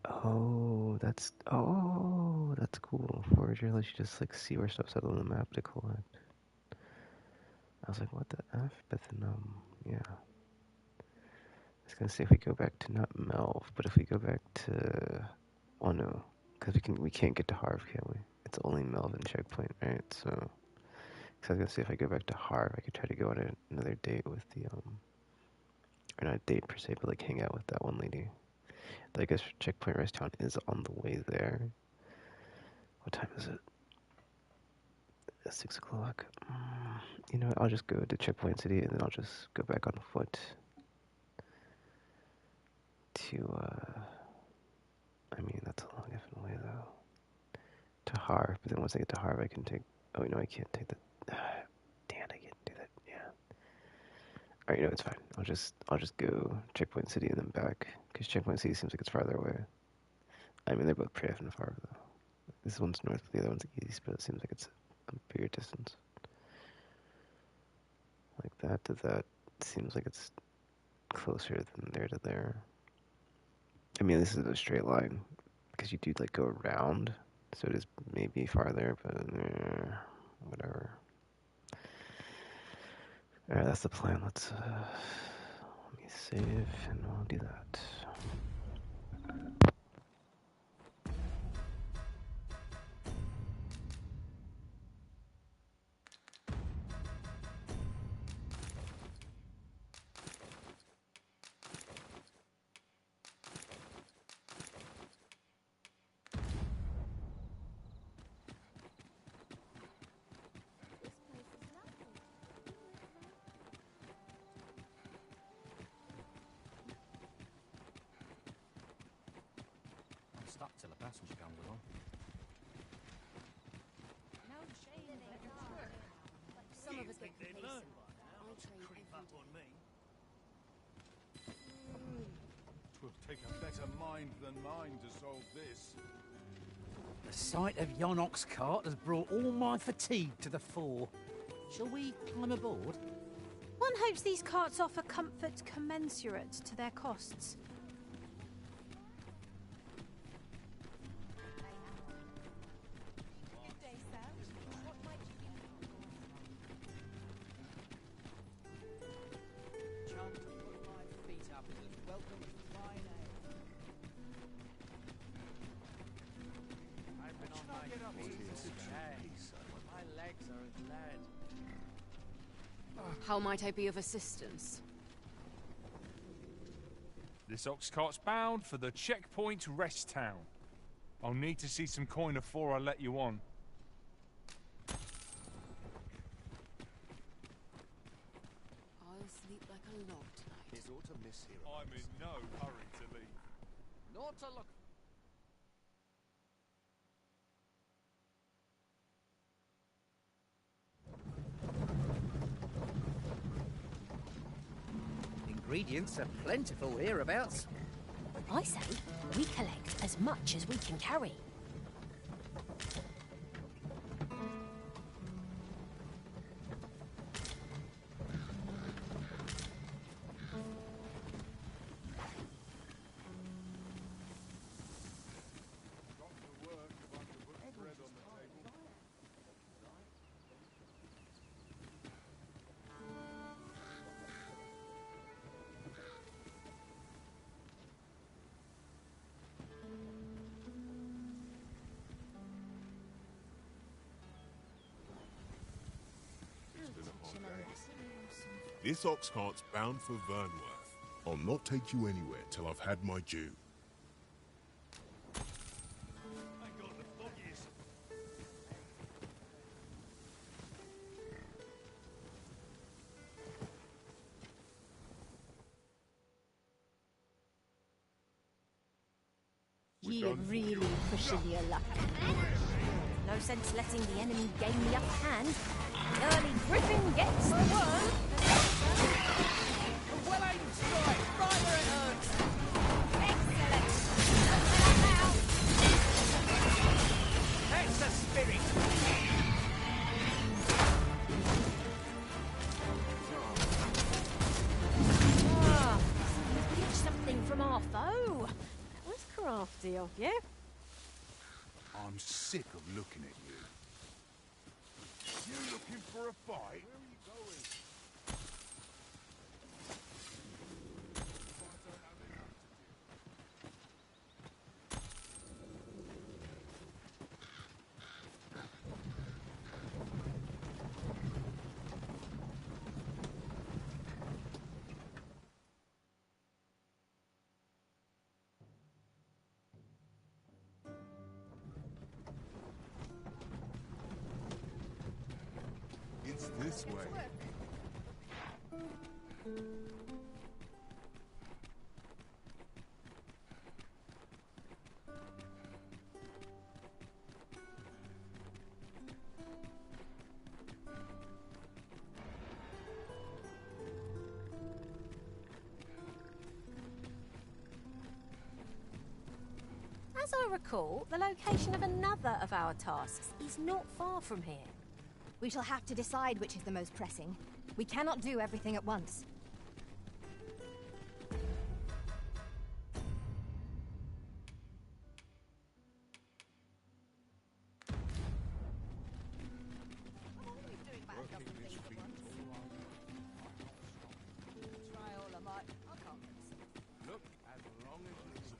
Oh, that's cool. Forager lets you just, like, see where stuff's at on the map to collect. I was like, what the F? But then, yeah. I was gonna say if we go back to not Melv, but if we go back to, oh no, because we can't get to Harv, can we? It's only Melv and checkpoint, right? So, because I was gonna say if I go back to Harv, I could try to go on another date with the or not a date per se, but like hang out with that one lady. But I guess checkpoint Rest Town is on the way there. What time is it? 6 o'clock. You know what? I'll just go to Checkpoint City and then I'll just go back on foot to, I mean, that's a long effing way though. To Harv, but then once I get to Harv, I can take, oh, no, I can't take that. Damn, I can't do that, yeah. Alright, no, it's fine. I'll just go Checkpoint City and then back, because Checkpoint City seems like it's farther away. I mean, they're both pretty effing far though. This one's north, the other one's east, but it seems like it's a bigger distance. Like that to that seems like it's closer than there to there. I mean, this is a straight line because you do like go around, so it is maybe farther, but whatever. All right, that's the plan. Let's let me save, and I'll do that. I'm stuck till a passenger comes along. No shame. Some of us get complacent. I'll train Creep up on me. Twill take a better mind than mine to solve this. The sight of yon ox cart has brought all my fatigue to the fore. Shall we climb aboard? One hopes these carts offer comfort commensurate to their costs. How might I be of assistance? This ox cart's bound for the checkpoint Rest Town. I'll need to see some coin before I let you on. I'll sleep like a log tonight. Is aught amiss here? I'm in no hurry to leave. Not a look. Ingredients are plentiful hereabouts. I say we collect as much as we can carry. This ox cart's bound for Vernworth. I'll not take you anywhere till I've had my due. I got the foggiest. You're really pushing your luck. No sense letting the enemy gain the upper hand. Early Griffin gets the worm. A well-aimed strike, right where it hurts. Excellent. That's the spirit. Ah, you've picked something from our foe. That was crafty of you. I'm sick of looking at you. You looking for a fight? Where are you going? It's this way. As I recall, the location of another of our tasks is not far from here. We shall have to decide which is the most pressing. We cannot do everything at once.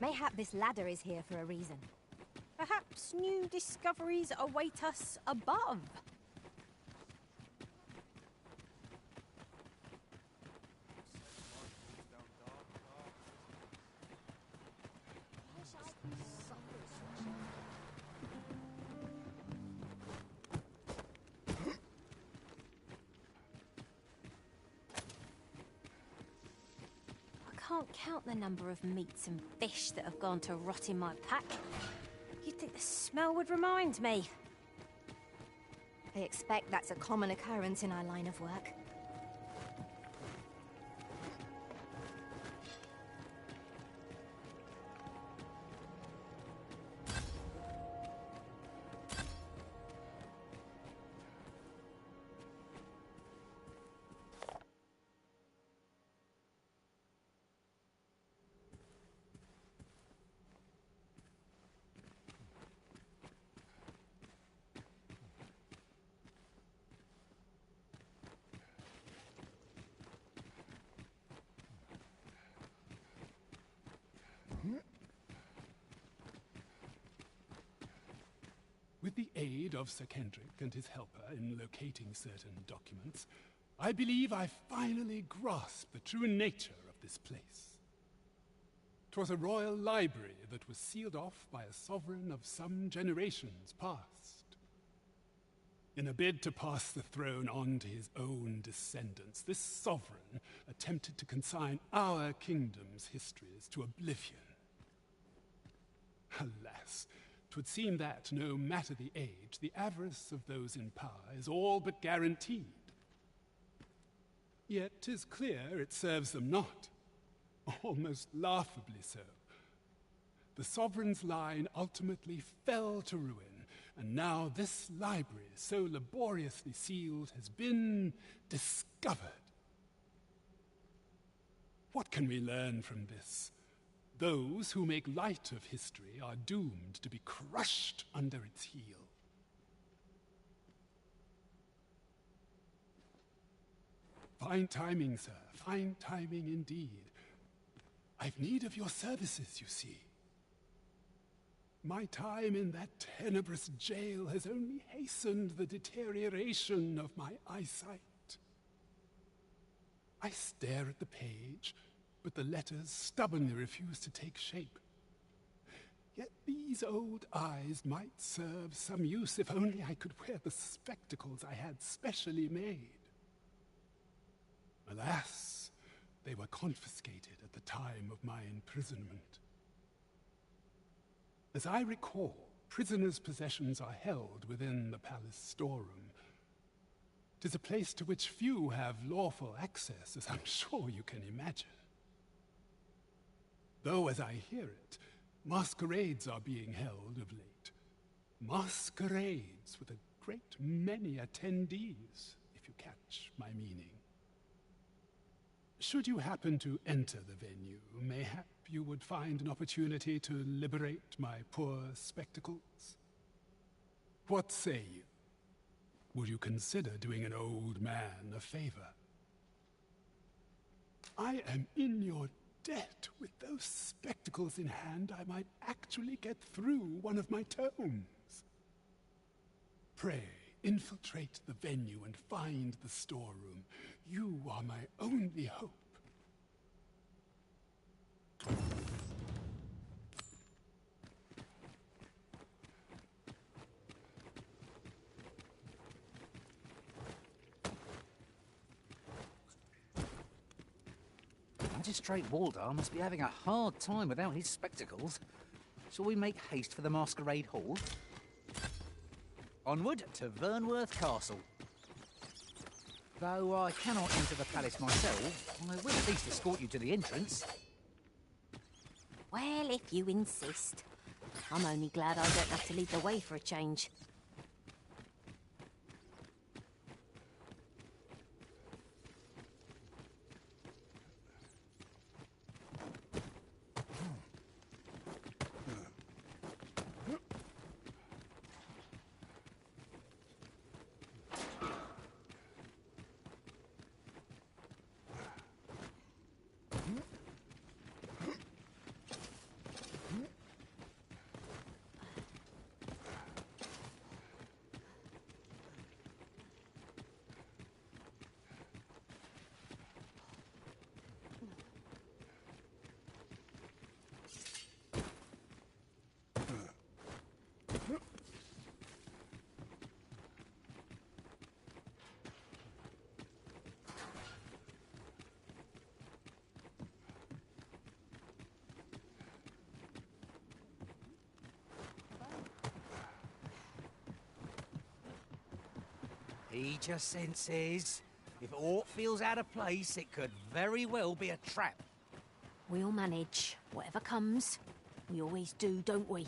Mayhap this ladder is here for a reason. Perhaps new discoveries await us above. I can't count the number of meats and fish that have gone to rot in my pack. You'd think the smell would remind me. I expect that's a common occurrence in our line of work. With the aid of Sir Kendrick and his helper in locating certain documents, I believe I finally grasped the true nature of this place. 'Twas a royal library that was sealed off by a sovereign of some generations past. In a bid to pass the throne on to his own descendants, this sovereign attempted to consign our kingdom's histories to oblivion. Alas, 'twould seem that, no matter the age, the avarice of those in power is all but guaranteed. Yet 'tis clear it serves them not, almost laughably so. The sovereign's line ultimately fell to ruin, and now this library, so laboriously sealed, has been discovered. What can we learn from this? Those who make light of history are doomed to be crushed under its heel. Fine timing, sir. Fine timing indeed. I've need of your services, you see. My time in that tenebrous jail has only hastened the deterioration of my eyesight. I stare at the page, but the letters stubbornly refuse to take shape. Yet these old eyes might serve some use if only I could wear the spectacles I had specially made. Alas, they were confiscated at the time of my imprisonment. As I recall, prisoners' possessions are held within the palace storeroom. 'Tis a place to which few have lawful access, as I'm sure you can imagine. Though, as I hear it, masquerades are being held of late. Masquerades with a great many attendees, if you catch my meaning. Should you happen to enter the venue, mayhap you would find an opportunity to liberate my poor spectacles. What say you? Would you consider doing an old man a favor? I am in your debt. With those spectacles in hand, I might actually get through one of my tomes. Pray, infiltrate the venue and find the storeroom. You are my only hope. Magistrate Waldar must be having a hard time without his spectacles. Shall we make haste for the Masquerade Hall? Onward to Vernworth Castle. Though I cannot enter the palace myself, I will at least escort you to the entrance. Well, if you insist. I'm only glad I don't have to lead the way for a change. He just senses. If aught feels out of place, it could very well be a trap. We'll manage. Whatever comes. We always do, don't we?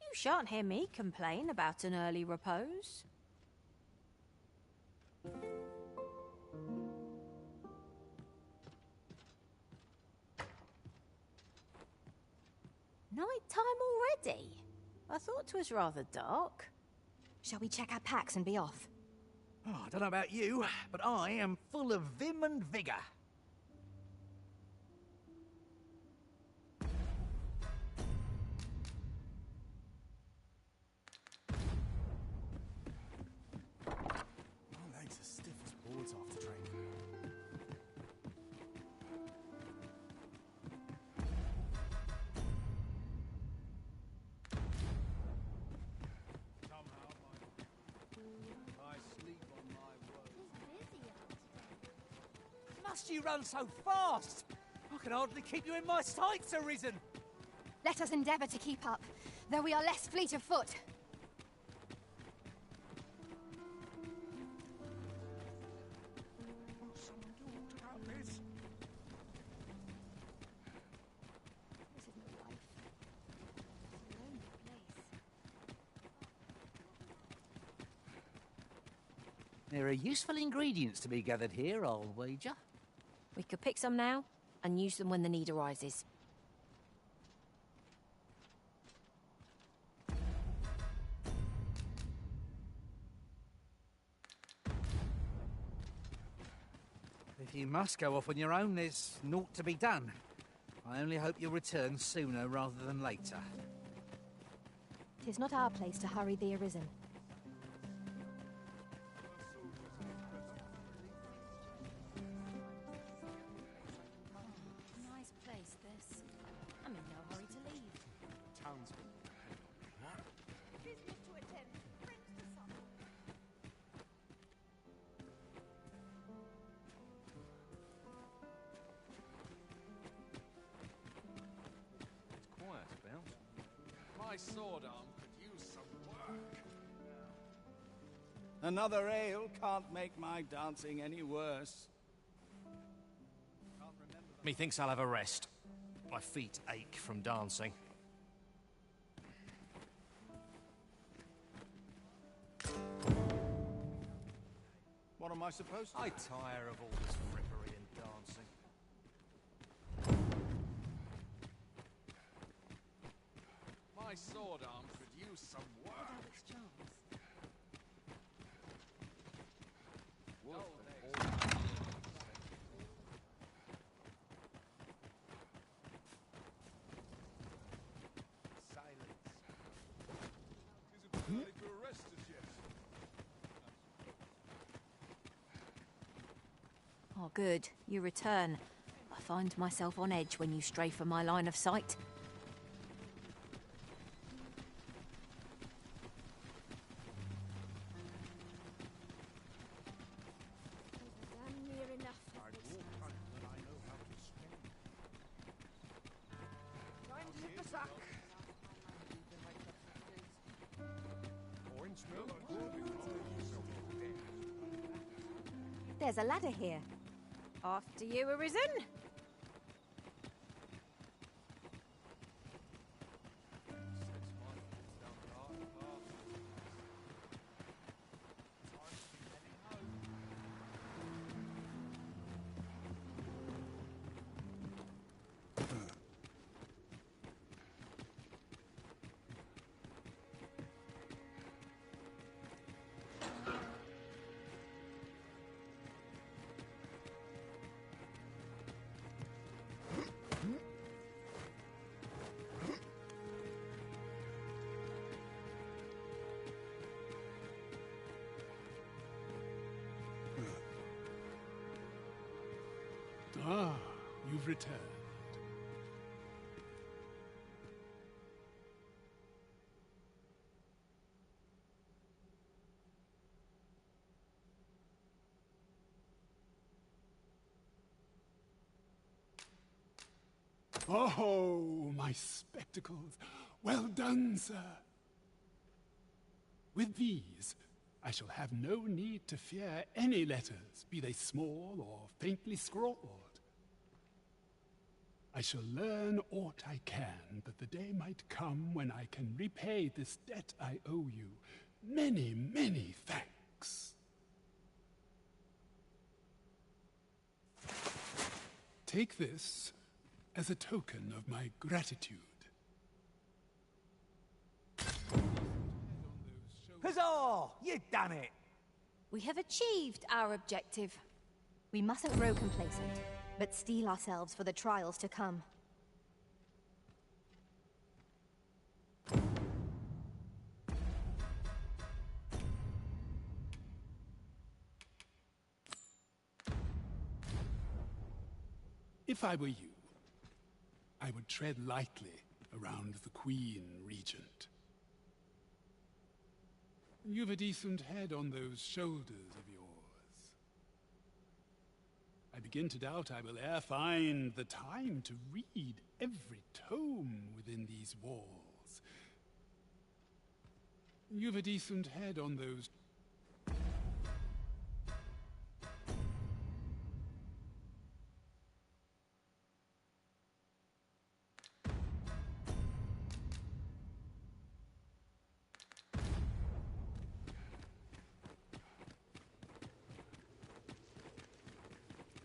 You shan't hear me complain about an early repose. Night time already? I thought 'twas rather dark. Shall we check our packs and be off? Oh, I don't know about you, but I am full of vim and vigour. My legs are stiff as boards after training. Must you run so fast? I can hardly keep you in my sights, Arisen. Let us endeavour to keep up, though we are less fleet of foot. This is no life. There are useful ingredients to be gathered here, I'll wager. We could pick some now and use them when the need arises. If you must go off on your own, there's naught to be done. I only hope you'll return sooner rather than later. 'Tis not our place to hurry the Arisen. Nice place, this. I'm in no hurry to leave. Townsman. What? Business to attend. Friends to supper. It's quiet about. My sword arm could use some work. Another ale can't make my dancing any worse. Methinks I'll have a rest. My feet ache from dancing. What am I supposed to I do? tire of all this frippery and dancing. My sword arm could use some work. Ready to arrest us yet? Oh, good. You return. I find myself on edge when you stray from my line of sight. Damn near enough. Time to hit the sack. Orange milk. There's a ladder here. After you, Arisen. Ah, you've returned. Oh, my spectacles. Well done, sir. With these, I shall have no need to fear any letters, be they small or faintly scrawled. I shall learn aught I can, that the day might come when I can repay this debt I owe you. Many, many thanks. Take this as a token of my gratitude. Huzzah! You done it! We have achieved our objective. We mustn't grow complacent, but steel ourselves for the trials to come. If I were you, I would tread lightly around the Queen Regent. You've a decent head on those shoulders of yours. I begin to doubt I will e'er find the time to read every tome within these walls. You've a decent head on those...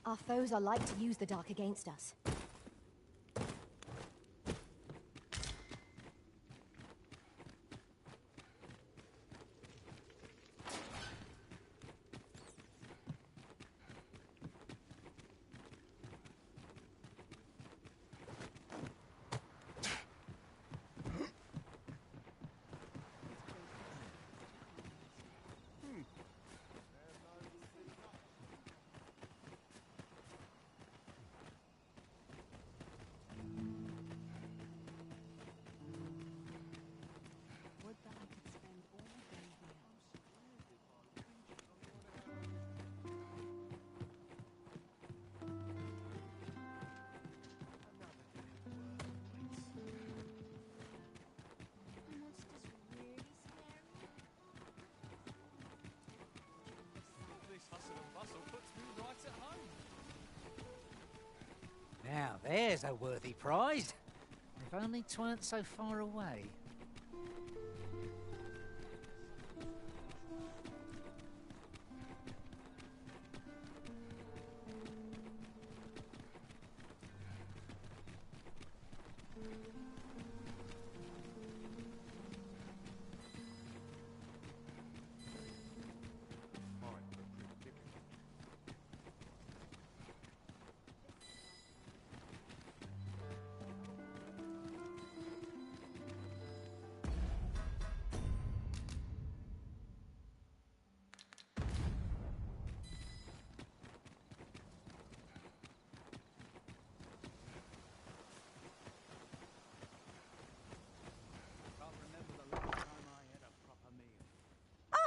Our foes are like to use the dark against us. Now, there's a worthy prize. If only 'tweren't so far away.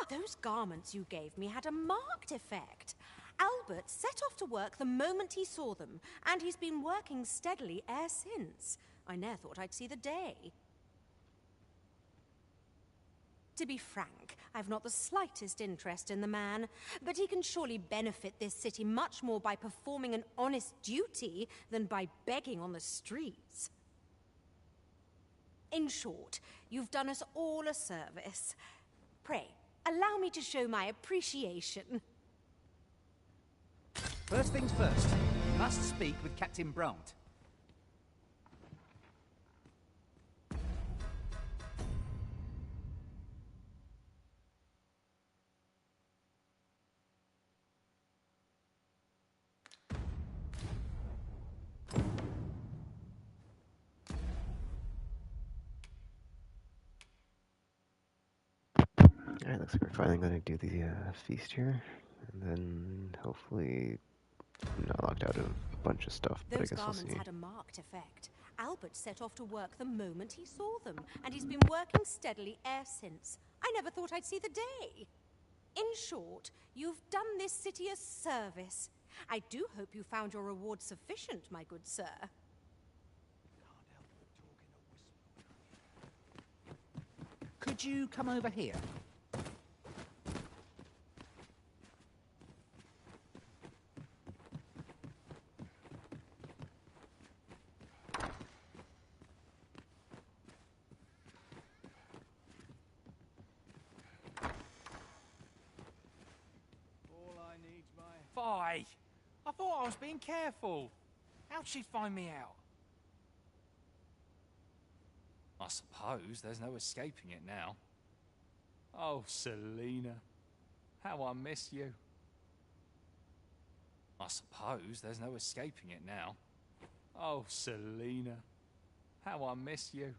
Those garments you gave me had a marked effect. Albert set off to work the moment he saw them, and he's been working steadily e'er since. I ne'er thought I'd see the day. To be frank, I've not the slightest interest in the man, but he can surely benefit this city much more by performing an honest duty than by begging on the streets. In short, you've done us all a service. Pray, allow me to show my appreciation. First things first, you must speak with Captain Brandt. Alright, looks like we're finally going to do the feast here, and then hopefully I'm not locked out of a bunch of stuff, but Those I guess we'll garments see. had a marked effect. Albert set off to work the moment he saw them, and he's been working steadily e'er since. I never thought I'd see the day. In short, you've done this city a service. I do hope you found your reward sufficient, my good sir. Could you come over here? Fie! I thought I was being careful. How'd she find me out? I suppose there's no escaping it now. Oh, Selena, how I miss you. I suppose there's no escaping it now. Oh, Selena, how I miss you.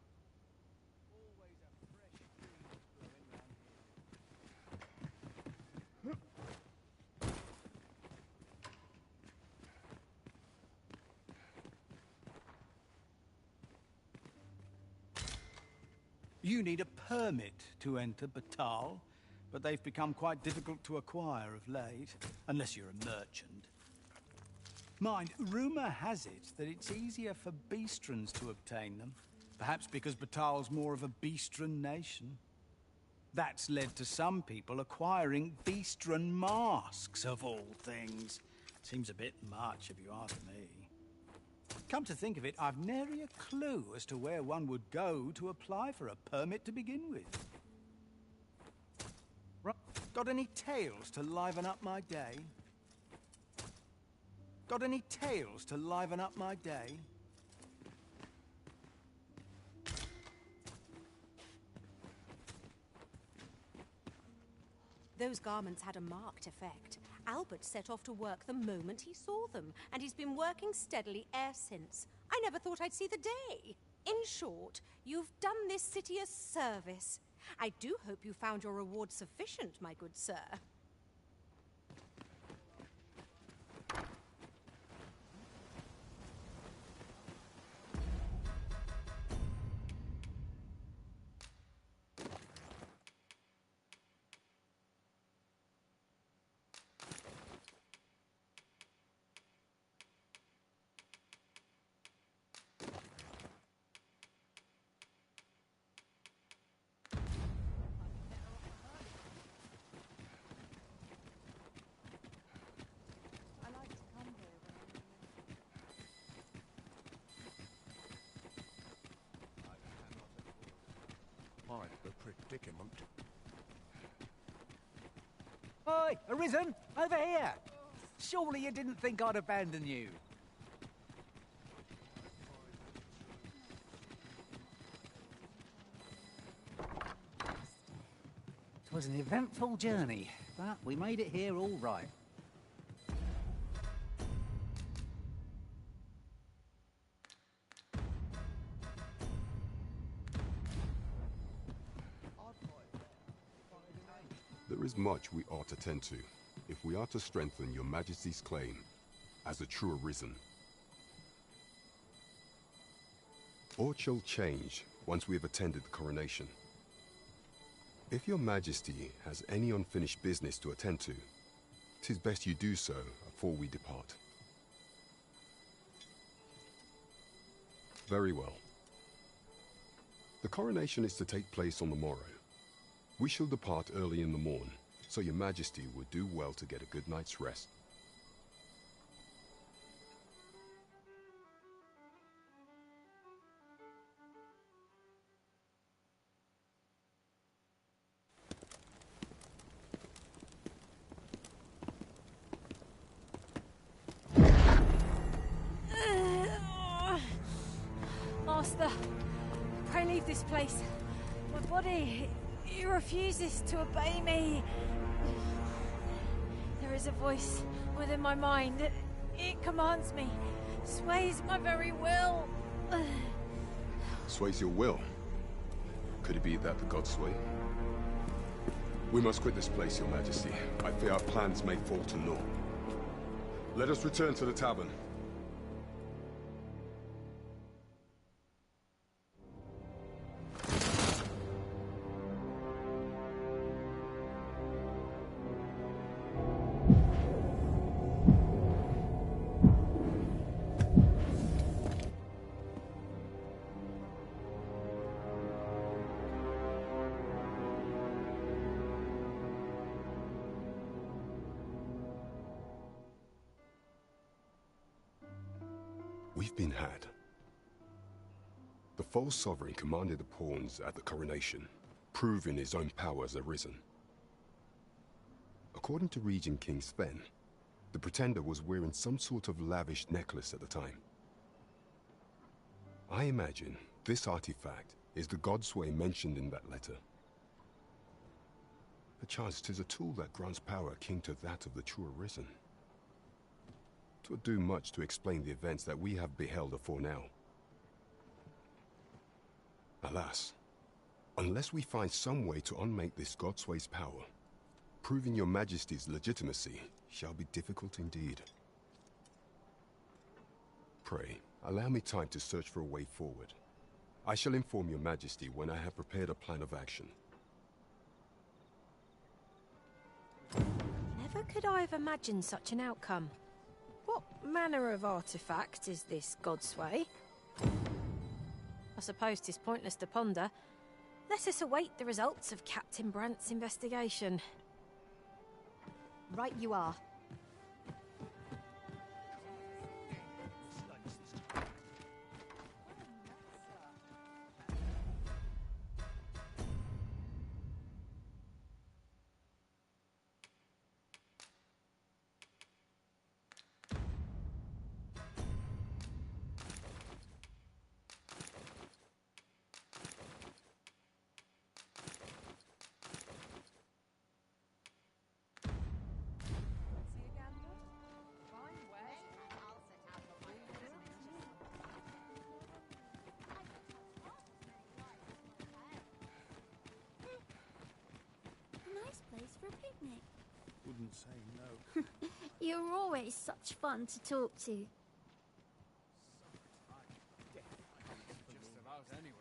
You need a permit to enter Batal, but they've become quite difficult to acquire of late, unless you're a merchant. Mind, rumor has it that it's easier for Beastrons to obtain them, perhaps because Batal's more of a Beastron nation. That's led to some people acquiring Beastron masks, of all things. Seems a bit much, if you ask me. Come to think of it, I've nary a clue as to where one would go to apply for a permit to begin with. Right. Got any tales to liven up my day? Got any tales to liven up my day? Those garments had a marked effect. Albert set off to work the moment he saw them, and he's been working steadily ever since. I never thought I'd see the day. In short, you've done this city a service. I do hope you found your reward sufficient, my good sir. Quite the predicament. Oi, Arisen! Over here! Surely you didn't think I'd abandon you. 'Twas an eventful journey, but we made it here all right. There is much we ought to tend to, if we are to strengthen your Majesty's claim as a true Arisen. Aught shall change once we have attended the coronation. If your Majesty has any unfinished business to attend to, 'tis best you do so before we depart. Very well. The coronation is to take place on the morrow. We shall depart early in the morn, so your Majesty would do well to get a good night's rest. Master, pray leave this place. My body, it refuses to obey me. There is a voice within my mind. It commands me, sways my very will. Sways your will? Could it be that the gods sway? We must quit this place, your Majesty. I fear our plans may fall to naught. Let us return to the tavern. We've been had. The false sovereign commanded the pawns at the coronation, proving his own power as Arisen. According to Regent King Sven, the pretender was wearing some sort of lavish necklace at the time. I imagine this artifact is the Godsway mentioned in that letter. Perchance 'tis a tool that grants power akin to that of the true Arisen. 'Twould do much to explain the events that we have beheld afore now. Alas, unless we find some way to unmake this Godsway's power, proving your Majesty's legitimacy shall be difficult indeed. Pray, allow me time to search for a way forward. I shall inform your Majesty when I have prepared a plan of action. Never could I have imagined such an outcome. What manner of artifact is this Godsway? I suppose 'tis pointless to ponder. Let us await the results of Captain Brandt's investigation. Right you are. wouldn't say no. You're always such fun to talk to. Just about anywhere.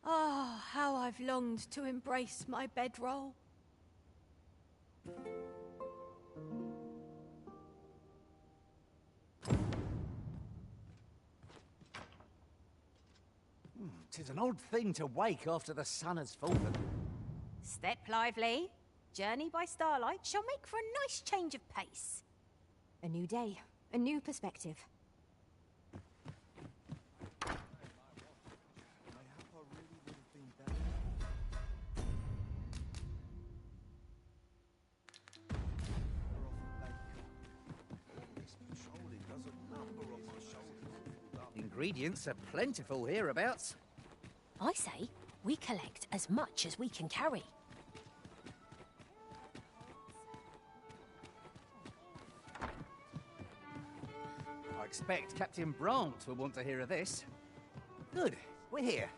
Ah, how I've longed to embrace my bedroll. Tis an odd thing to wake after the sun has fallen. Step lively. Journey by starlight shall make for a nice change of pace. A new day, a new perspective. Ingredients are plentiful hereabouts. I say, we collect as much as we can carry. I expect Captain Brandt will want to hear of this. Good, we're here.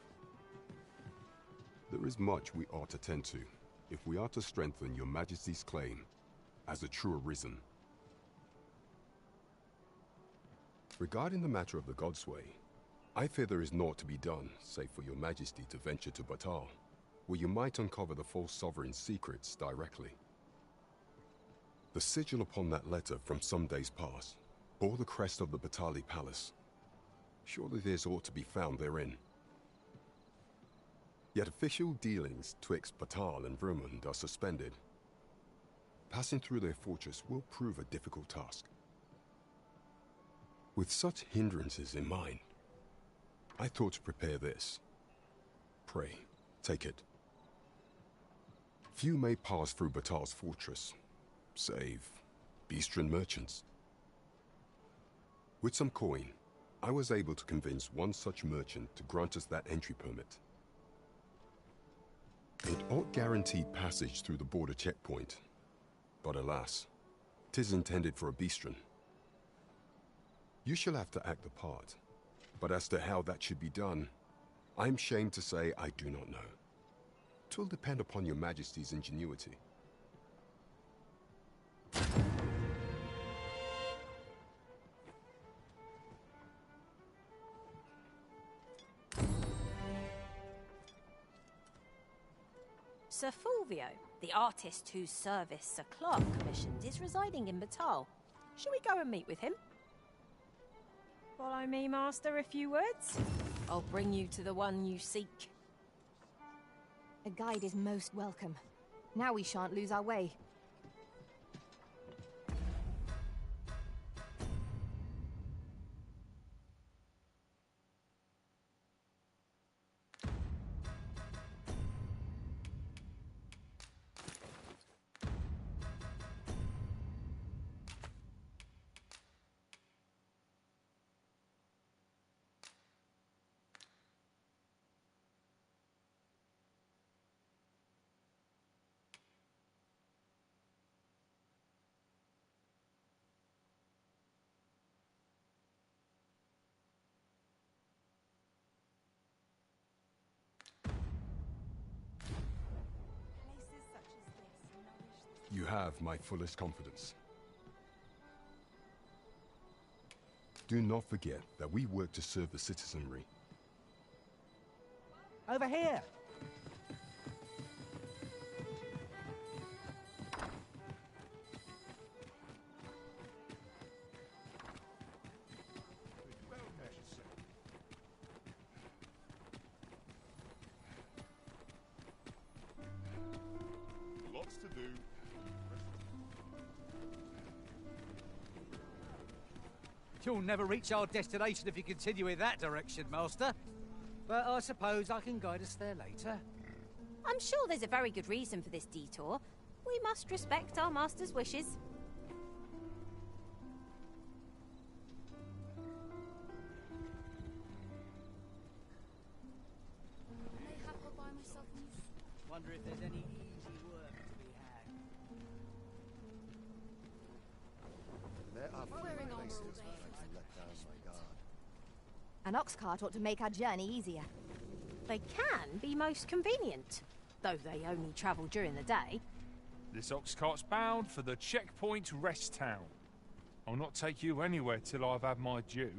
There is much we ought to tend to, if we are to strengthen your Majesty's claim as a true Arisen. Regarding the matter of the Godsway, I fear there is naught to be done, save for your Majesty to venture to Batal, where you might uncover the false sovereign's secrets directly. The sigil upon that letter from some days past bore the crest of the Batali Palace. Surely there's aught to be found therein. Yet official dealings twixt Batal and Vermund are suspended. Passing through their fortress will prove a difficult task. With such hindrances in mind, I thought to prepare this. Pray, take it. Few may pass through Batal's fortress, save Beastren merchants. With some coin, I was able to convince one such merchant to grant us that entry permit. It ought guaranteed passage through the border checkpoint, but alas, 'tis intended for a Beastren. You shall have to act the part, but as to how that should be done, I'm shamed to say I do not know. 'Twill depend upon your Majesty's ingenuity. Sir Fulvio, the artist whose service Sir Clark commissioned, is residing in Batal. Shall we go and meet with him? Follow me, Master, a few words. I'll bring you to the one you seek. A guide is most welcome. Now we shan't lose our way. You have my fullest confidence. Do not forget that we work to serve the citizenry. Over here! Lots to do. You'll never reach our destination if you continue in that direction, Master. But I suppose I can guide us there later. I'm sure there's a very good reason for this detour. We must respect our master's wishes. Mayhap I'll buy myself a new suit. Wonder if there's any easy work to be had. There are Wearing armor all places day where I can let down my guard. An ox cart ought to make our journey easier. They can be most convenient, though they only travel during the day. This ox cart's bound for the checkpoint rest town. I'll not take you anywhere till I've had my due.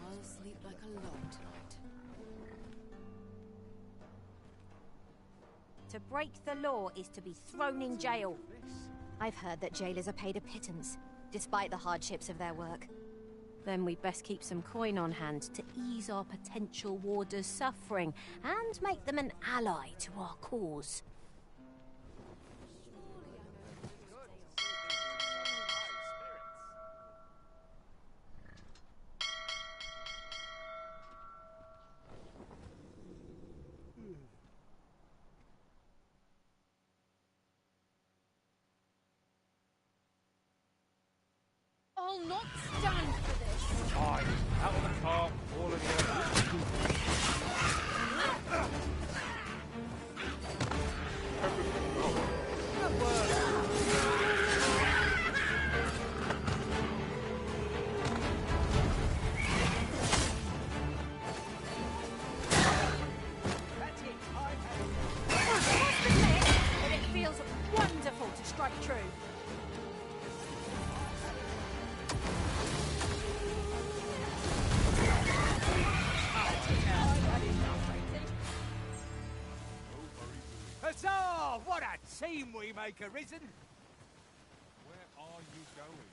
I'll sleep like a log tonight. To break the law is to be thrown in jail. I've heard that jailers are paid a pittance, despite the hardships of their work. Then we'd best keep some coin on hand to ease our potential warders' suffering and make them an ally to our cause. I'll not stand for this. Aye, out of the car, all of you. But it feels wonderful to strike true. Huzzah! What a team we make, Arisen! Where are you going?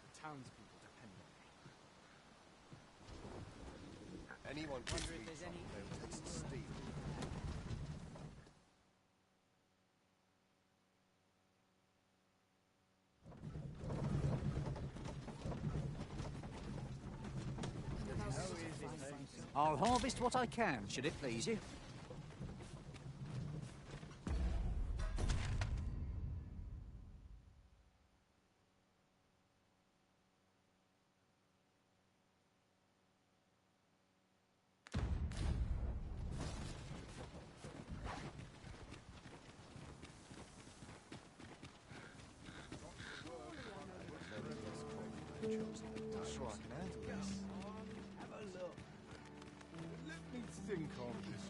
The townspeople depend on me. Anyone can speak from no taste steel. I'll harvest what I can, should it please you. Sure, I can handle this. Have a look. Let me think on this.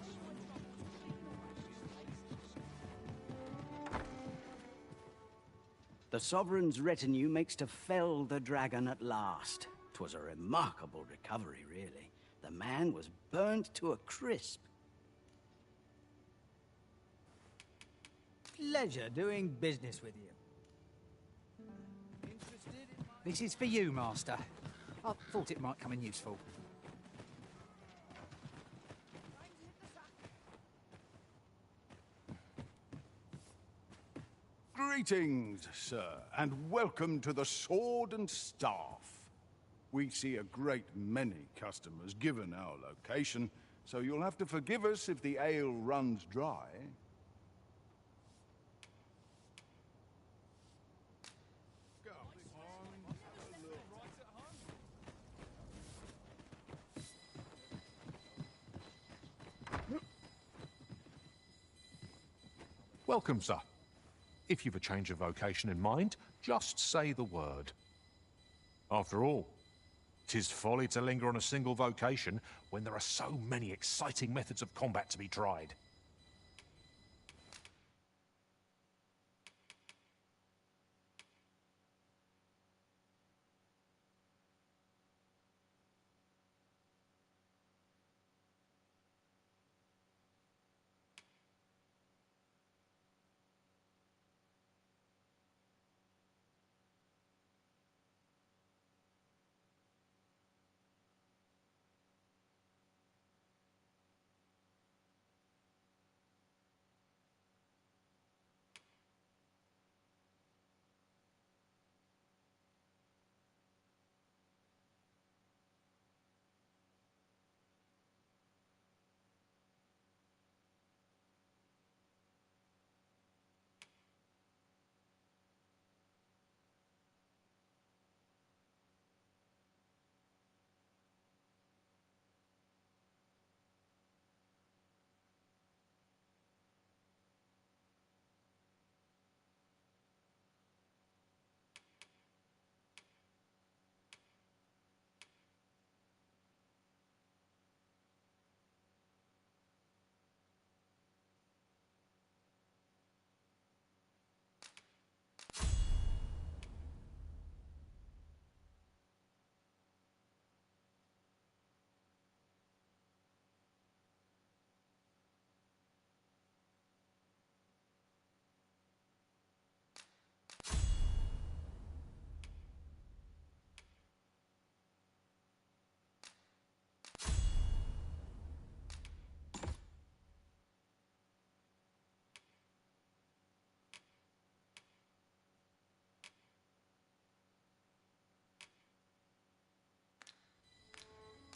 The Sovereign's retinue makes to fell the dragon at last. 'Twas a remarkable recovery, really. The man was burnt to a crisp. Pleasure doing business with you. This is for you, Master. I thought it might come in useful. Greetings, sir, and welcome to the Sword and Staff. We see a great many customers given our location, so you'll have to forgive us if the ale runs dry. Welcome, sir. If you've a change of vocation in mind, just say the word. After all, 'tis folly to linger on a single vocation when there are so many exciting methods of combat to be tried.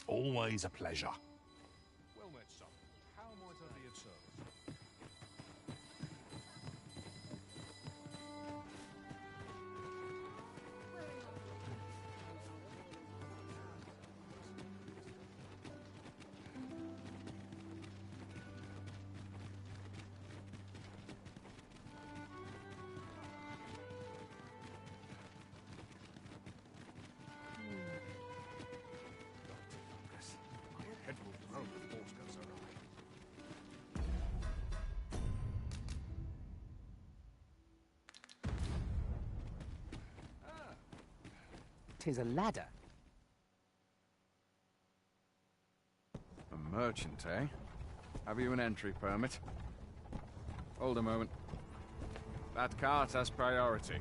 always a pleasure. Well met, son. How might I be of service? Head will grow if horse goes awry. 'Tis a ladder. A merchant, eh? Have you an entry permit? Hold a moment. That cart has priority.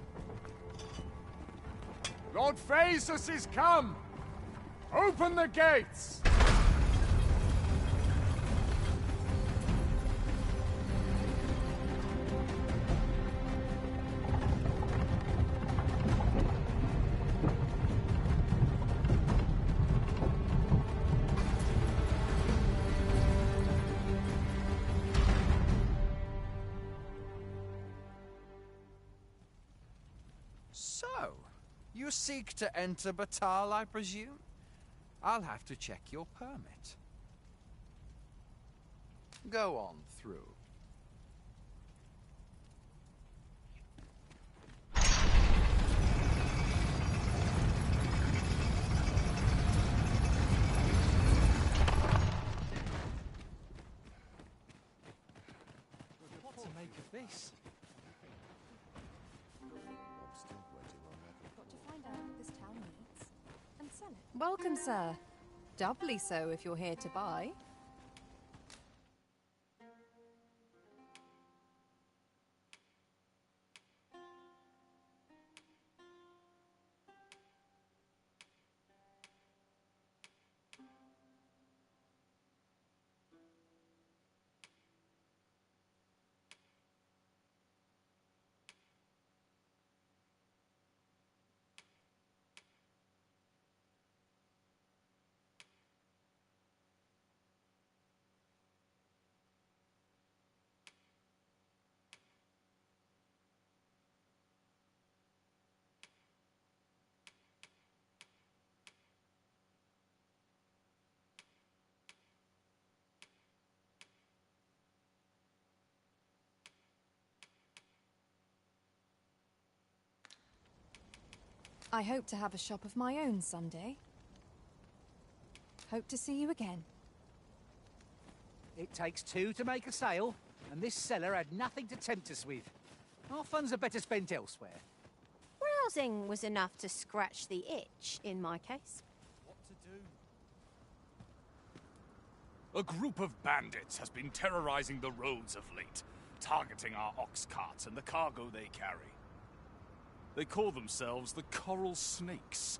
Lord Phaesus is come! Open the gates! So, you seek to enter Batal, I presume? I'll have to check your permit. Go on through. What to make of this? Got to find out what this town needs and sell it. Welcome, sir. Doubly so if you're here to buy. I hope to have a shop of my own someday. Hope to see you again. It takes two to make a sale, and this seller had nothing to tempt us with. Our funds are better spent elsewhere. Browsing was enough to scratch the itch, in my case. What to do? A group of bandits has been terrorizing the roads of late, targeting our ox carts and the cargo they carry. They call themselves the Coral Snakes,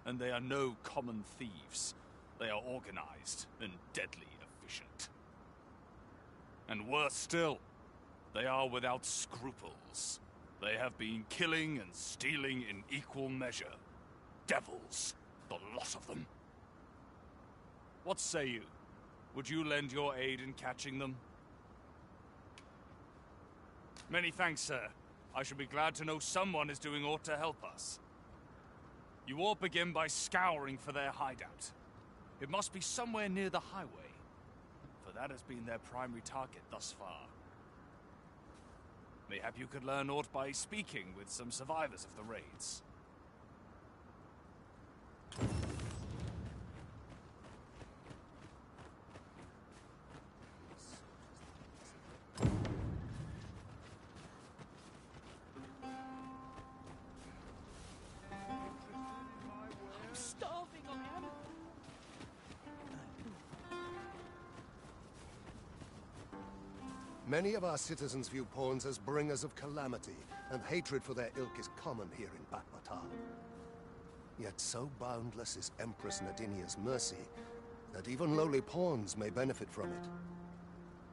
and they are no common thieves. They are organized and deadly efficient. And worse still, they are without scruples. They have been killing and stealing in equal measure. Devils, the lot of them. What say you? Would you lend your aid in catching them? Many thanks, sir. I shall be glad to know someone is doing aught to help us. You ought begin by scouring for their hideout. It must be somewhere near the highway, for that has been their primary target thus far. Mayhap you could learn aught by speaking with some survivors of the raids. I'm starving, I am. Many of our citizens view pawns as bringers of calamity, and hatred for their ilk is common here in Batal. Yet so boundless is Empress Nadinia's mercy, that even lowly pawns may benefit from it.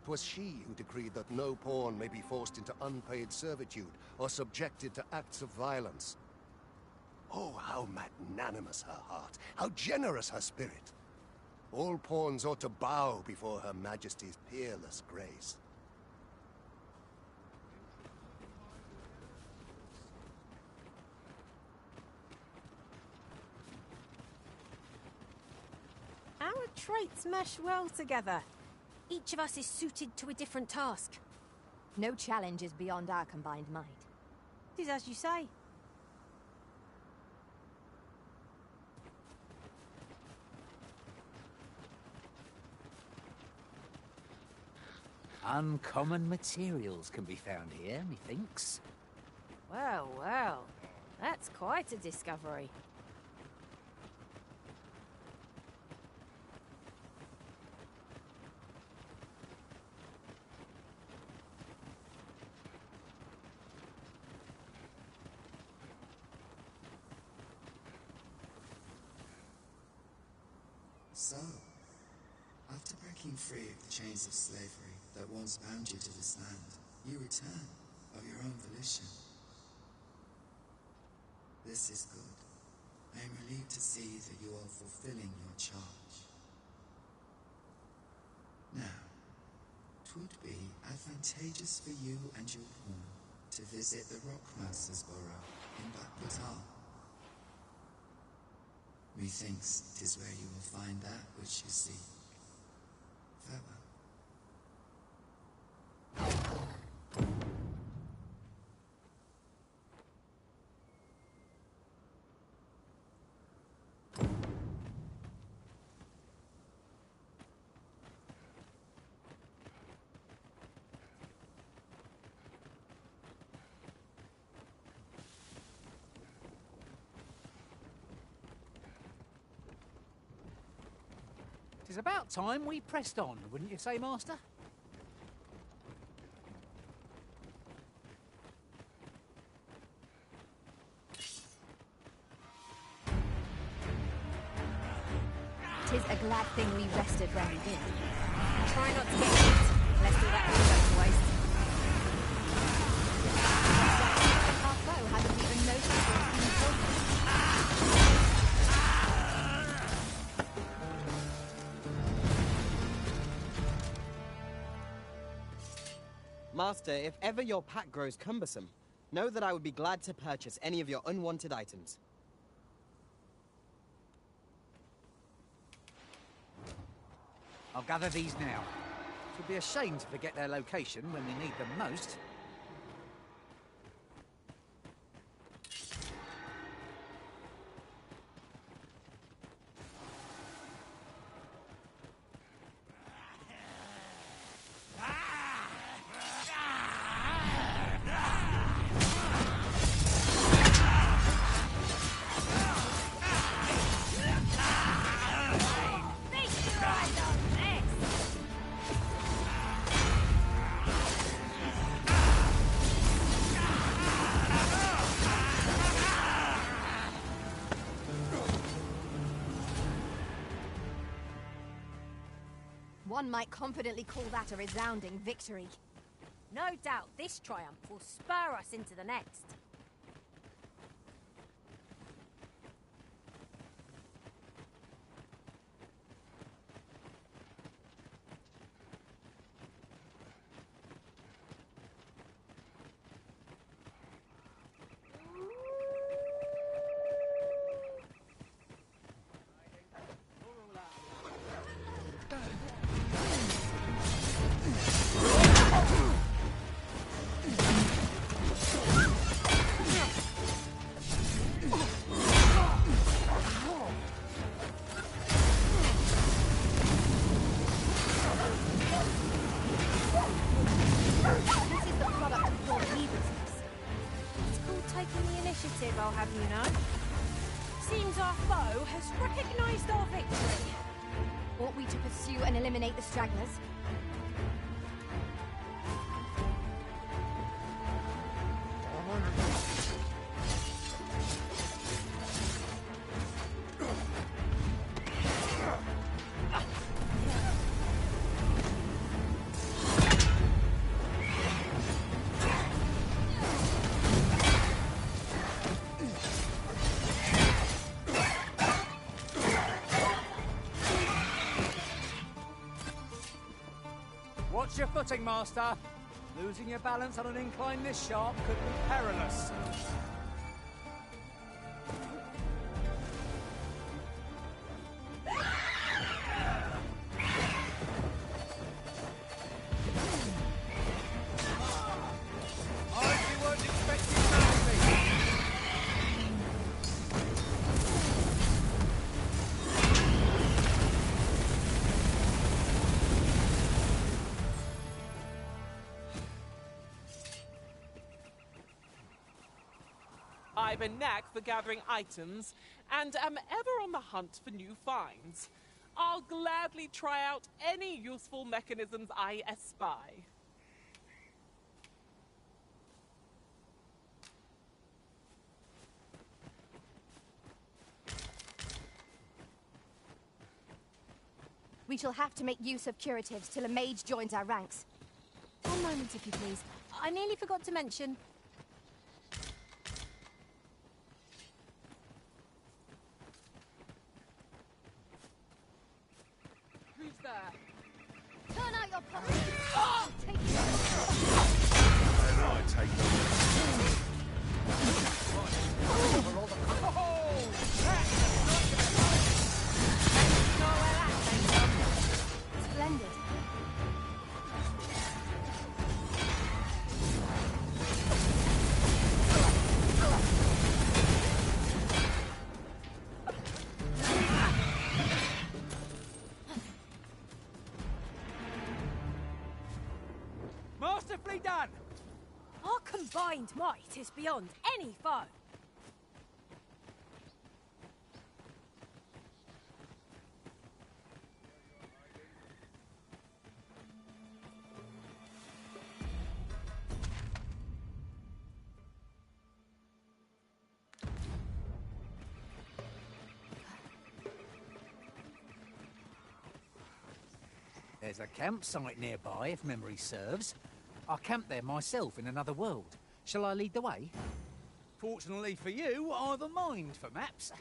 'Twas she who decreed that no pawn may be forced into unpaid servitude or subjected to acts of violence. Oh, how magnanimous her heart, how generous her spirit. All pawns ought to bow before Her Majesty's peerless grace. Our traits mesh well together. Each of us is suited to a different task. No challenge is beyond our combined might. It is as you say. Uncommon materials can be found here, methinks. Well, well. That's quite a discovery. So, after breaking free of the chains of slavery that once bound you to this land, you return of your own volition. This is good. I am relieved to see that you are fulfilling your charge. Now, 'twould be advantageous for you and your pawn to visit the Rockmaster's Burrow in Backwater. Methinks 'tis where you will find that which you seek. Farewell. It's about time we pressed on, wouldn't you say, Master? Tis a glad thing we rested when we did. Try not to get hit, lest all that food goes to waste. Our foe hasn't even noticed what's been broken. Master, if ever your pack grows cumbersome, know that I would be glad to purchase any of your unwanted items. I'll gather these now. It would be a shame to forget their location when we need them most. One might confidently call that a resounding victory. No doubt this triumph will spur us into the next. I'll have you know. Seems our foe has recognized our victory. Ought we to pursue and eliminate the stragglers? Watch your footing, Master. Losing your balance on an incline this sharp could be perilous. I've a knack for gathering items, and am ever on the hunt for new finds. I'll gladly try out any useful mechanisms I espy. We shall have to make use of curatives till a mage joins our ranks. One moment, if you please. I nearly forgot to mention. Who's there? Turn out your puppet! Take it. And I take the Splendid. Masterfully done! Our combined might is beyond any foe. There's a campsite nearby, if memory serves. I camped there myself in another world. Shall I lead the way? Fortunately for you, I've a mind for maps.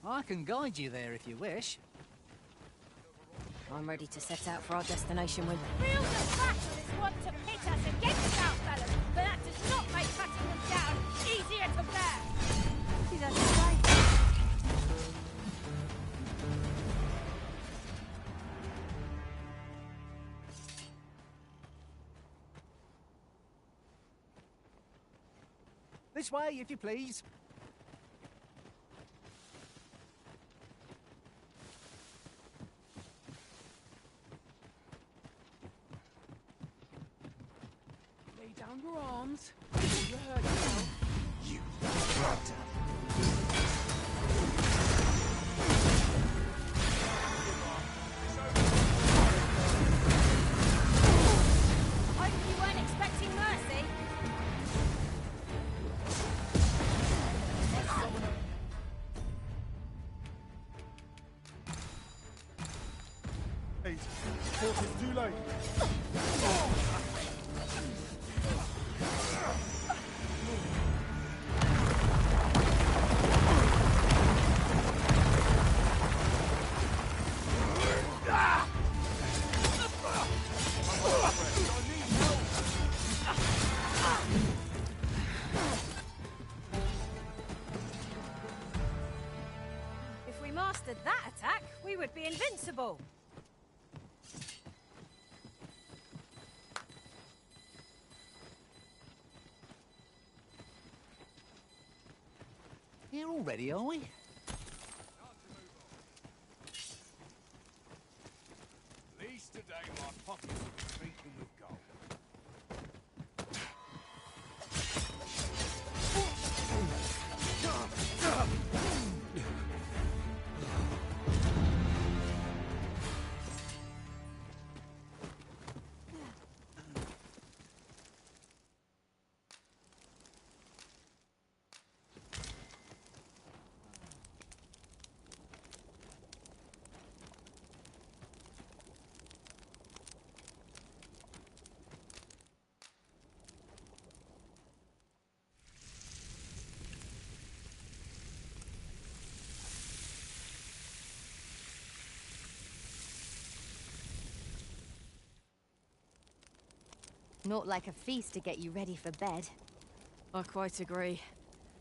I can guide you there if you wish. I'm ready to set out for our destination with... Real battlers want to pit us against our fellows, but that does not make cutting them down easier to bear. See, that's right. This way, if you please. Lay down your arms. You hurt yourself. You brother. Hope you weren't expecting mercy. Hey, thought it's too late. If we mastered that attack, we would be invincible. Here already, are we? At least today my pockets will be beaten with gold. Not like a feast to get you ready for bed. I quite agree.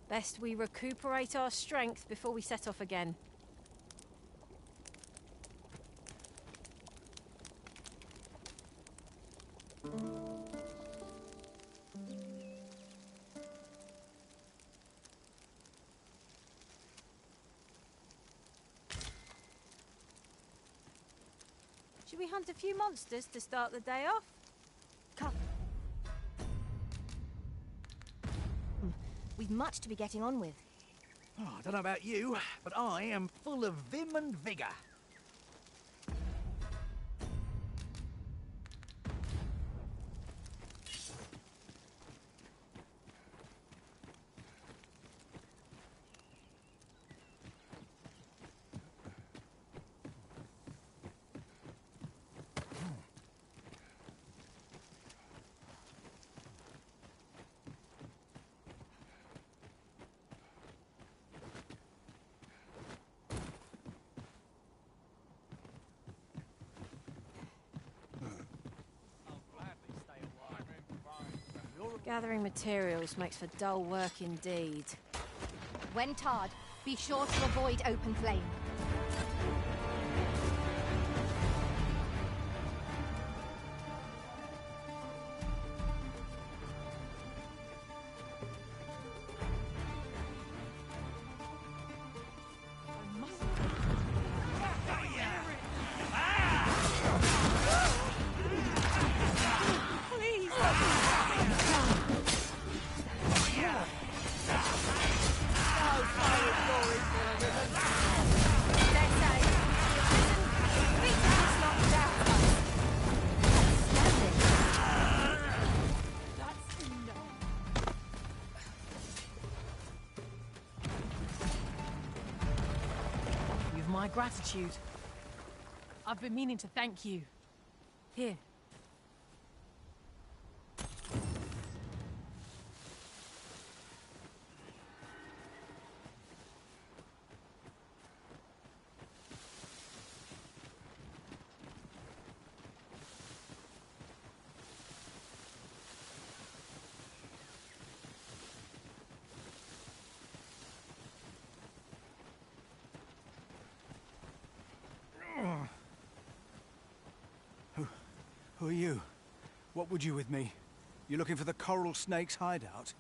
Best we recuperate our strength before we set off again. Should we hunt a few monsters to start the day off? Come. We've much to be getting on with. Oh, I don't know about you, but I am full of vim and vigour. Gathering materials makes for dull work indeed. When tarred, be sure to avoid open flame. My gratitude. I've been meaning to thank you. Here. Who are you? What would you with me? You looking for the coral snake's hideout?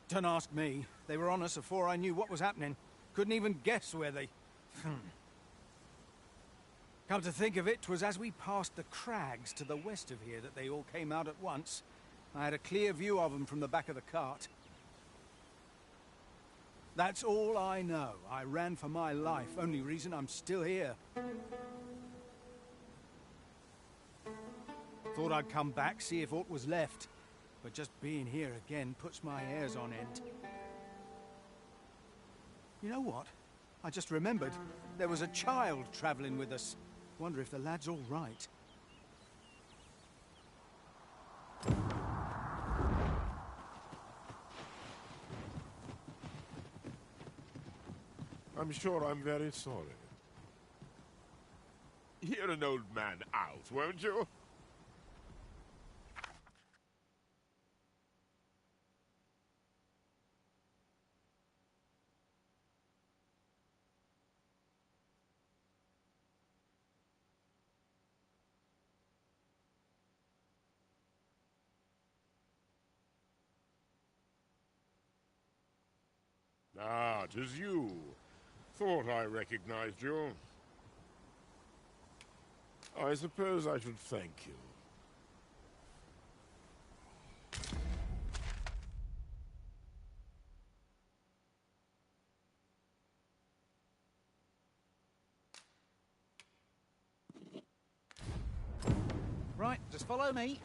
Don't ask me. They were on us before I knew what was happening. Couldn't even guess where they... Come to think of it, 'twas as we passed the crags to the west of here that they all came out at once. I had a clear view of them from the back of the cart. That's all I know. I ran for my life. Only reason I'm still here. Thought I'd come back, see if aught was left. But just being here again puts my hairs on end. You know what? I just remembered. There was a child traveling with us. Wonder if the lad's all right. I'm sure I'm very sorry. Hear an old man out, won't you? Ah, 'tis you. Thought I recognized you. I suppose I should thank you. Right, just follow me.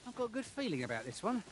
I've got a good feeling about this one.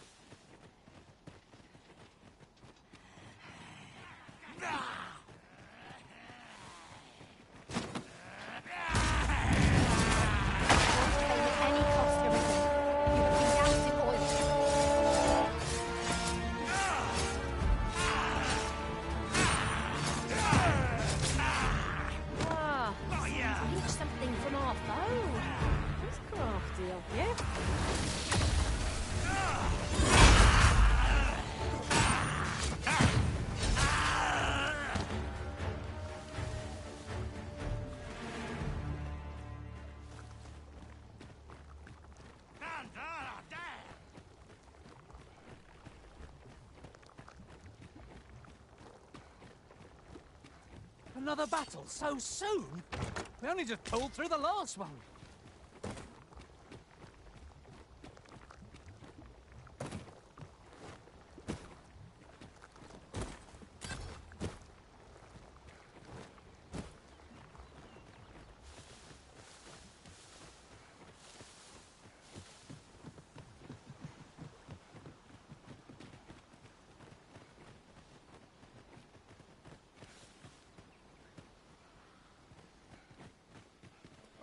Another battle so soon? We only just pulled through the last one.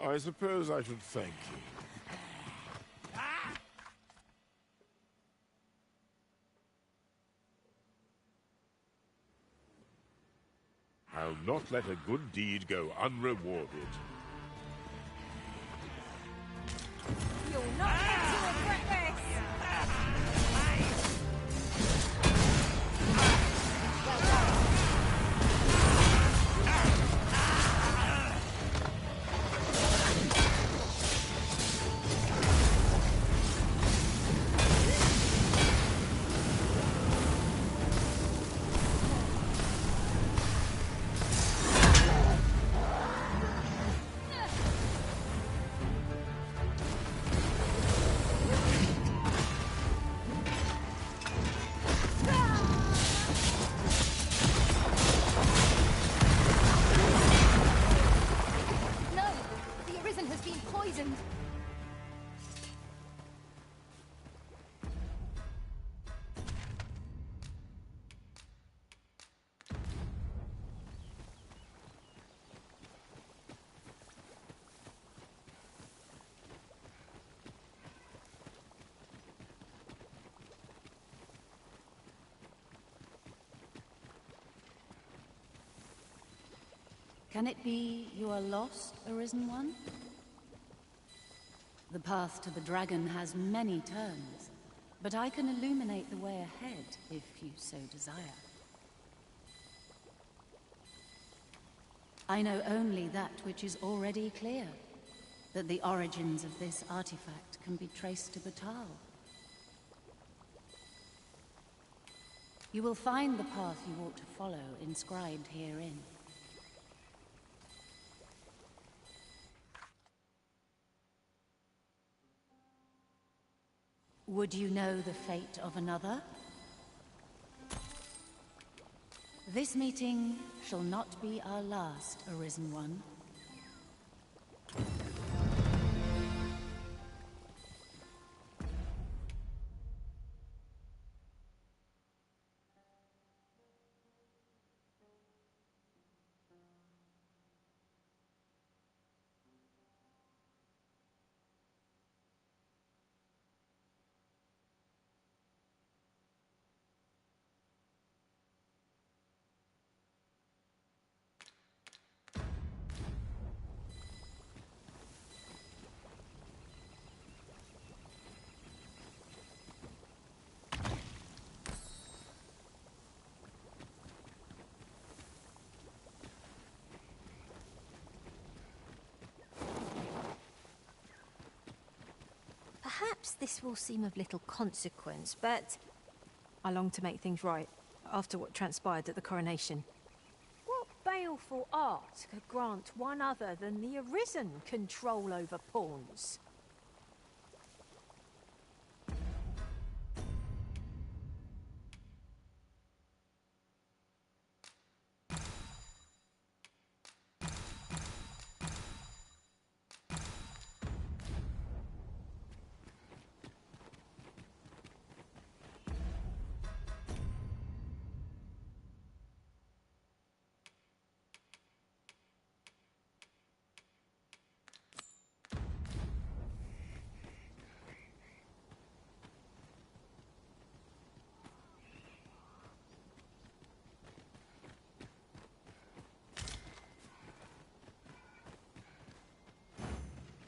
I suppose I should thank you. I'll not let a good deed go unrewarded. You're not going to regret this! Can it be you are lost, Arisen One? The path to the dragon has many turns, but I can illuminate the way ahead if you so desire. I know only that which is already clear, that the origins of this artifact can be traced to Batal. You will find the path you ought to follow inscribed herein. Would you know the fate of another? This meeting shall not be our last, Arisen One. Perhaps this will seem of little consequence, but I long to make things right after what transpired at the coronation. What baleful art could grant one other than the Arisen control over pawns?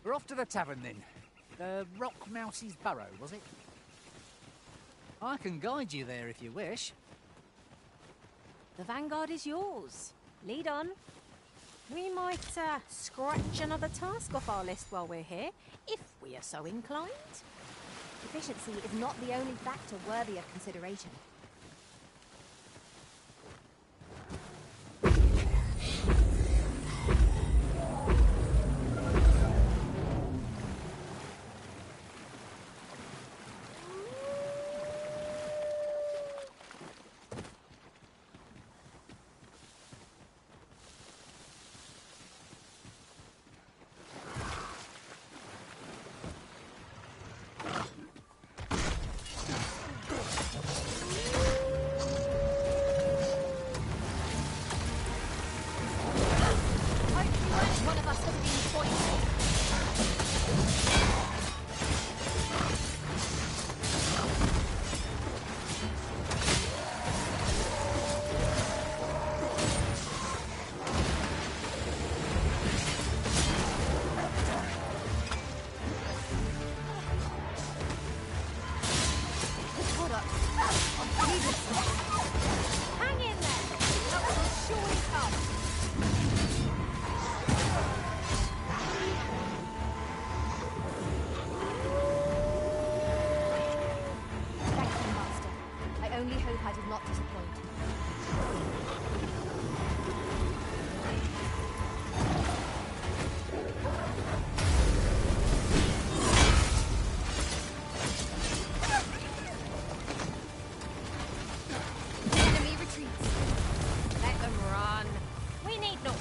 We're off to the tavern then. The Rock Mouse's Burrow, was it? I can guide you there if you wish. The vanguard is yours. Lead on. We might scratch another task off our list while we're here, if we are so inclined. Efficiency is not the only factor worthy of consideration.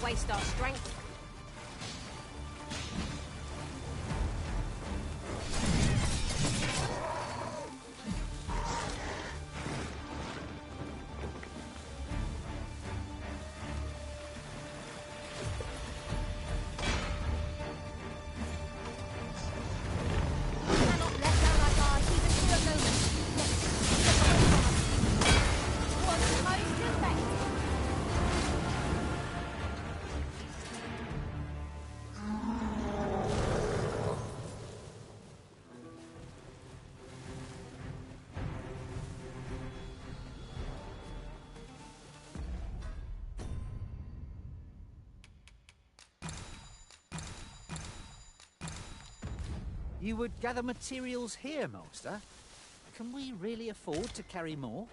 Waste our strength. You would gather materials here, Master? Can we really afford to carry more?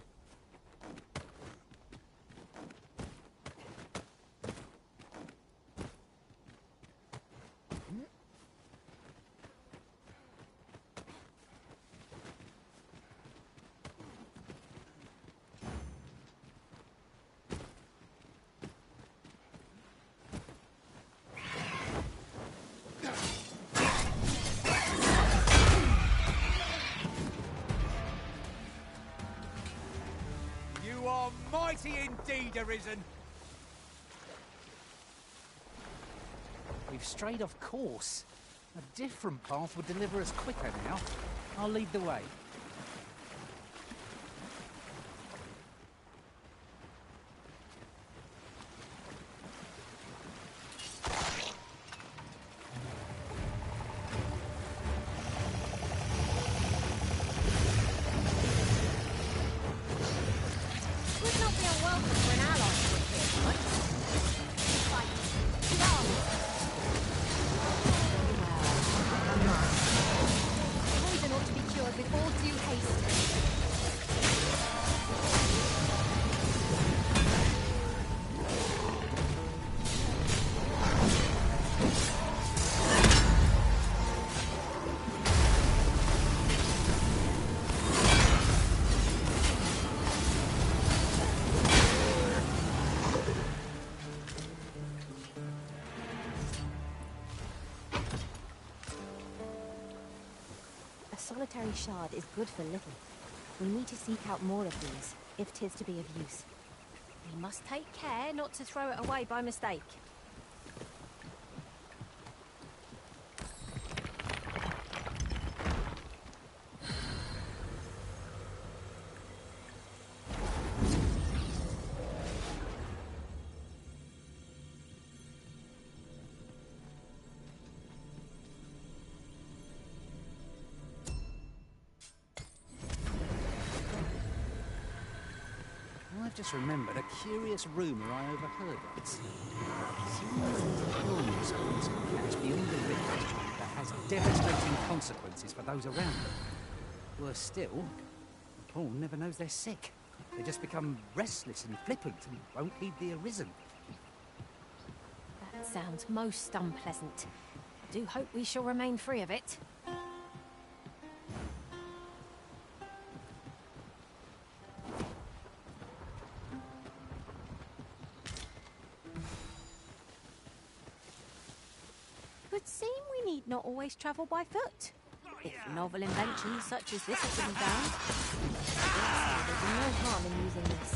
Mighty indeed, Arisen. We've strayed off course. A different path would deliver us quicker now. I'll lead the way. Solitary shard is good for little. We need to seek out more of these, if 'tis to be of use. We must take care not to throw it away by mistake. I've just remembered a curious rumour I overheard once. Seems that illness haunts cats beyond the rift that has devastating consequences for those around them. Worse still, the pawn never knows they're sick. They just become restless and flippant and won't heed the Arisen. That sounds most unpleasant. I do hope we shall remain free of it. Would seem we need not always travel by foot. If novel inventions such as this have been found, there'd be no harm in using this.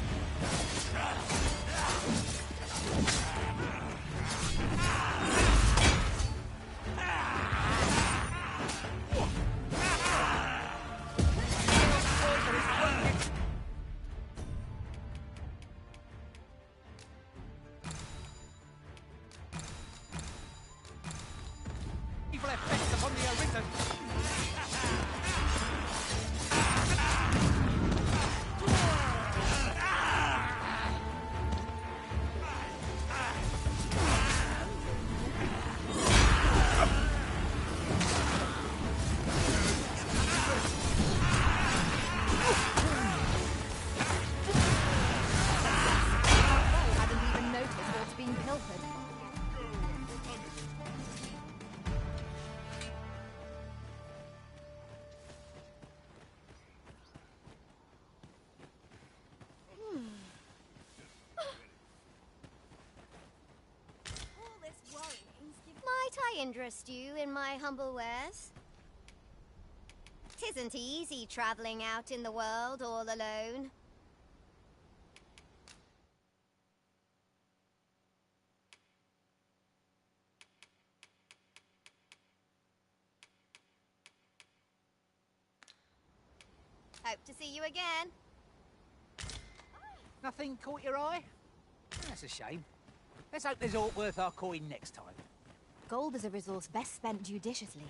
Evil effects upon the Arisen! Might I interest you in my humble wares? 'Tisn't easy travelling out in the world all alone. Hope to see you again. Nothing caught your eye? That's a shame. Let's hope there's aught worth our coin next time. Gold is a resource best spent judiciously.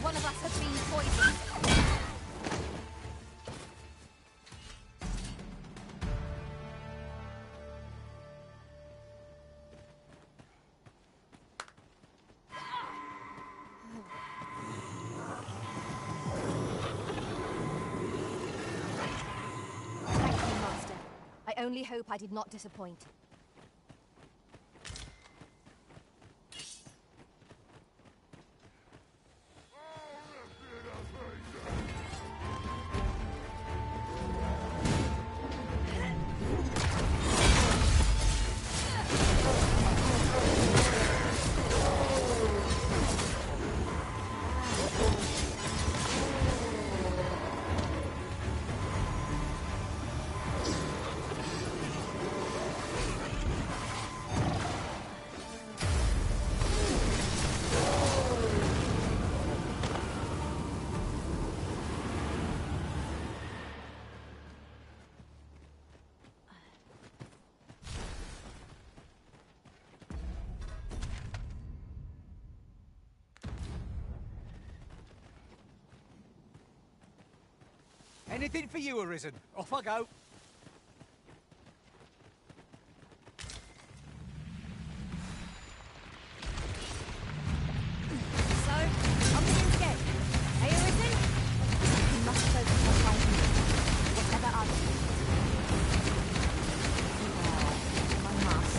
One of us has been poisoned. Thank you, Master. I only hope I did not disappoint. Anything for you, Arisen. Off I go. So, how many things get? Hey, Arisen? You must focus on fighting me. Whatever others. I must.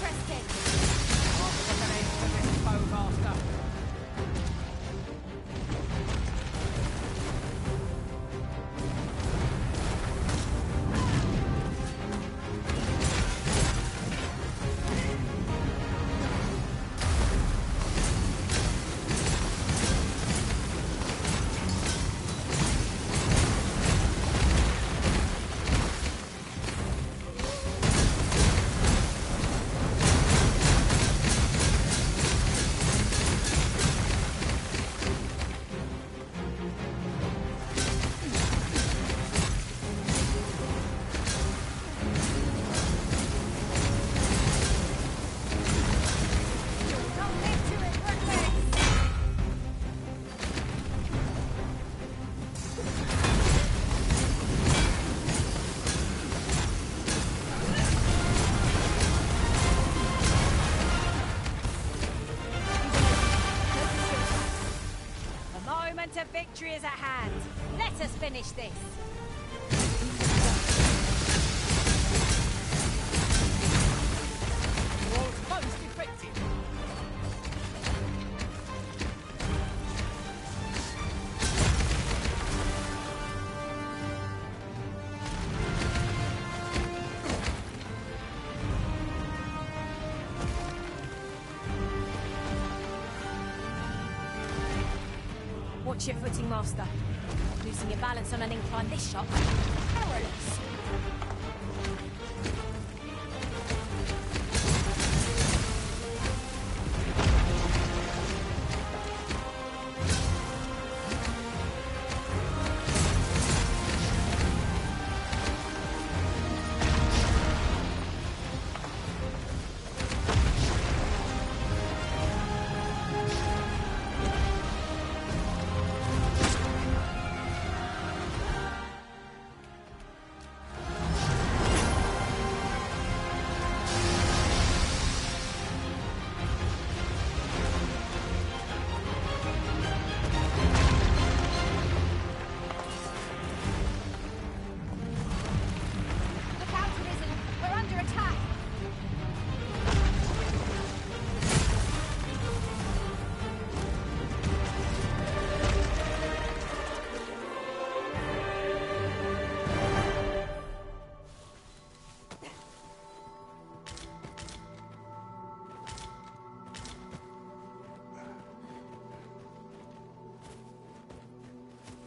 interesting. Victory is at hand. Let us finish this. Most effective. Watch your footing, Master. Losing your balance on an incline this shot. Perilous.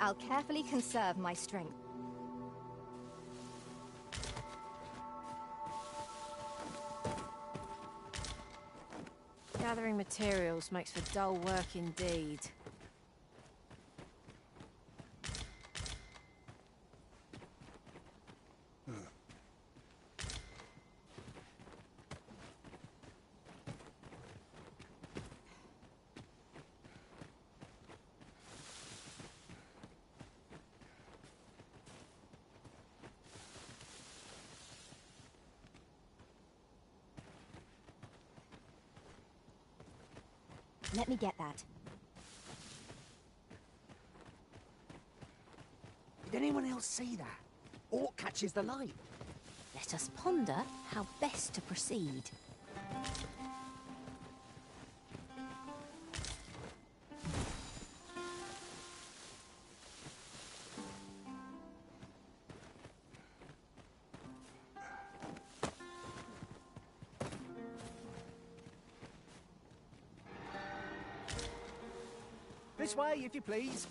I'll carefully conserve my strength. Gathering materials makes for dull work indeed. Let me get that. Did anyone else see that? Orc catches the light. Let us ponder how best to proceed. This way, if you please.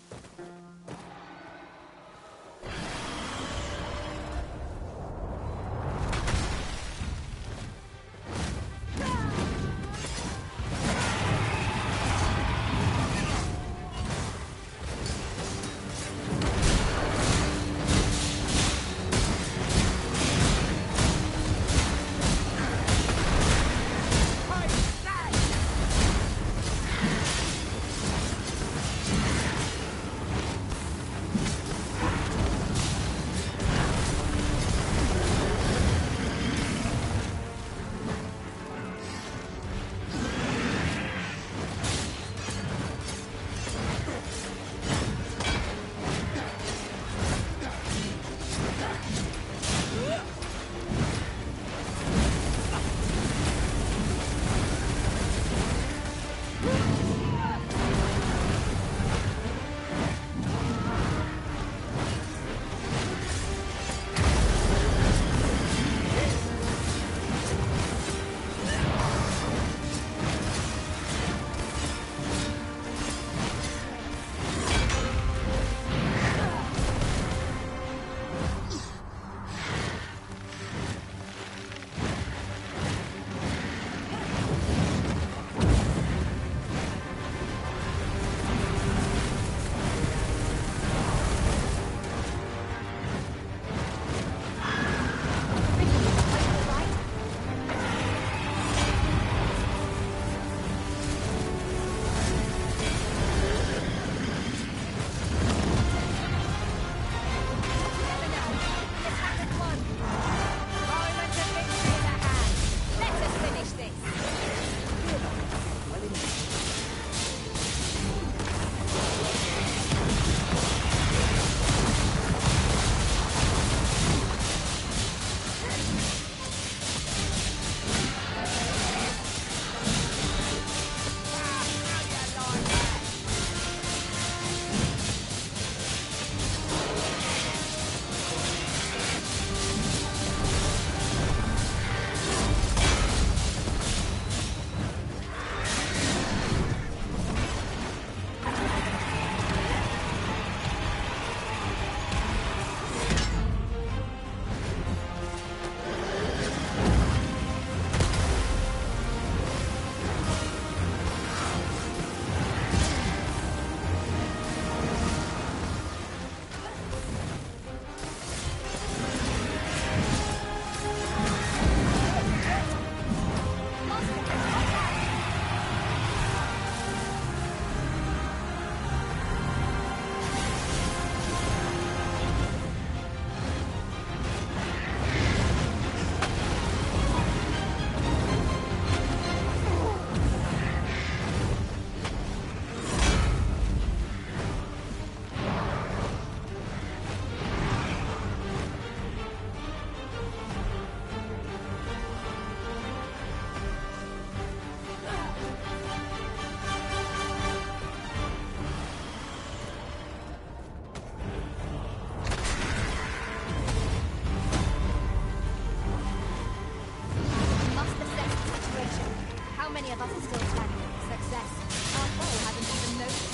of us are still standing. Success. Our foe hasn't even noticed.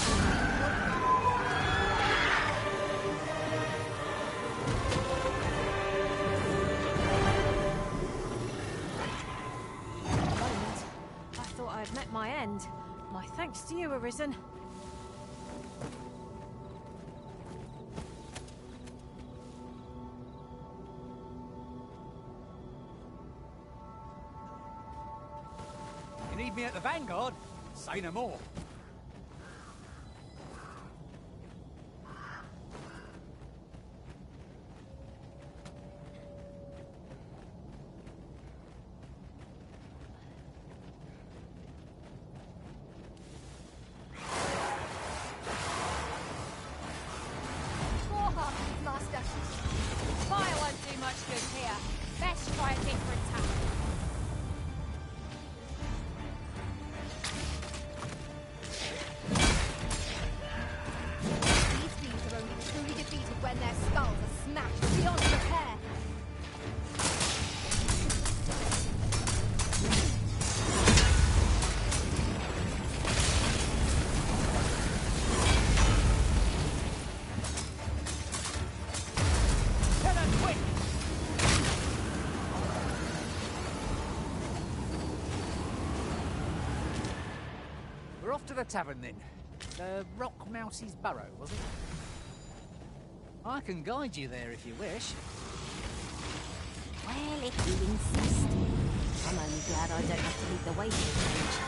Moment. I thought I had met my end. My thanks to you, Arisen. You need me at the Vanguard? Say no more. Warheart, Master. Fire won't do much good here. Best try a different tack. These bees are only truly defeated when their skulls are smashed beyond repair. We're off to the tavern then. The Rock Mouse's Burrow, was it? I can guide you there if you wish. Well, if you insist. I'm only glad I don't have to lead the way to the village.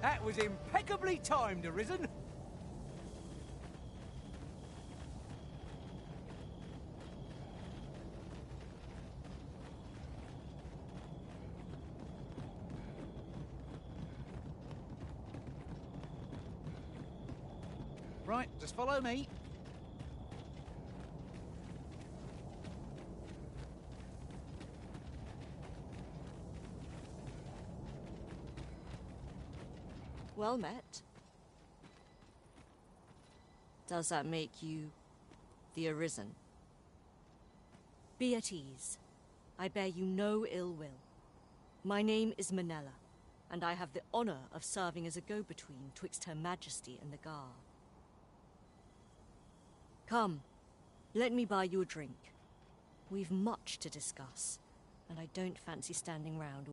That was impeccably timed, Arisen. Right, just follow me. Well met. Does that make you the Arisen? Be at ease. I bear you no ill will. My name is Manella, and I have the honor of serving as a go-between twixt Her Majesty and the Gar. Come, let me buy you a drink. We've much to discuss, and I don't fancy standing round